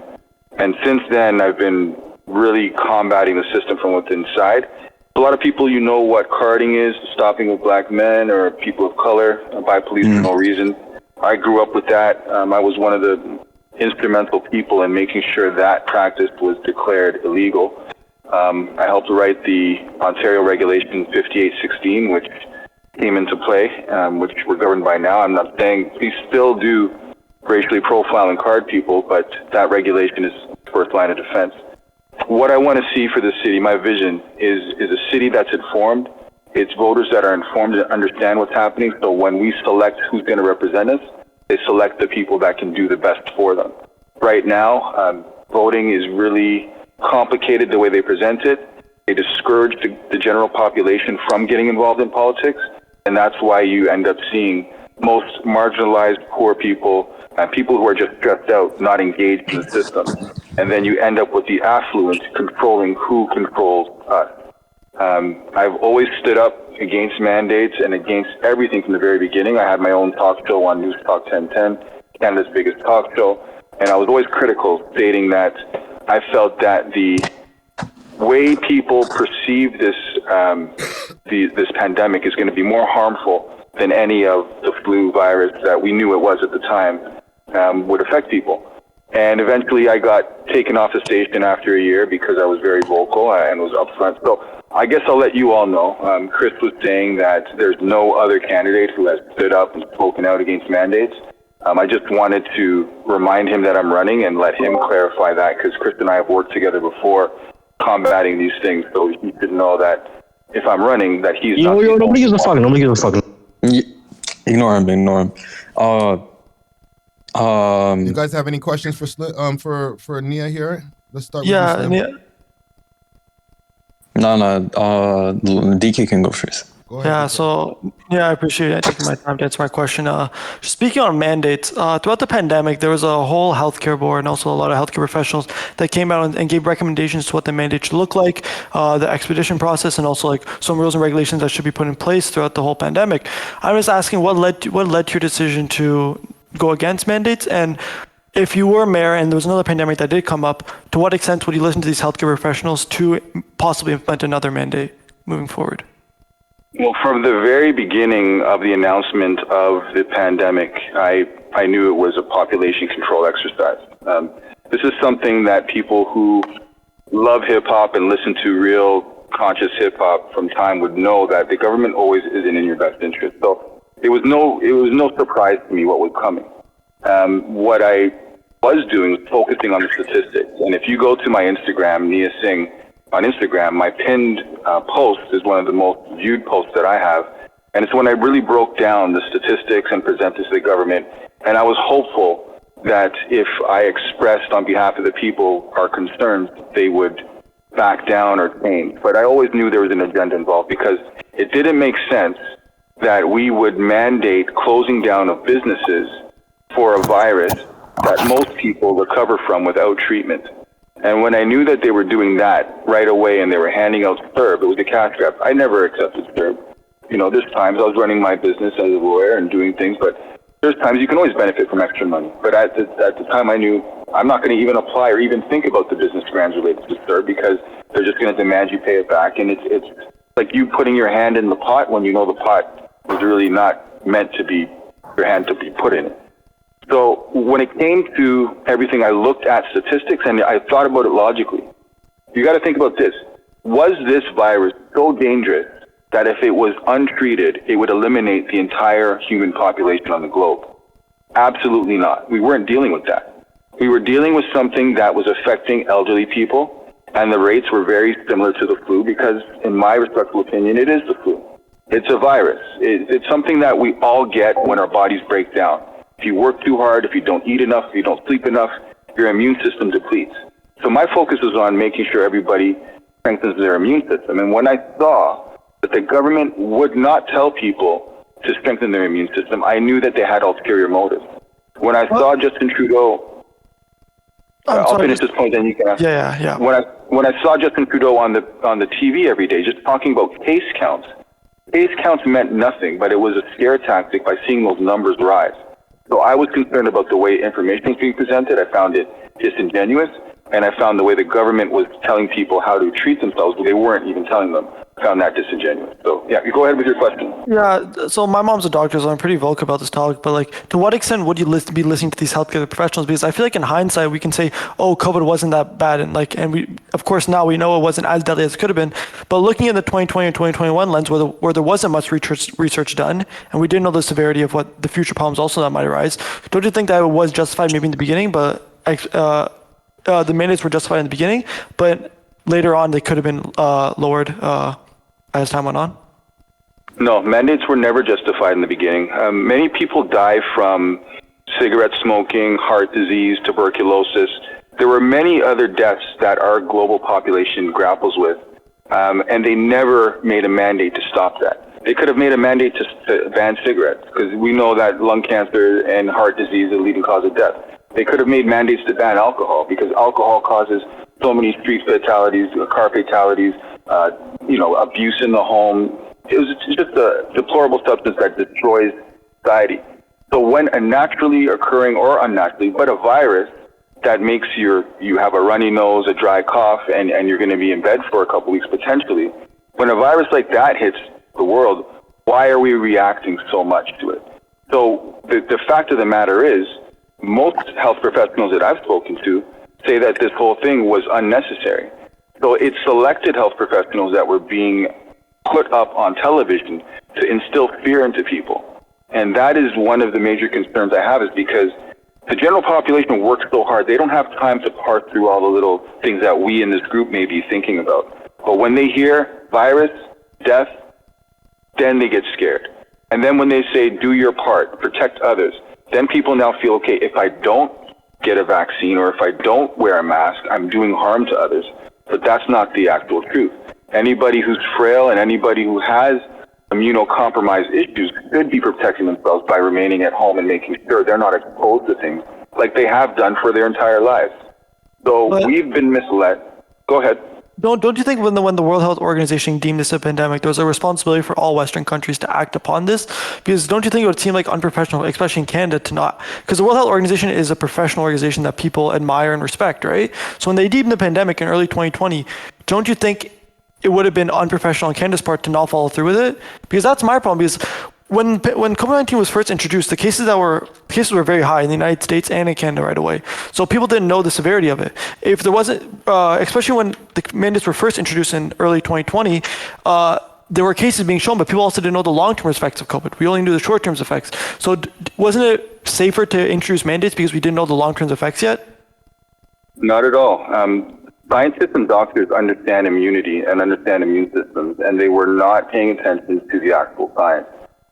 And since then, I've been really combating the system from within inside. A lot of people, you know what carding is, the stopping of black men or people of color by police for no reason. I grew up with that. I was one of the instrumental people in making sure that practice was declared illegal. I helped write the Ontario Regulation 5816, which came into play, which we're governed by now. I'm not saying we still do racially profile and card people, but that regulation is first line of defense. What I want to see for the city, my vision, is a city that's informed. It's voters that are informed and understand what's happening. So when we select who's going to represent us, they select the people that can do the best for them. Right now, voting is really complicated the way they present it. They discourage the general population from getting involved in politics, and that's why you end up seeing most marginalized poor people and people who are just stressed out, not engaged in the system. And then you end up with the affluent controlling who controls us. I've always stood up against mandates and against everything from the very beginning. I had my own talk show on News Talk 1010, Canada's biggest talk show, and I was always critical, stating that I felt that the way people perceive this this pandemic is going to be more harmful than any of the flu virus that we knew it was at the time would affect people. And eventually I got taken off the station after a year because I was very vocal and was upfront. So I guess I'll let you all know. Chris was saying that there's no other candidate who has stood up and spoken out against mandates. I just wanted to remind him that I'm running and let him clarify that, because Chris and I have worked together before combating these things, so he should know that if I'm running, that he's not... Nobody gives a fuck. Nobody gives a fuck. Ignore him. You guys have any questions for Nia here? Let's start with Yeah, Nia. No, DK can go first. Yeah, so I appreciate you taking my time to answer my question. Speaking on mandates, throughout the pandemic, there was a whole healthcare board and also a lot of healthcare professionals that came out and gave recommendations to what the mandate should look like, the expedition process, and also like some rules and regulations that should be put in place throughout the whole pandemic. I'm just asking what led to your decision to go against mandates, and if you were mayor and there was another pandemic that did come up, to what extent would you listen to these healthcare professionals to possibly implement another mandate moving forward? Well, from the very beginning of the announcement of the pandemic, I knew it was a population control exercise. This is something that people who love hip-hop and listen to real conscious hip-hop from time would know, that the government always isn't in your best interest. So it was no surprise to me what was coming. What I was doing was focusing on the statistics. And if you go to my Instagram, Nia Singh, on Instagram, my pinned post is one of the most viewed posts that I have. And it's when I really broke down the statistics and presented to the government. And I was hopeful that if I expressed on behalf of the people our concerns, they would back down or change. But I always knew there was an agenda involved, because it didn't make sense that we would mandate closing down of businesses for a virus that most people recover from without treatment. And when I knew that they were doing that right away and they were handing out CERB, it was a cash grab. I never accepted CERB. You know, there's times I was running my business as a lawyer and doing things, but there's times you can always benefit from extra money. But at the time I knew I'm not going to even apply or even think about the business grants related to CERB, because they're just going to demand you pay it back. And it's like you putting your hand in the pot when you know the pot was really not meant to be your hand to be put in it. So when it came to everything, I looked at statistics and I thought about it logically. You got to think about this. Was this virus so dangerous that if it was untreated, it would eliminate the entire human population on the globe? Absolutely not. We weren't dealing with that. We were dealing with something that was affecting elderly people, and the rates were very similar to the flu, because in my respectful opinion, it is the flu. It's a virus. It's something that we all get when our bodies break down. If you work too hard, if you don't eat enough, if you don't sleep enough, your immune system depletes. So my focus was on making sure everybody strengthens their immune system. And when I saw that the government would not tell people to strengthen their immune system, I knew that they had ulterior motives. When I saw Justin Trudeau... I'll finish this point, then you can ask. Yeah. When I saw Justin Trudeau on the TV every day, just talking about case counts meant nothing, but it was a scare tactic by seeing those numbers rise. So I was concerned about the way information was being presented. I found it disingenuous, and I found the way the government was telling people how to treat themselves, but they weren't even telling them. I found that disingenuous. So yeah, you go ahead with your question. Yeah, so my mom's a doctor, so I'm pretty vocal about this topic, but like, to what extent would you be listening to these healthcare professionals? Because I feel like in hindsight, we can say, oh, COVID wasn't that bad, and we, of course, now we know it wasn't as deadly as it could have been, but looking at the 2020 and 2021 lens, where there wasn't much research done, and we didn't know the severity of what the future problems also that might arise, don't you think that it was justified maybe in the beginning, but the mandates were justified in the beginning, but later on they could have been lowered as time went on? No, mandates were never justified in the beginning. Many people die from cigarette smoking, heart disease, tuberculosis. There were many other deaths that our global population grapples with, and they never made a mandate to stop that. They could have made a mandate to ban cigarettes, because we know that lung cancer and heart disease is a leading cause of death. They could have made mandates to ban alcohol, because alcohol causes so many street fatalities, car fatalities, abuse in the home. It was just a deplorable substance that destroys society. So when a naturally occurring or unnaturally, but a virus that makes you have a runny nose, a dry cough, and you're going to be in bed for a couple weeks potentially, when a virus like that hits the world, why are we reacting so much to it? So the fact of the matter is, most health professionals that I've spoken to say that this whole thing was unnecessary. So it's selected health professionals that were being put up on television to instill fear into people. And that is one of the major concerns I have, is because the general population works so hard, they don't have time to parse through all the little things that we in this group may be thinking about. But when they hear virus, death, then they get scared. And then when they say, do your part, protect others, then people now feel, okay, if I don't get a vaccine or if I don't wear a mask, I'm doing harm to others. But that's not the actual truth. Anybody who's frail and anybody who has immunocompromised issues should be protecting themselves by remaining at home and making sure they're not exposed to things like they have done for their entire lives. So we've been misled. Go ahead. Don't you think when the World Health Organization deemed this a pandemic, there was a responsibility for all Western countries to act upon this? Because don't you think it would seem like unprofessional, especially in Canada, to not? Because the World Health Organization is a professional organization that people admire and respect, right? So when they deemed the pandemic in early 2020, don't you think it would have been unprofessional on Canada's part to not follow through with it? Because that's my problem. Because when COVID-19 was first introduced, the cases were very high in the United States and in Canada right away. So people didn't know the severity of it. If there wasn't, especially when the mandates were first introduced in early 2020, there were cases being shown, but people also didn't know the long-term effects of COVID. We only knew the short-term effects. So wasn't it safer to introduce mandates because we didn't know the long-term effects yet? Not at all. Scientists and doctors understand immunity and understand immune systems, and they were not paying attention to the actual science.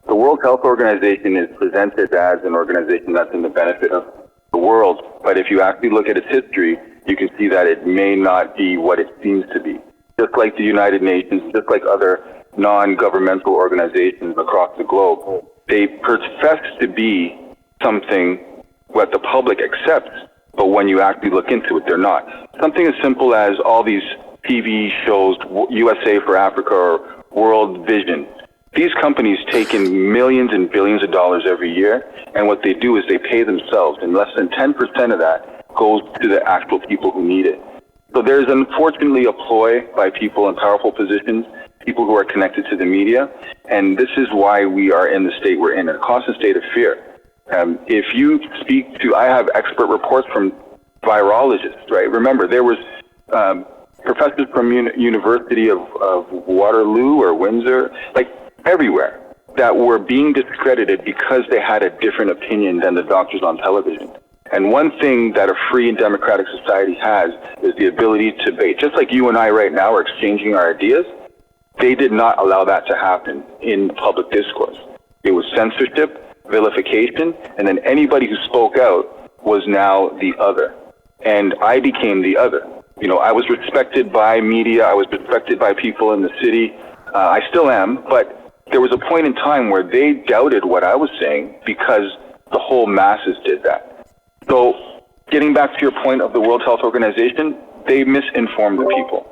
The World Health Organization is presented as an organization that's in the benefit of the world, but if you actually look at its history, you can see that it may not be what it seems to be. Just like the United Nations, just like other non-governmental organizations across the globe, they profess to be something what the public accepts, but when you actually look into it, they're not. Something as simple as all these TV shows, USA for Africa or World Vision. These companies take in millions and billions of dollars every year, and what they do is they pay themselves, and less than 10% of that goes to the actual people who need it. So there's unfortunately a ploy by people in powerful positions, people who are connected to the media, and this is why we are in the state we're in, a constant state of fear. If you speak to, I have expert reports from virologists, right? Remember, there was professors from University of Waterloo or Windsor, like everywhere, that were being discredited because they had a different opinion than the doctors on television. And one thing that a free and democratic society has is the ability to debate. Just like you and I right now are exchanging our ideas, they did not allow that to happen in public discourse. It was censorship, vilification, and then anybody who spoke out was now the other. And I became the other. You know, I was respected by media, I was respected by people in the city. I still am, but there was a point in time where they doubted what I was saying because the whole masses did that. So getting back to your point of the World Health Organization, they misinformed the people.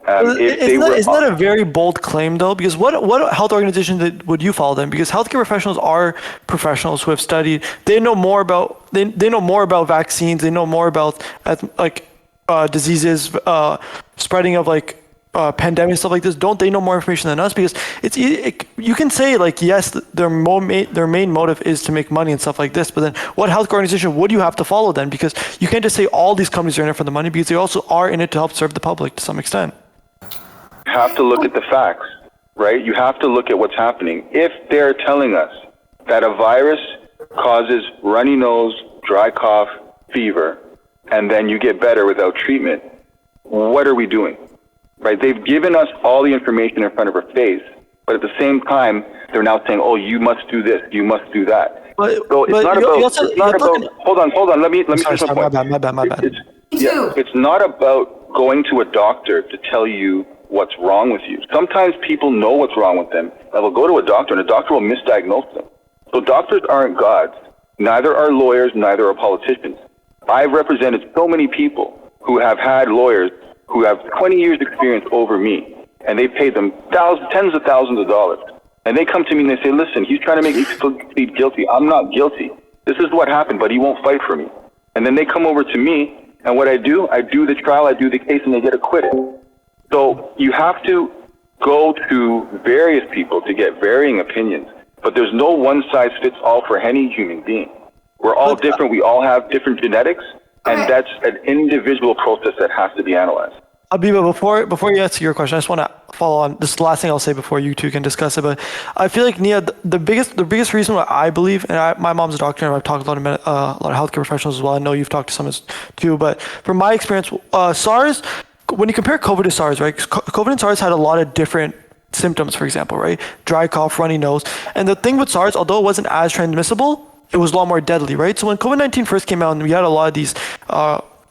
Isn't that a very bold claim, though? Because what health organization would you follow then? Because healthcare professionals are professionals who have studied. They know more about they know more about vaccines. They know more about diseases, spreading of pandemic, stuff like this. Don't they know more information than us? Because you can say yes, their main motive is to make money and stuff like this, but then what health organization would you have to follow then? Because you can't just say all these companies are in it for the money, because they also are in it to help serve the public to some extent. You have to look at the facts, right? You have to look at what's happening. If they're telling us that a virus causes runny nose, dry cough, fever, and then you get better without treatment, what are we doing? Right? They've given us all the information in front of our face, but at the same time, they're now saying, "Oh, you must do this, you must do that." So it's not about. Hold on. Let me finish my point. My bad. It's not about going to a doctor to tell you what's wrong with you. Sometimes people know what's wrong with them, and they'll go to a doctor, and a doctor will misdiagnose them. So doctors aren't gods. Neither are lawyers. Neither are politicians. I've represented so many people who have had lawyers who have 20 years experience over me, and they paid them tens of thousands of dollars. And they come to me and they say, "Listen, he's trying to make me plead guilty. I'm not guilty. This is what happened, but he won't fight for me." And then they come over to me, and what I do the trial, I do the case, and they get acquitted. So you have to go to various people to get varying opinions, but there's no one-size-fits-all for any human being. We're all different. We all have different genetics, and that's an individual process that has to be analyzed. Abiba, before you answer your question, I just want to follow on. This is the last thing I'll say before you two can discuss it. But I feel like, Nia, the biggest reason why I believe, and my mom's a doctor, and I've talked to a lot of healthcare professionals as well. I know you've talked to some too, but from my experience, SARS, when you compare COVID to SARS, right? COVID and SARS had a lot of different symptoms, for example, right? Dry cough, runny nose. And the thing with SARS, although it wasn't as transmissible, it was a lot more deadly, right? So when COVID-19 first came out and we had a lot of these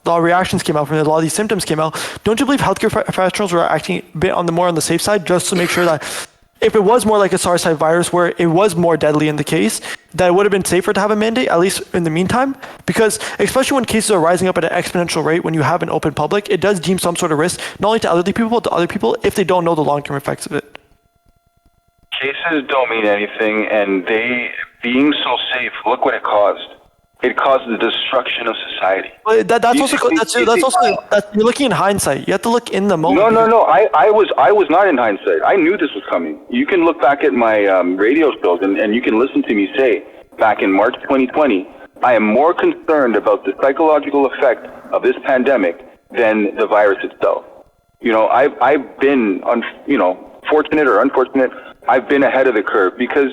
reactions came out from it, a lot of these symptoms came out, don't you believe healthcare professionals were acting a bit on the safe side, just to make sure that if it was more like a SARS type virus where it was more deadly in the case, that it would have been safer to have a mandate, at least in the meantime? Because especially when cases are rising up at an exponential rate, when you have an open public, it does deem some sort of risk, not only to elderly people, but to other people if they don't know the long-term effects of it. Cases don't mean anything, and they being so safe, look what it caused. It caused the destruction of society. But you're looking in hindsight. You have to look in the moment. No. I was not in hindsight. I knew this was coming. You can look back at my radio shows and you can listen to me say, back in March 2020, I am more concerned about the psychological effect of this pandemic than the virus itself. You know, I've been, fortunate or unfortunate. I've been ahead of the curve because,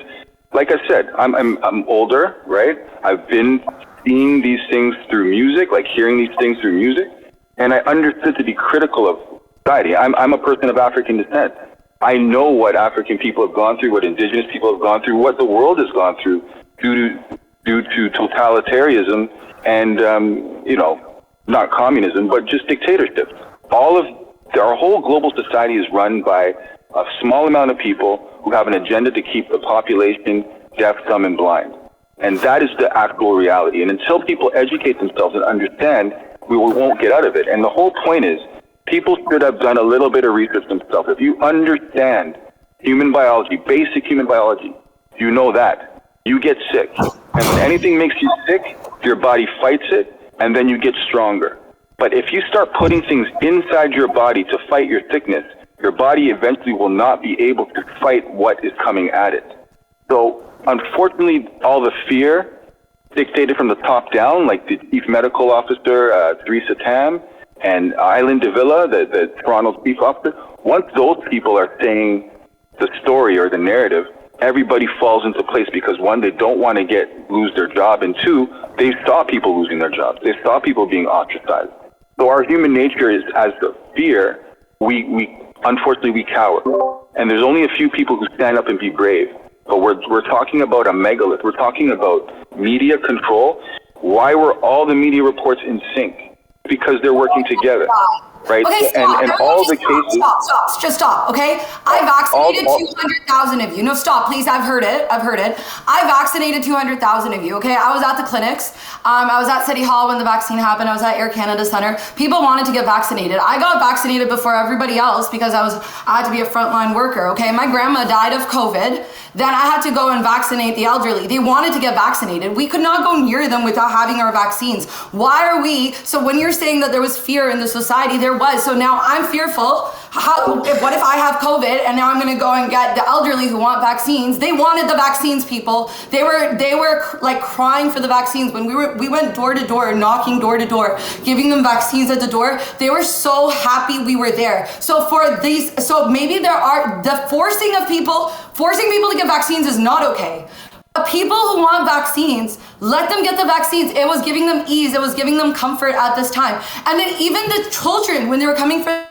like I said, I'm older, right? I've been seeing these things through music, like hearing these things through music, and I understood to be critical of society. I'm a person of African descent. I know what African people have gone through, what indigenous people have gone through, what the world has gone through due to totalitarianism and not communism, but just dictatorship. Our whole global society is run by a small amount of people who have an agenda to keep the population deaf, dumb, and blind. And that is the actual reality. And until people educate themselves and understand, we won't get out of it. And the whole point is, people should have done a little bit of research themselves. If you understand human biology, basic human biology, you know that. You get sick. And when anything makes you sick, your body fights it, and then you get stronger. But if you start putting things inside your body to fight your sickness, your body eventually will not be able to fight what is coming at it. So, unfortunately, all the fear dictated from the top down, like the chief medical officer, Theresa Tam, and Island de Villa, the Toronto chief officer, once those people are saying the story or the narrative, everybody falls into place because, one, they don't want to lose their job, and two, they saw people losing their jobs. They saw people being ostracized. So our human nature is, as the fear, unfortunately, we cower. And there's only a few people who stand up and be brave. But we're talking about a megalith. We're talking about media control. Why were all the media reports in sync? Because they're working together. right? Okay, stop. And Everyone all just the cases. Stop. Just stop, okay? I vaccinated 200,000 of you. No, stop, please. I've heard it. I vaccinated 200,000 of you, okay? I was at the clinics. I was at City Hall when the vaccine happened. I was at Air Canada Centre. People wanted to get vaccinated. I got vaccinated before everybody else because I had to be a frontline worker, okay? My grandma died of COVID. Then I had to go and vaccinate the elderly. They wanted to get vaccinated. We could not go near them without having our vaccines. Why are we? So when you're saying that there was fear in the society, there was. So now I'm fearful. What if I have COVID and now I'm going to go and get the elderly who want vaccines? They wanted the vaccines, people. They were like crying for the vaccines when we went door to door, knocking door to door, giving them vaccines at the door. They were so happy we were there. So maybe there are the forcing people to get vaccines is not okay. But people who want vaccines, let them get the vaccines. It was giving them ease. It was giving them comfort at this time. And then even the children, when they were coming for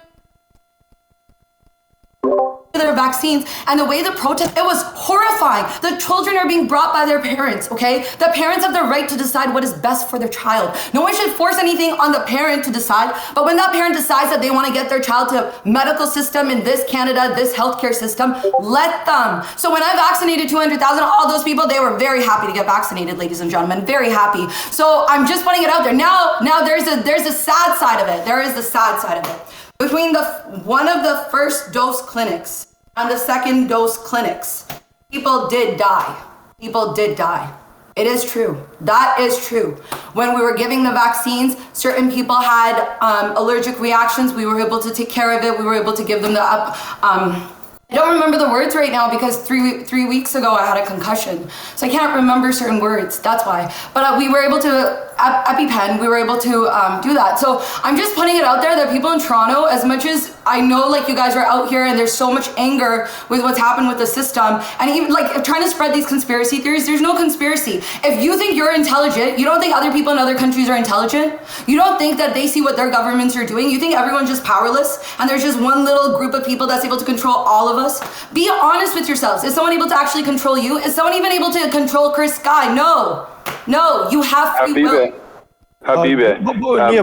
their vaccines and the way the protest, it was horrifying. The children are being brought by their parents, okay? The parents have the right to decide what is best for their child. No one should force anything on the parent to decide, but when that parent decides that they want to get their child to medical system in this Canada, this healthcare system, let them. So when I vaccinated 200,000, all those people, they were very happy to get vaccinated, ladies and gentlemen, very happy. So I'm just putting it out there. Now there's a sad side of it. There is the sad side of it. Between one of the first dose clinics and the second dose clinics, people did die. It is true. That is true. When we were giving the vaccines, certain people had allergic reactions. We were able to take care of it. We were able to give them the I don't remember the words right now because three weeks ago I had a concussion. So I can't remember certain words, that's why. But we were able to, EpiPen, we were able to do that. So I'm just putting it out there that people in Toronto, as much as I know like you guys are out here and there's so much anger with what's happened with the system, and even like trying to spread these conspiracy theories, there's no conspiracy. If you think you're intelligent, you don't think other people in other countries are intelligent? You don't think that they see what their governments are doing? You think everyone's just powerless and there's just one little group of people that's able to control all of us? Be honest with yourselves. Is someone able to actually control you? Is someone even able to control Chris Sky? No, you have free will. Nia,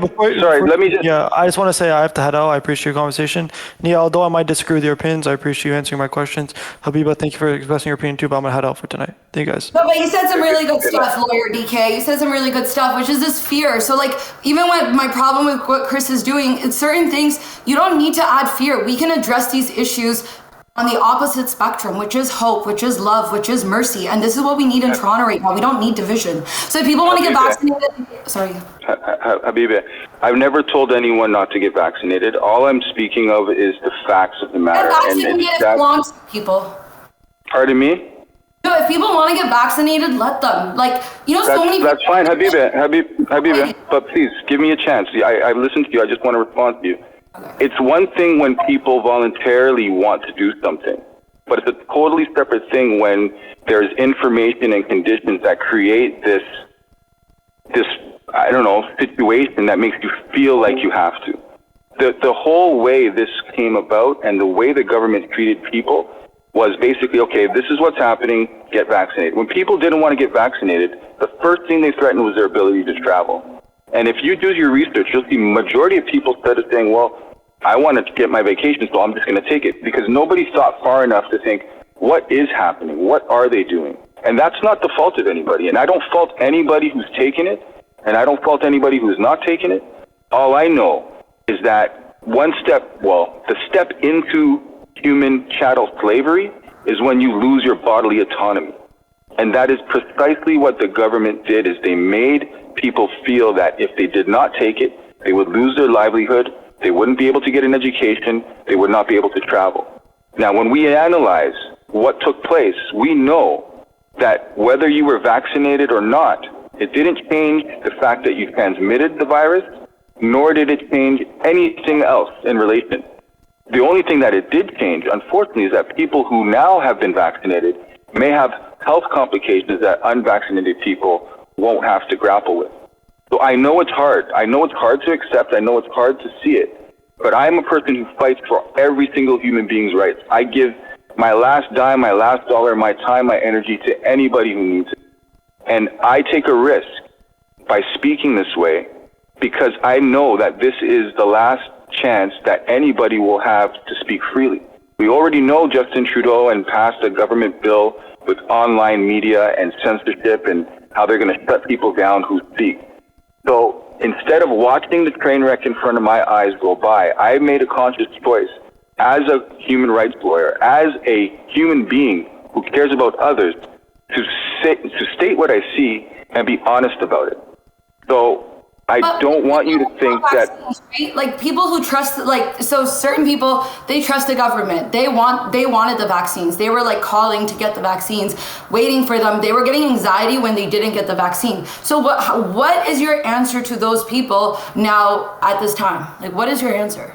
I just want to say I have to head out. I appreciate your conversation. Nia, although I might disagree with your opinions, I appreciate you answering my questions. Habiba, thank you for expressing your opinion too, but I'm going to head out for tonight. Thank you guys. No, but you said some really good stuff, Lawyer DK. You said some really good stuff, which is this fear. So like, even when my problem with what Chris is doing, it's certain things, you don't need to add fear. We can address these issues on the opposite spectrum, which is hope, which is love, which is mercy. And this is what we need in Toronto right now. We don't need division. So if people want to get vaccinated, sorry. Habiba, I've never told anyone not to get vaccinated. All I'm speaking of is the facts of the matter. It belongs to people. Pardon me? No, if people want to get vaccinated, let them. Like, so many people. That's fine, Habiba, but please, give me a chance. I listened to you. I just want to respond to you. It's one thing when people voluntarily want to do something, but it's a totally separate thing when there's information and conditions that create this I don't know, situation that makes you feel like you have to. The whole way this came about and the way the government treated people was basically, okay, this is what's happening, get vaccinated. When people didn't want to get vaccinated, the first thing they threatened was their ability to travel. And if you do your research, you'll see majority of people started saying, well, I wanted to get my vacation, so I'm just going to take it. Because nobody thought far enough to think, what is happening? What are they doing? And that's not the fault of anybody. And I don't fault anybody who's taken it, and I don't fault anybody who's not taken it. All I know is that the step into human chattel slavery is when you lose your bodily autonomy. And that is precisely what the government did, is they made people feel that if they did not take it, they would lose their livelihood, they wouldn't be able to get an education, they would not be able to travel. Now, when we analyze what took place, we know that whether you were vaccinated or not, it didn't change the fact that you transmitted the virus, nor did it change anything else in relation. The only thing that it did change, unfortunately, is that people who now have been vaccinated may have health complications that unvaccinated people won't have to grapple with. So I know it's hard. I know it's hard to accept. I know it's hard to see it. But I'm a person who fights for every single human being's rights. I give my last dime, my last dollar, my time, my energy to anybody who needs it. And I take a risk by speaking this way because I know that this is the last chance that anybody will have to speak freely. We already know Justin Trudeau and passed a government bill with online media and censorship and how they're going to shut people down who speak. So instead of watching the train wreck in front of my eyes go by, I made a conscious choice as a human rights lawyer, as a human being who cares about others, to state what I see and be honest about it. So I don't want you to think that, right? Like people who trust, like, so certain people, they trust the government. They wanted the vaccines. They were like calling to get the vaccines, waiting for them. They were getting anxiety when they didn't get the vaccine. So what is your answer to those people now at this time? Like, what is your answer?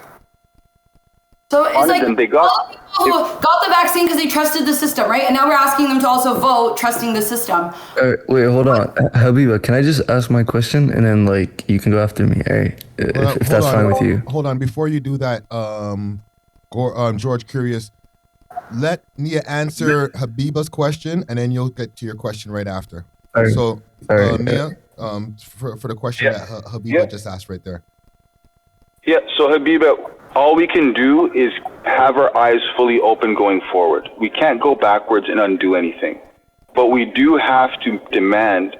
So it's like they all the people who got the vaccine because they trusted the system, right? And now we're asking them to also vote trusting the system. Wait, hold on. Habiba, can I just ask my question and then like you can go after me, if that's fine with you. Hold on, before you do that, George, curious, let Nia answer Habiba's question and then you'll get to your question right after. All right. So, All right. Nia, for the question that Habiba just asked right there. yeah, so Habiba, all we can do is have our eyes fully open going forward. We can't go backwards and undo anything. But we do have to demand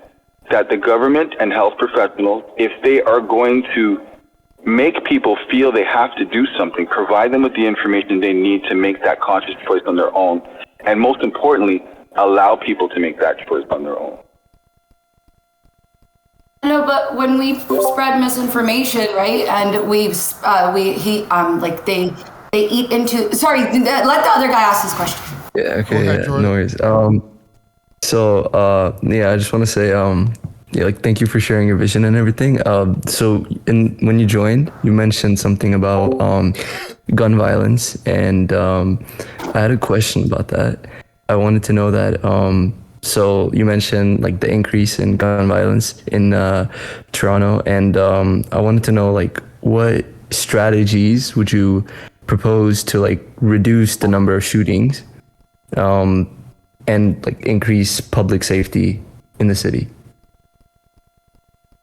that the government and health professionals, if they are going to make people feel they have to do something, provide them with the information they need to make that conscious choice on their own. And most importantly, allow people to make that choice on their own. No, but when we spread misinformation, right, and they eat into. Sorry, let the other guy ask his question. Yeah, okay, yeah, no worries. I just want to say, thank you for sharing your vision and everything. When you joined, you mentioned something about gun violence, and I had a question about that. I wanted to know that. So you mentioned like the increase in gun violence in Toronto, and I wanted to know like what strategies would you propose to like reduce the number of shootings, and like increase public safety in the city?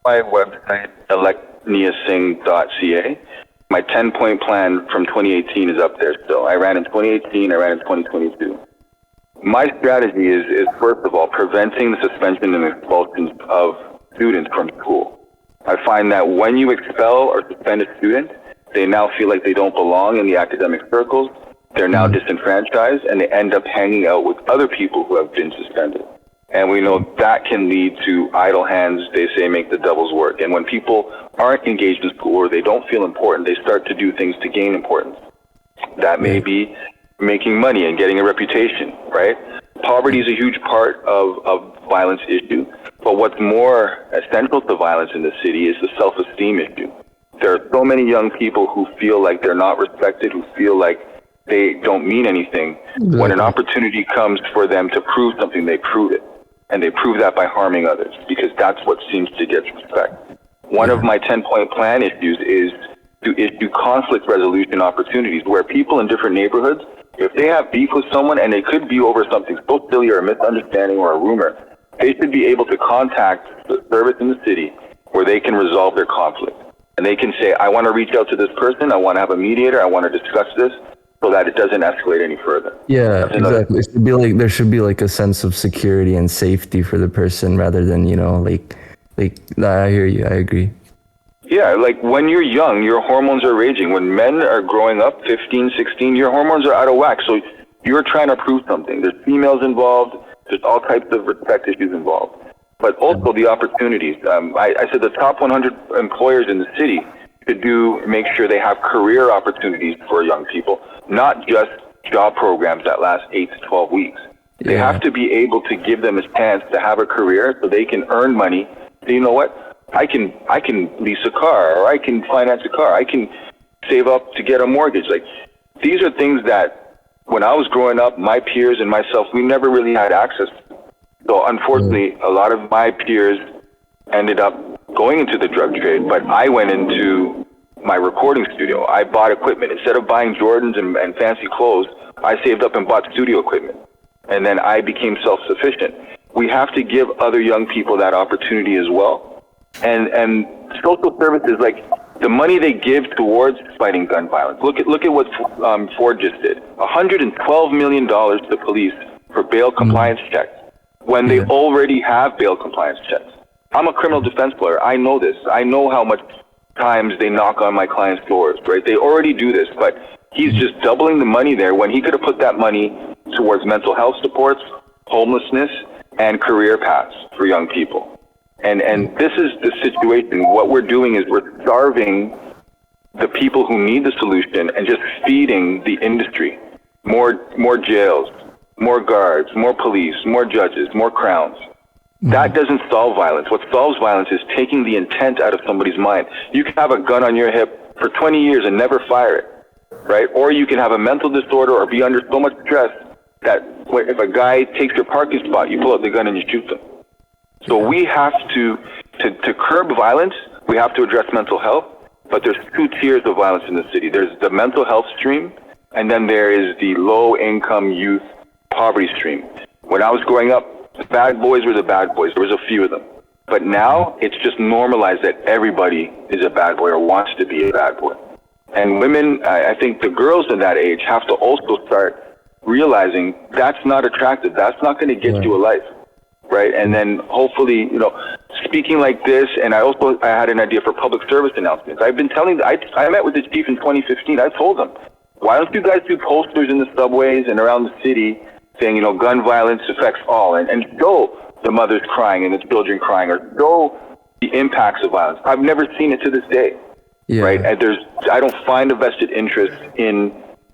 My website, electniasing.ca. My 10-point plan from 2018 is up there still. I ran in 2018, I ran in 2022. My strategy is first of all, preventing the suspension and expulsion of students from school. I find that when you expel or suspend a student, they now feel like they don't belong in the academic circles. They're now disenfranchised, and they end up hanging out with other people who have been suspended. And we know that can lead to idle hands, they say, make the devil's work. And when people aren't engaged in school or they don't feel important, they start to do things to gain importance. That may be making money and getting a reputation, right? Poverty is a huge part of violence issue. But what's more essential to violence in the city is the self-esteem issue. There are so many young people who feel like they're not respected, who feel like they don't mean anything. When an opportunity comes for them to prove something, they prove it. And they prove that by harming others, because that's what seems to get respect. One of my 10-point plan issues is to issue conflict resolution opportunities where people in different neighborhoods, if they have beef with someone, and it could be over something so silly or a misunderstanding or a rumor, they should be able to contact the service in the city where they can resolve their conflict. And they can say, I want to reach out to this person, I want to have a mediator, I want to discuss this, so that it doesn't escalate any further. Yeah, exactly. It should be like, there should be like a sense of security and safety for the person rather than, like I hear you, I agree. Yeah, like when you're young, your hormones are raging. When men are growing up, 15, 16, your hormones are out of whack. So you're trying to prove something. There's females involved. There's all types of respect issues involved. But also the opportunities. I said the top 100 employers in the city should make sure they have career opportunities for young people, not just job programs that last 8 to 12 weeks. They have to be able to give them a chance to have a career so they can earn money. So you know what? I can lease a car, or I can finance a car. I can save up to get a mortgage. Like, these are things that when I was growing up, my peers and myself, we never really had access to. So unfortunately, a lot of my peers ended up going into the drug trade, but I went into my recording studio. I bought equipment. Instead of buying Jordans and fancy clothes, I saved up and bought studio equipment. And then I became self-sufficient. We have to give other young people that opportunity as well. And social services, like, the money they give towards fighting gun violence. Look at what Ford just did. $112 million to police for bail compliance checks when they already have bail compliance checks. I'm a criminal defense lawyer. I know this. I know how much times they knock on my clients' doors, right? They already do this, but he's just doubling the money there when he could have put that money towards mental health supports, homelessness, and career paths for young people. And this is the situation. What we're doing is we're starving the people who need the solution and just feeding the industry. More jails, more guards, more police, more judges, more crowns. That doesn't solve violence. What solves violence is taking the intent out of somebody's mind. You can have a gun on your hip for 20 years and never fire it, right? Or you can have a mental disorder or be under so much stress that if a guy takes your parking spot, you pull out the gun and you shoot them. So we have to curb violence, we have to address mental health, but there's two tiers of violence in the city. There's the mental health stream, and then there is the low-income youth poverty stream. When I was growing up, the bad boys were the bad boys. There was a few of them. But now it's just normalized that everybody is a bad boy or wants to be a bad boy. And women, I think the girls in that age have to also start realizing that's not attractive. That's not going to get you a life. Right, and then hopefully, speaking like this, and I had an idea for public service announcements. I've been telling, I met with the chief in 2015. I told them, why don't you guys do posters in the subways and around the city saying, gun violence affects all, and show the mothers crying and the children crying, or show the impacts of violence. I've never seen it to this day, right? And I don't find a vested interest in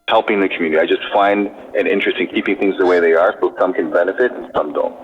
helping the community. I just find an interest in keeping things the way they are, so some can benefit and some don't.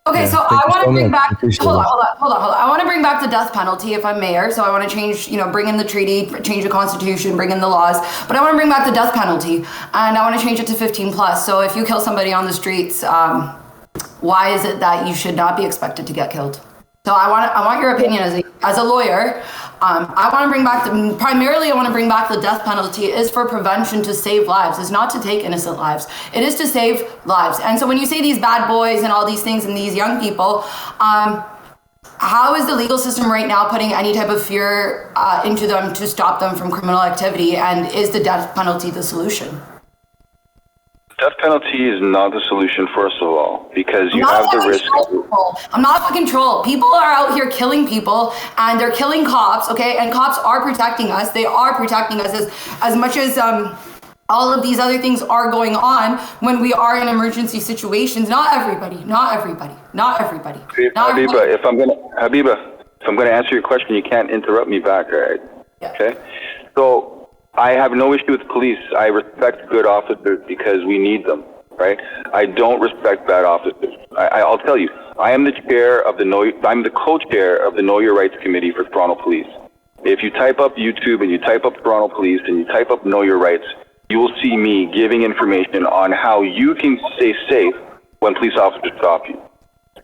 Okay, so I want to bring back. Hold on. I want to bring back the death penalty if I'm mayor. So I want to change, bring in the treaty, change the constitution, bring in the laws. But I want to bring back the death penalty, and I want to change it to 15 plus. So if you kill somebody on the streets, why is it that you should not be expected to get killed? So I want your opinion as a lawyer. I want to bring back I want to bring back the death penalty is for prevention to save lives. It's not to take innocent lives. It is to save lives. And so when you say these bad boys and all these things and these young people, how is the legal system right now putting any type of fear into them to stop them from criminal activity? And is the death penalty the solution? Death penalty is not the solution, first of all, because you have the risk. I'm not fucking troll. People are out here killing people, and they're killing cops, okay? And cops are protecting us. They are protecting us as much as all of these other things are going on when we are in emergency situations. Not everybody. Habiba, if I'm gonna answer your question, you can't interrupt me back, right? Yeah. Okay. So I have no issue with police. I respect good officers because we need them, right? I don't respect bad officers. I'll tell you, I'm the co-chair of the Know Your Rights Committee for Toronto Police. If you type up YouTube and you type up Toronto Police and you type up Know Your Rights, you will see me giving information on how you can stay safe when police officers stop you.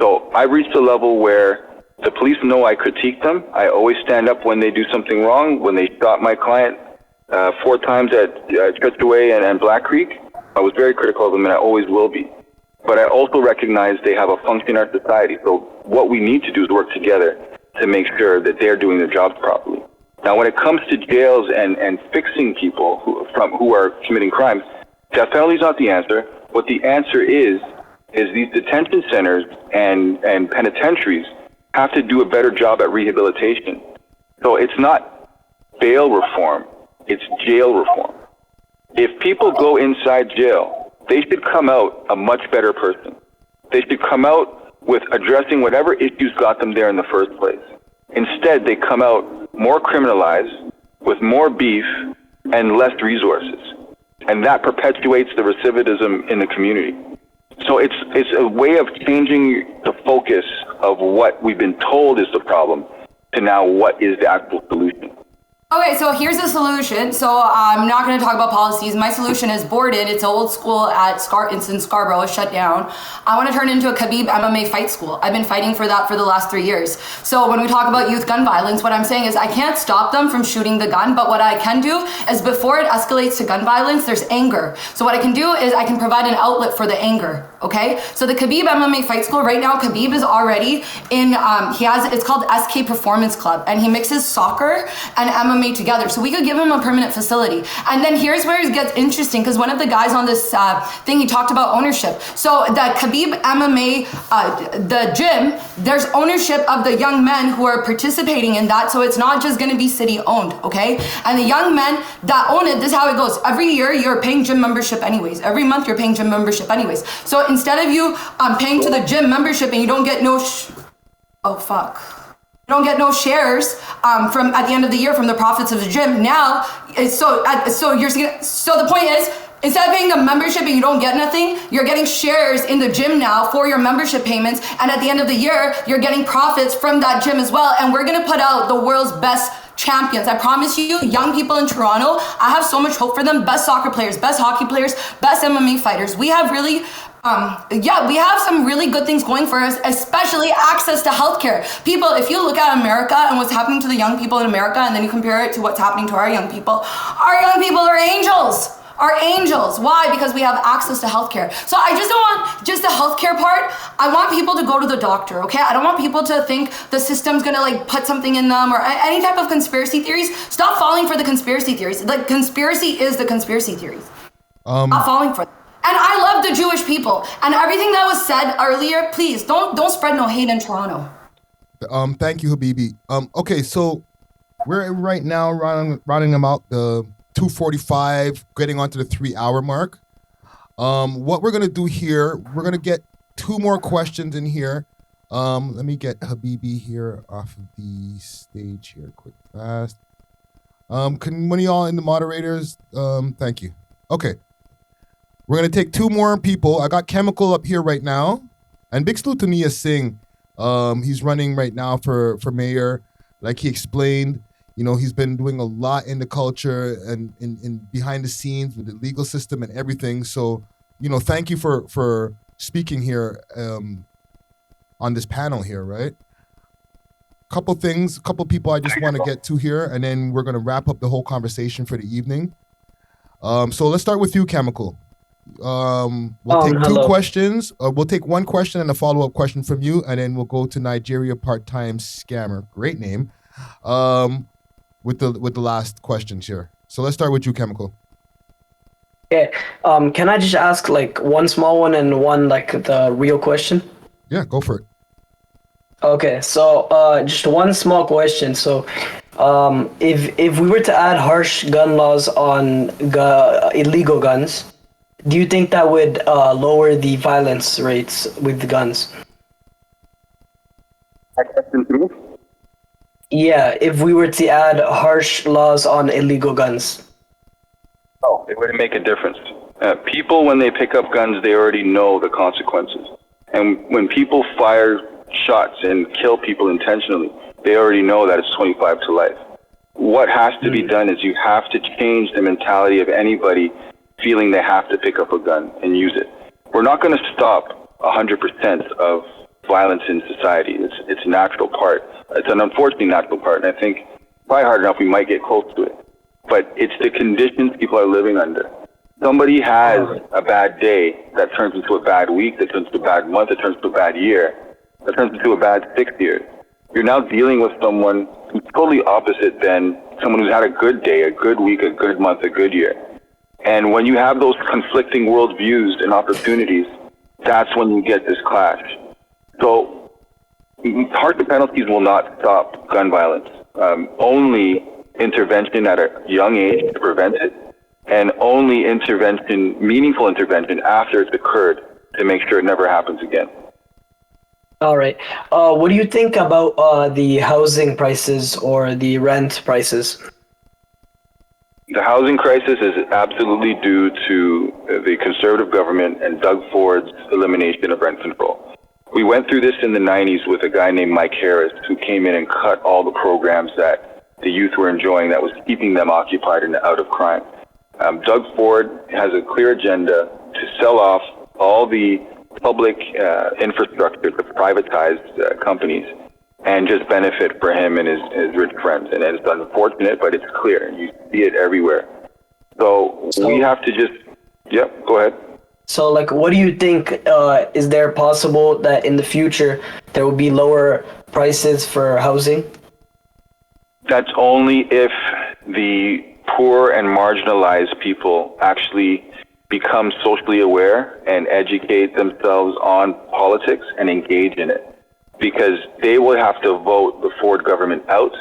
So I reached a level where the police know I critique them. I always stand up when they do something wrong. When they shot my client 4 times at Saccocia and Black Creek, I was very critical of them, and I always will be. But I also recognize they have a function in our society. So what we need to do is work together to make sure that they're doing their jobs properly. Now, when it comes to jails and fixing people who are committing crimes, death penalty is not the answer. What the answer is these detention centers and penitentiaries have to do a better job at rehabilitation. So it's not bail reform. It's jail reform. If people go inside jail, they should come out a much better person. They should come out with addressing whatever issues got them there in the first place. Instead, they come out more criminalized, with more beef and less resources. And that perpetuates the recidivism in the community. So it's a way of changing the focus of what we've been told is the problem to now what is the actual solution. Okay, so here's the solution. So I'm not going to talk about policies. My solution is boarded. It's an old school it's in Scarborough. It's shut down. I want to turn it into a Khabib MMA fight school. I've been fighting for that for the last 3 years. So when we talk about youth gun violence, what I'm saying is I can't stop them from shooting the gun, but what I can do is before it escalates to gun violence, there's anger. So what I can do is I can provide an outlet for the anger. Okay, so the Khabib MMA fight school right now, Khabib is already in. It's called SK Performance Club, and he mixes soccer and MMA MMA together, so we could give him a permanent facility. And then here's where it gets interesting, because one of the guys on this thing, he talked about ownership. So the Khabib MMA, the gym, there's ownership of the young men who are participating in that, so it's not just going to be city owned, okay? And the young men that own it, this is how it goes. Every year you're paying gym membership anyways. Every month you're paying gym membership anyways. So instead of you paying to the gym membership and you don't get no you don't get no shares from at the end of the year from the profits of the gym. Now, so the point is, instead of paying the membership and you don't get nothing, you're getting shares in the gym now for your membership payments. And at the end of the year, you're getting profits from that gym as well. And we're going to put out the world's best champions. I promise you, young people in Toronto, I have so much hope for them. Best soccer players, best hockey players, best MMA fighters. We have really, we have some really good things going for us, especially access to healthcare. People, if you look at America and what's happening to the young people in America, and then you compare it to what's happening to our young people are angels. Are angels. Why? Because we have access to healthcare. So I just don't want just the healthcare part. I want people to go to the doctor, okay? I don't want people to think the system's gonna like put something in them or any type of conspiracy theories. Stop falling for the conspiracy theories. The conspiracy is the conspiracy theories. Stop falling for them. And I love the Jewish people. And everything that was said earlier, please don't spread no hate in Toronto. Thank you, Habibi. Okay, so we're right now rounding them out the 2:45, getting onto the 3-hour mark. What we're gonna do here, we're gonna get 2 more questions in here. Let me get Habibi here off of the stage here, quick, fast. Can one of y'all in the moderators? Thank you. Okay, we're gonna take 2 more people. I got Chemical up here right now, and big salute to Nia Singh. He's running right now for mayor, like he explained. You know, he's been doing a lot in the culture and in behind the scenes with the legal system and everything. So, you know, thank you for speaking here on this panel here, right? Couple people I just want to get to here, and then we're going to wrap up the whole conversation for the evening. So let's start with you, Chemical. We'll take 2 questions. We'll take 1 question and a follow-up question from you, and then we'll go to Nigeria Part-Time Scammer. Great name. With the last questions here. So let's start with you, Chemical. Okay. Can I just ask like one small one and one like the real question? Yeah, go for it. Okay, so just one small question. So if we were to add harsh gun laws on illegal guns, do you think that would lower the violence rates with the guns? Yeah, if we were to add harsh laws on illegal guns. Oh, it wouldn't make a difference. People, when they pick up guns, they already know the consequences. And when people fire shots and kill people intentionally, they already know that it's 25 to life. What has to be done is you have to change the mentality of anybody feeling they have to pick up a gun and use it. We're not going to stop 100% of violence in society. It's a natural part. It's an unfortunately natural part, and I think probably hard enough we might get close to it. But it's the conditions people are living under. Somebody has a bad day that turns into a bad week, that turns into a bad month, that turns into a bad year, that turns into a bad 6 years. You're now dealing with someone who's totally opposite than someone who's had a good day, a good week, a good month, a good year. And when you have those conflicting worldviews and opportunities, that's when you get this clash. So harsher penalties will not stop gun violence. Only intervention at a young age to prevent it, and only intervention, meaningful intervention, after it's occurred to make sure it never happens again. All right. What do you think about the housing prices or the rent prices? The housing crisis is absolutely due to the Conservative government and Doug Ford's elimination of rent control. We went through this in the 90s with a guy named Mike Harris, who came in and cut all the programs that the youth were enjoying that was keeping them occupied and out of crime. Doug Ford has a clear agenda to sell off all the public infrastructure to privatized companies and just benefit for him and his rich friends. And it's unfortunate, but it's clear. You see it everywhere. So we have to just, go ahead. So, like, what do you think, is there possible that in the future there will be lower prices for housing? That's only if the poor and marginalized people actually become socially aware and educate themselves on politics and engage in it. Because they will have to vote the Ford government out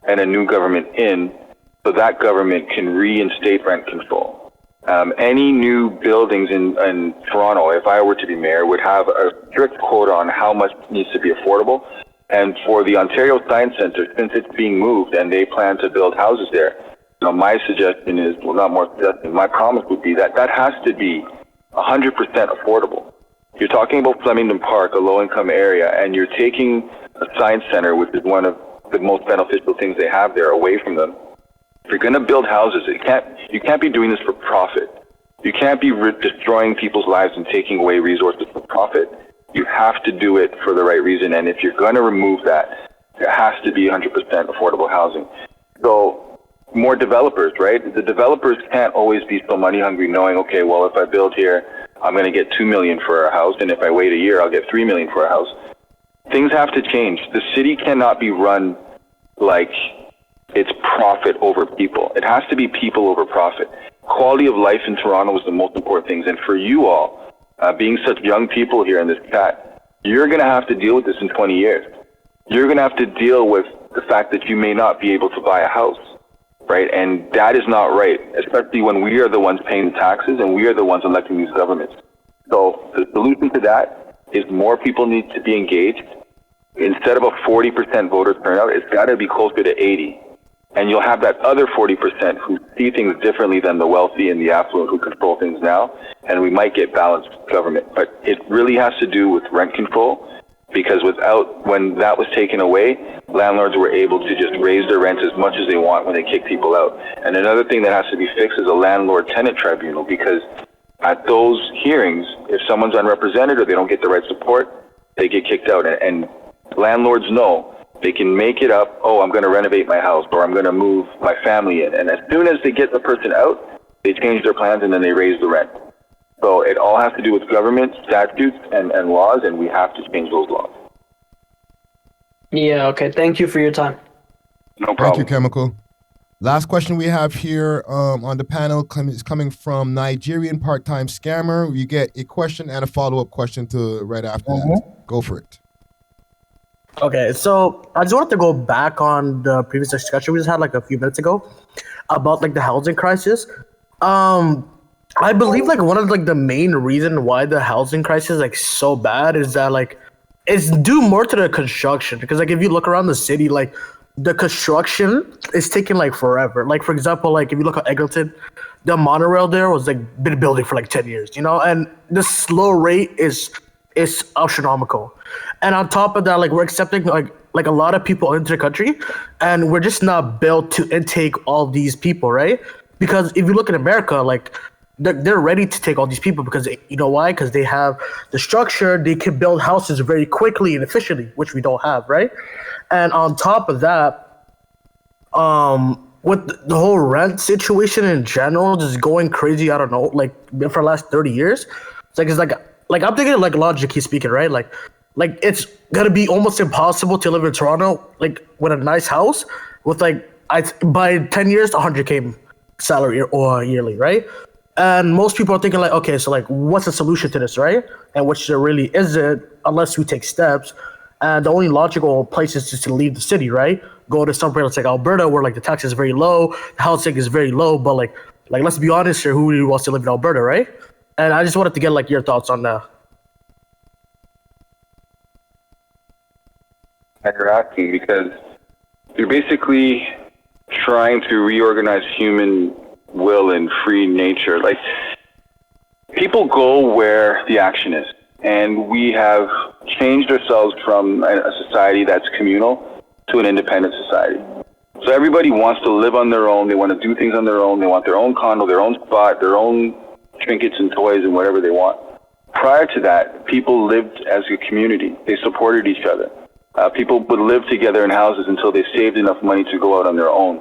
and a new government in, so that government can reinstate rent control. Any new buildings in Toronto, if I were to be mayor, would have a strict quota on how much needs to be affordable. And for the Ontario Science Centre, since it's being moved and they plan to build houses there, my suggestion is, well, not more suggestion, my promise would be that that has to be 100% affordable. You're talking about Flemington Park, a low-income area, and you're taking a science center, which is one of the most beneficial things they have there, away from them. If you're going to build houses, you can't be doing this for profit. You can't be destroying people's lives and taking away resources for profit. You have to do it for the right reason, and if you're going to remove that, there has to be 100% affordable housing. So more developers, right? The developers can't always be so money hungry, knowing, okay, well, if I build here, I'm going to get $2 million for a house, and if I wait a year, I'll get $3 million for a house. Things have to change. The city cannot be run like it's profit over people. It has to be people over profit. Quality of life in Toronto is the most important things, and for you all, being such young people here in this chat, you're going to have to deal with this in 20 years. You're going to have to deal with the fact that you may not be able to buy a house. Right, and that is not right, especially when we are the ones paying the taxes and we are the ones electing these governments. So the solution to that is more people need to be engaged. Instead of a 40% voter turnout, it's got to be closer to 80. And you'll have that other 40% who see things differently than the wealthy and the affluent who control things now, and we might get balanced government. But it really has to do with rent control, because when that was taken away, landlords were able to just raise their rents as much as they want when they kick people out. And another thing that has to be fixed is a landlord-tenant tribunal, because at those hearings, if someone's unrepresented or they don't get the right support, they get kicked out. And landlords know they can make it up, oh, I'm going to renovate my house, or I'm going to move my family in. And as soon as they get the person out, they change their plans and then they raise the rent. So it all has to do with government, statutes, and laws, and we have to change those laws. Yeah, okay. Thank you for your time. No problem. Thank you, Chemical. Last question we have here on the panel is coming from Nigerian part-time scammer. You get a question and a follow-up question to right after that. Go for it. Okay, so I just wanted to go back on the previous discussion we just had like a few minutes ago about like the housing crisis. I believe like one of like the main reason why the housing crisis is like so bad is that like it's due more to the construction, because like if you look around the city, like the construction is taking like forever. Like for example, like if you look at Eglinton, the monorail there was like been building for like 10 years, you know, and the slow rate is astronomical. And on top of that, like we're accepting like a lot of people into the country, and we're just not built to intake all these people, right? Because if you look at America, like they're ready to take all these people because you know why? Because they have the structure, they can build houses very quickly and efficiently, which we don't have, right? And on top of that, with the whole rent situation in general just going crazy, I don't know, like for the last 30 years, it's like I'm thinking like logically speaking, right? Like it's gonna be almost impossible to live in Toronto like with a nice house with like by 10 years 100K salary or yearly, right? And most people are thinking like, okay, so like what's the solution to this, right? And which there really isn't unless we take steps. And the only logical place is just to leave the city, right? Go to somewhere like Alberta where like the tax is very low, the housing is very low, but like let's be honest here, who really wants to live in Alberta, right? And I just wanted to get like your thoughts on that. You're asking because you're basically trying to reorganize human will and free nature. Like, people go where the action is, and we have changed ourselves from a society that's communal to an independent society. So everybody wants to live on their own, they want to do things on their own, they want their own condo, their own spot, their own trinkets and toys and whatever they want. Prior to that, people lived as a community. They supported each other. People would live together in houses until they saved enough money to go out on their own.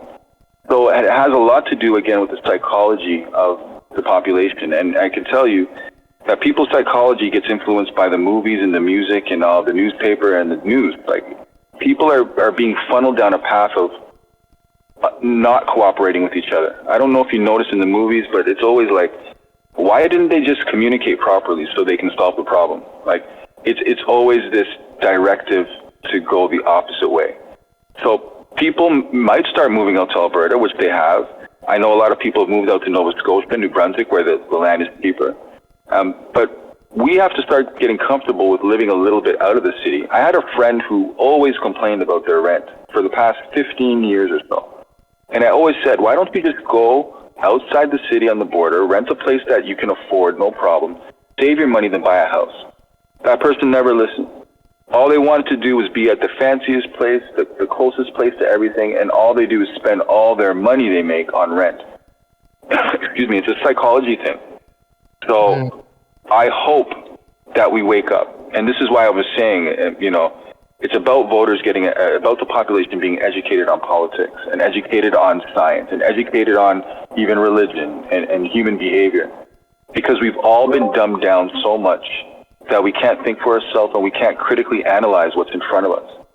So it has a lot to do, again, with the psychology of the population. And I can tell you that people's psychology gets influenced by the movies and the music and all the newspaper and the news. Like, people are being funneled down a path of not cooperating with each other. I don't know if you notice in the movies, but it's always like, why didn't they just communicate properly so they can solve the problem? Like, it's always this directive to go the opposite way. So people might start moving out to Alberta, which they have. I know a lot of people have moved out to Nova Scotia, New Brunswick, where the land is cheaper. But we have to start getting comfortable with living a little bit out of the city. I had a friend who always complained about their rent for the past 15 years or so. And I always said, why don't you just go outside the city on the border, rent a place that you can afford, no problem, save your money, then buy a house. That person never listened. All they wanted to do was be at the fanciest place, the closest place to everything, and all they do is spend all their money they make on rent. Excuse me, it's a psychology thing. So I hope that we wake up. And this is why I was saying, you know, it's about voters getting, about the population being educated on politics and educated on science and educated on even religion and human behavior. Because we've all been dumbed down so much that we can't think for ourselves and we can't critically analyze what's in front of us.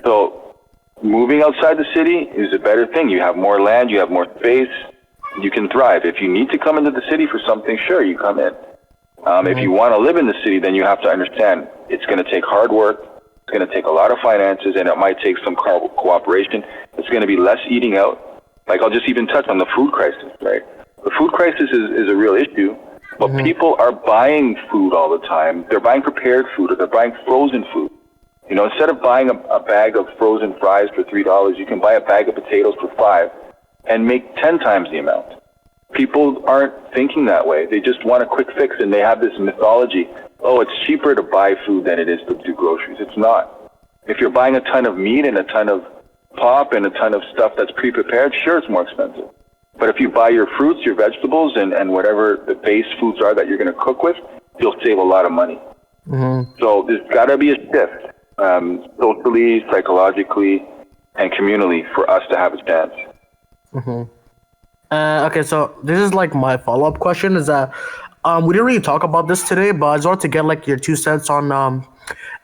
So moving outside the city is a better thing. You have more land, you have more space, you can thrive. If you need to come into the city for something, sure, you come in. If you want to live in the city, then you have to understand it's going to take hard work, it's going to take a lot of finances, and it might take some cooperation. It's going to be less eating out. Like, I'll just even touch on the food crisis, right? The food crisis is a real issue. But people are buying food all the time. They're buying prepared food or they're buying frozen food. You know, instead of buying a bag of frozen fries for $3, you can buy a bag of potatoes for $5 and make 10 times the amount. People aren't thinking that way. They just want a quick fix, and they have this mythology. Oh, it's cheaper to buy food than it is to do groceries. It's not. If you're buying a ton of meat and a ton of pop and a ton of stuff that's pre-prepared, sure, it's more expensive. But if you buy your fruits, your vegetables, and whatever the base foods are that you're going to cook with, you'll save a lot of money. So there's got to be a shift, socially, psychologically, and communally for us to have a chance. Okay, so this is like my follow-up question is that we didn't really talk about this today, but I just wanted to get like your 2 cents on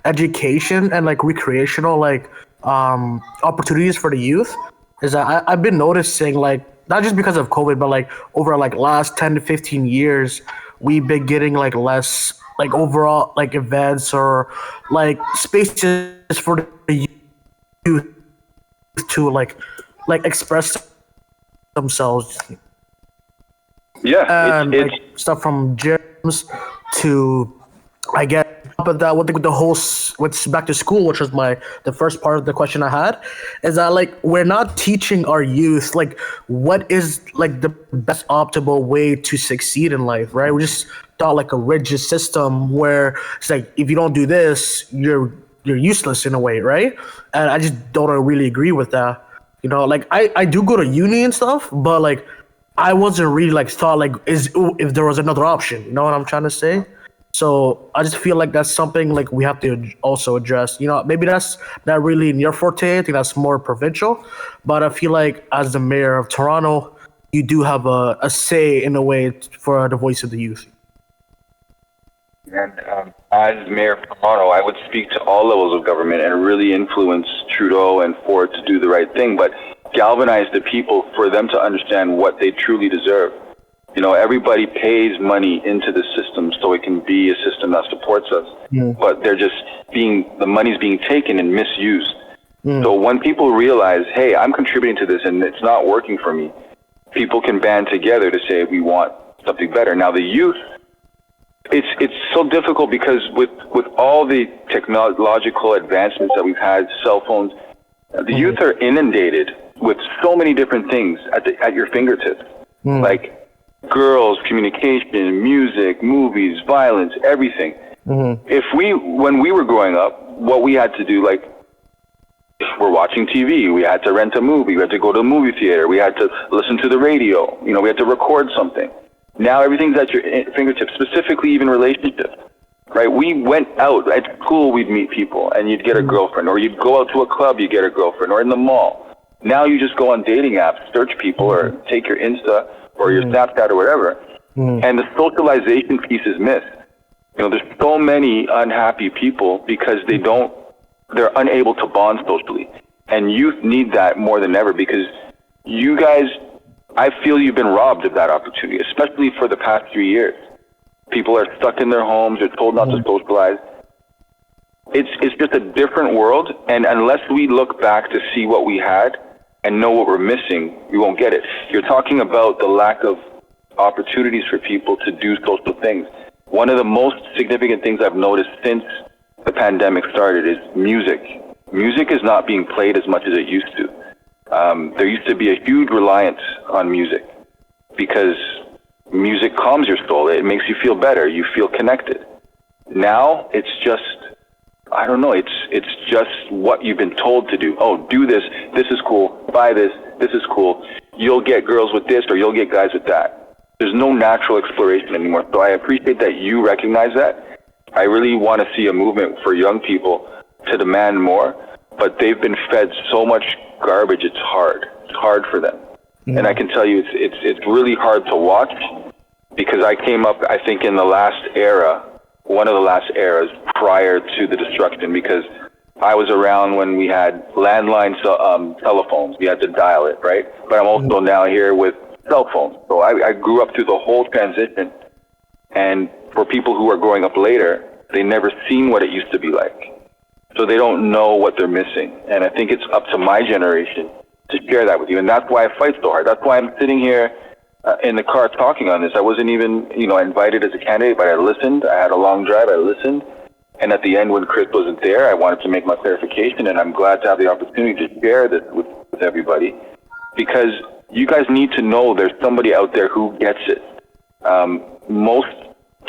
education and like recreational like opportunities for the youth. Is that I've been noticing like, not just because of COVID, but like over like last 10 to 15 years, we've been getting like less like overall like events or like spaces for the youth to like express themselves. Yeah, and like stuff from gyms to, I guess, but that with the whole with back to school, which was the first part of the question I had, is that like we're not teaching our youth like what is like the best optimal way to succeed in life, right? We just thought like a rigid system where it's like if you don't do this, you're useless in a way, right? And I just don't really agree with that. You know, like I do go to uni and stuff, but like I wasn't really like thought like if there was another option. You know what I'm trying to say? So I just feel like that's something like we have to also address. You know, maybe that's not really in your forte. I think that's more provincial. But I feel like as the mayor of Toronto, you do have a say in a way for the voice of the youth. And as mayor of Toronto, I would speak to all levels of government and really influence Trudeau and Ford to do the right thing, but galvanize the people for them to understand what they truly deserve. You know, everybody pays money into the system so it can be a system that supports us, but they're just the money's being taken and misused. So when people realize, hey, I'm contributing to this and it's not working for me, people can band together to say we want something better. Now the youth, it's so difficult because with all the technological advancements that we've had, cell phones, the youth are inundated with so many different things at your fingertips, like girls, communication, music, movies, violence, everything. When we were growing up, what we had to do, like, we're watching TV, we had to rent a movie, we had to go to a movie theater, we had to listen to the radio, you know, we had to record something. Now everything's at your fingertips, specifically even relationships, right? We went out at school, we'd meet people and you'd get a girlfriend, or you'd go out to a club, you get a girlfriend, or in the mall. Now you just go on dating apps, search people, or take your Insta or your Snapchat or whatever, and the socialization piece is missed. You know, there's so many unhappy people because they're unable to bond socially. And youth need that more than ever because you guys, I feel you've been robbed of that opportunity, especially for the past 3 years. People are stuck in their homes, they're told not to socialize. It's just a different world, and unless we look back to see what we had and know what we're missing, we won't get it. You're talking about the lack of opportunities for people to do social things. One of the most significant things I've noticed since the pandemic started is music. Music is not being played as much as it used to. There used to be a huge reliance on music because music calms your soul. It makes you feel better. You feel connected. Now it's just, I don't know, it's just what you've been told to do. Oh, do this. This is cool. Buy this. This is cool. You'll get girls with this or you'll get guys with that. There's no natural exploration anymore. So I appreciate that you recognize that. I really want to see a movement for young people to demand more, but they've been fed so much garbage. It's hard. It's hard for them. And I can tell you, it's really hard to watch because I came up, I think, in the last era, one of the last eras prior to the destruction, because I was around when we had landline telephones. We had to dial it, right? But I'm also now here with cell phones. So I grew up through the whole transition. And for people who are growing up later, they never seen what it used to be like. So they don't know what they're missing. And I think it's up to my generation to share that with you. And that's why I fight so hard. That's why I'm sitting here in the car talking on this. I wasn't even, invited as a candidate, but I listened. I had a long drive. I listened. And at the end, when Chris wasn't there, I wanted to make my clarification. And I'm glad to have the opportunity to share this with everybody, because you guys need to know there's somebody out there who gets it. Most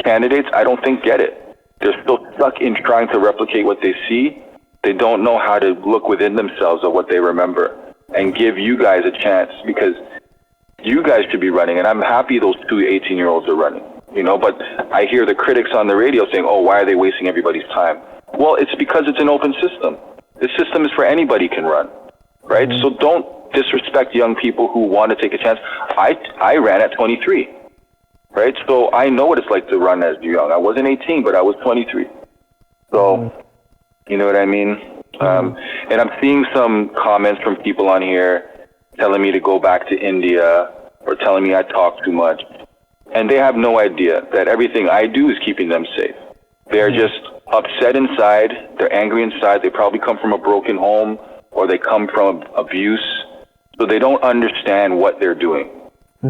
candidates, I don't think, get it. They're still stuck in trying to replicate what they see. They don't know how to look within themselves of what they remember and give you guys a chance, because you guys should be running. And I'm happy those two 18-year-olds are running, but I hear the critics on the radio saying, oh, why are they wasting everybody's time? Well, it's because it's an open system. This system is for anybody can run, right? So don't disrespect young people who want to take a chance. I ran at 23. Right, so I know what it's like to run as young. I wasn't 18, but I was 23. So, you know what I mean? And I'm seeing some comments from people on here telling me to go back to India or telling me I talk too much. And they have no idea that everything I do is keeping them safe. They're just upset inside. They're angry inside. They probably come from a broken home or they come from abuse. So they don't understand what they're doing.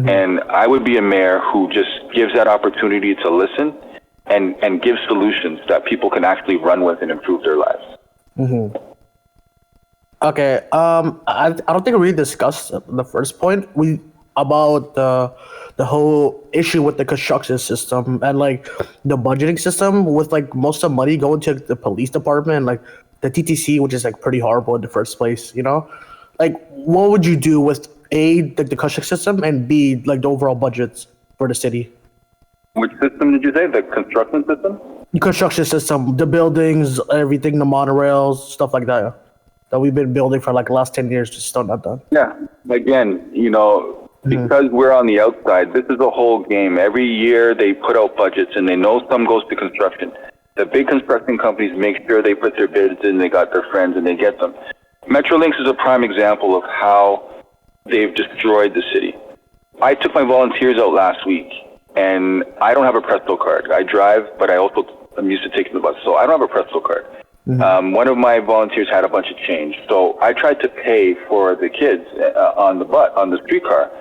And I would be a mayor who just gives that opportunity to listen and give solutions that people can actually run with and improve their lives. Okay. I don't think we really discussed the first point about the whole issue with the construction system and like the budgeting system, with like most of the money going to the police department and like the TTC, which is like pretty horrible in the first place. Like what would you do with A, like the construction system, and B, like the overall budgets for the city? Which system did you say? The construction system? The construction system, the buildings, everything, the monorails, stuff like that, that we've been building for like the last 10 years, just still not done. Yeah. Again, because we're on the outside, this is a whole game. Every year they put out budgets and they know some goes to construction. The big construction companies make sure they put their bids in, they got their friends and they get them. Metrolinx is a prime example of how they've destroyed the city. I took my volunteers out last week, and I don't have a Presto card. I drive, but I also am used to taking the bus, so I don't have a Presto card. One of my volunteers had a bunch of change, so I tried to pay for the kids on the streetcar.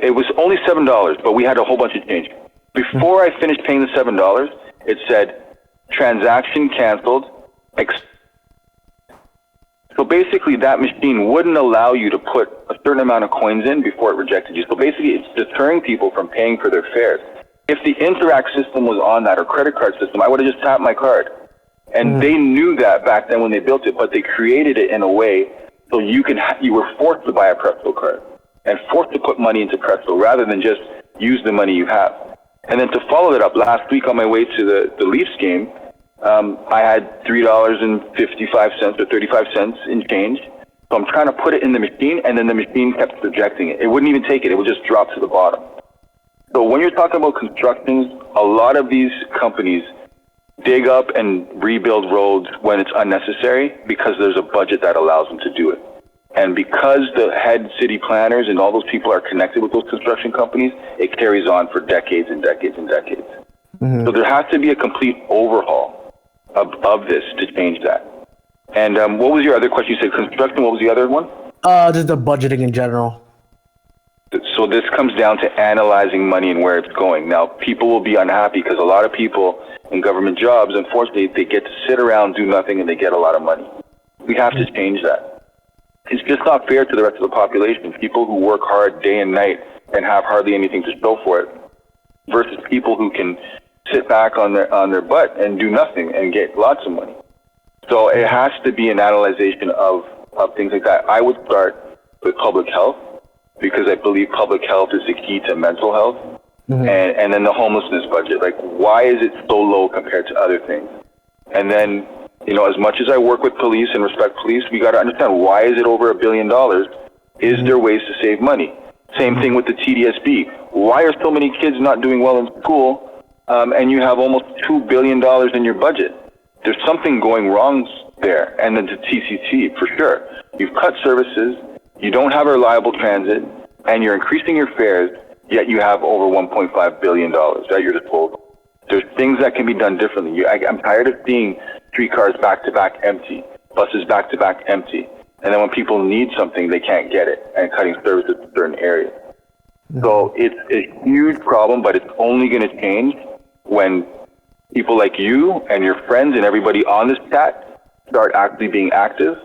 It was only $7, but we had a whole bunch of change. Before I finished paying the $7, it said, transaction canceled. So basically that machine wouldn't allow you to put a certain amount of coins in before it rejected you. So basically it's deterring people from paying for their fares. If the Interact system was on that, or credit card system, I would have just tapped my card. And they knew that back then when they built it, but they created it in a way so you were forced to buy a Presto card and forced to put money into Presto rather than just use the money you have. And then to follow that up, last week on my way to the Leafs game, I had $3.55 or 35 cents in change. So I'm trying to put it in the machine, and then the machine kept rejecting it. It wouldn't even take it. It would just drop to the bottom. So when you're talking about constructions, a lot of these companies dig up and rebuild roads when it's unnecessary because there's a budget that allows them to do it. And because the head city planners and all those people are connected with those construction companies, it carries on for decades and decades and decades. So there has to be a complete overhaul of this to change that. And what was your other question? You said construction. What was the other one? Just the budgeting in general. So this comes down to analyzing money and where it's going. Now, people will be unhappy because a lot of people in government jobs, unfortunately, they get to sit around, do nothing, and they get a lot of money. We have to change that. It's just not fair to the rest of the population. People who work hard day and night and have hardly anything to show for it, versus people who can sit back on their butt and do nothing and get lots of money. So it has to be an analyzation of things like that. I would start with public health, because I believe public health is the key to mental health. And then the homelessness budget. Like, why is it so low compared to other things? And then, as much as I work with police and respect police, we got to understand, why is it over $1 billion? Is there ways to save money? Same thing with the TDSB. Why are so many kids not doing well in school, and you have almost $2 billion in your budget? There's something going wrong there. And then the TCT, for sure. You've cut services, you don't have reliable transit, and you're increasing your fares, yet you have over $1.5 billion at your disposal. There's things that can be done differently. I'm tired of seeing streetcars back-to-back empty, buses back-to-back empty, and then when people need something, they can't get it, and cutting services in certain areas. So it's a huge problem, but it's only going to change when people like you and your friends and everybody on this chat start actually being active,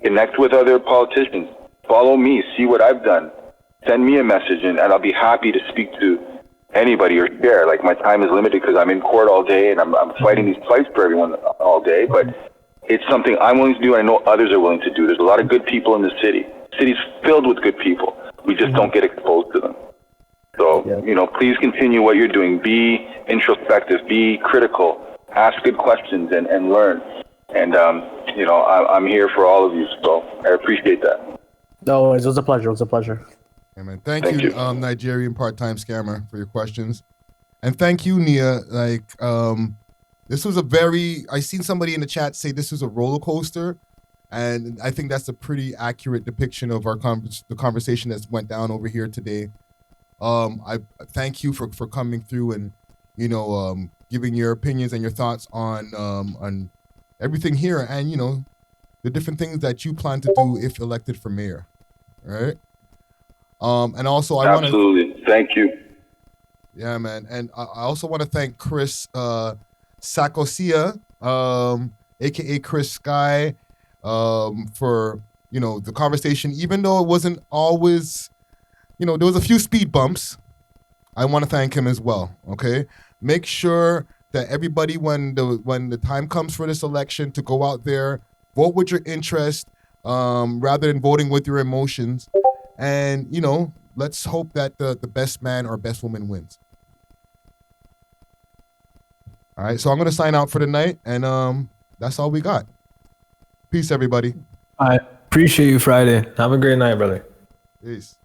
connect with other politicians, follow me, see what I've done, send me a message, and I'll be happy to speak to anybody or share. Like, my time is limited because I'm in court all day and I'm fighting these fights for everyone all day, but it's something I'm willing to do, and I know others are willing to do. There's a lot of good people in the city. The city's filled with good people. We just don't get exposed to them. So, please continue what you're doing. Be introspective, be critical, ask good questions, and learn. And, I'm here for all of you, so I appreciate that. No, it was a pleasure. It was a pleasure. Hey, man. Thank you, Nigerian part-time scammer, for your questions. And thank you, Nia. This was I seen somebody in the chat say this was a roller coaster. And I think that's a pretty accurate depiction of the conversation that's went down over here today. I thank you for coming through and, giving your opinions and your thoughts on everything here and, the different things that you plan to do if elected for mayor. All right. And also I want to absolutely thank you. Yeah, man. And I also want to thank Chris Saccocia, aka Chris Sky, for the conversation. Even though it wasn't always, there was a few speed bumps. I want to thank him as well. Okay, make sure that everybody, when the time comes for this election, to go out there, vote with your interest, rather than voting with your emotions. And, let's hope that the best man or best woman wins. All right, so I'm going to sign out for the night, and that's all we got. Peace, everybody. I appreciate you, Friday. Have a great night, brother. Peace.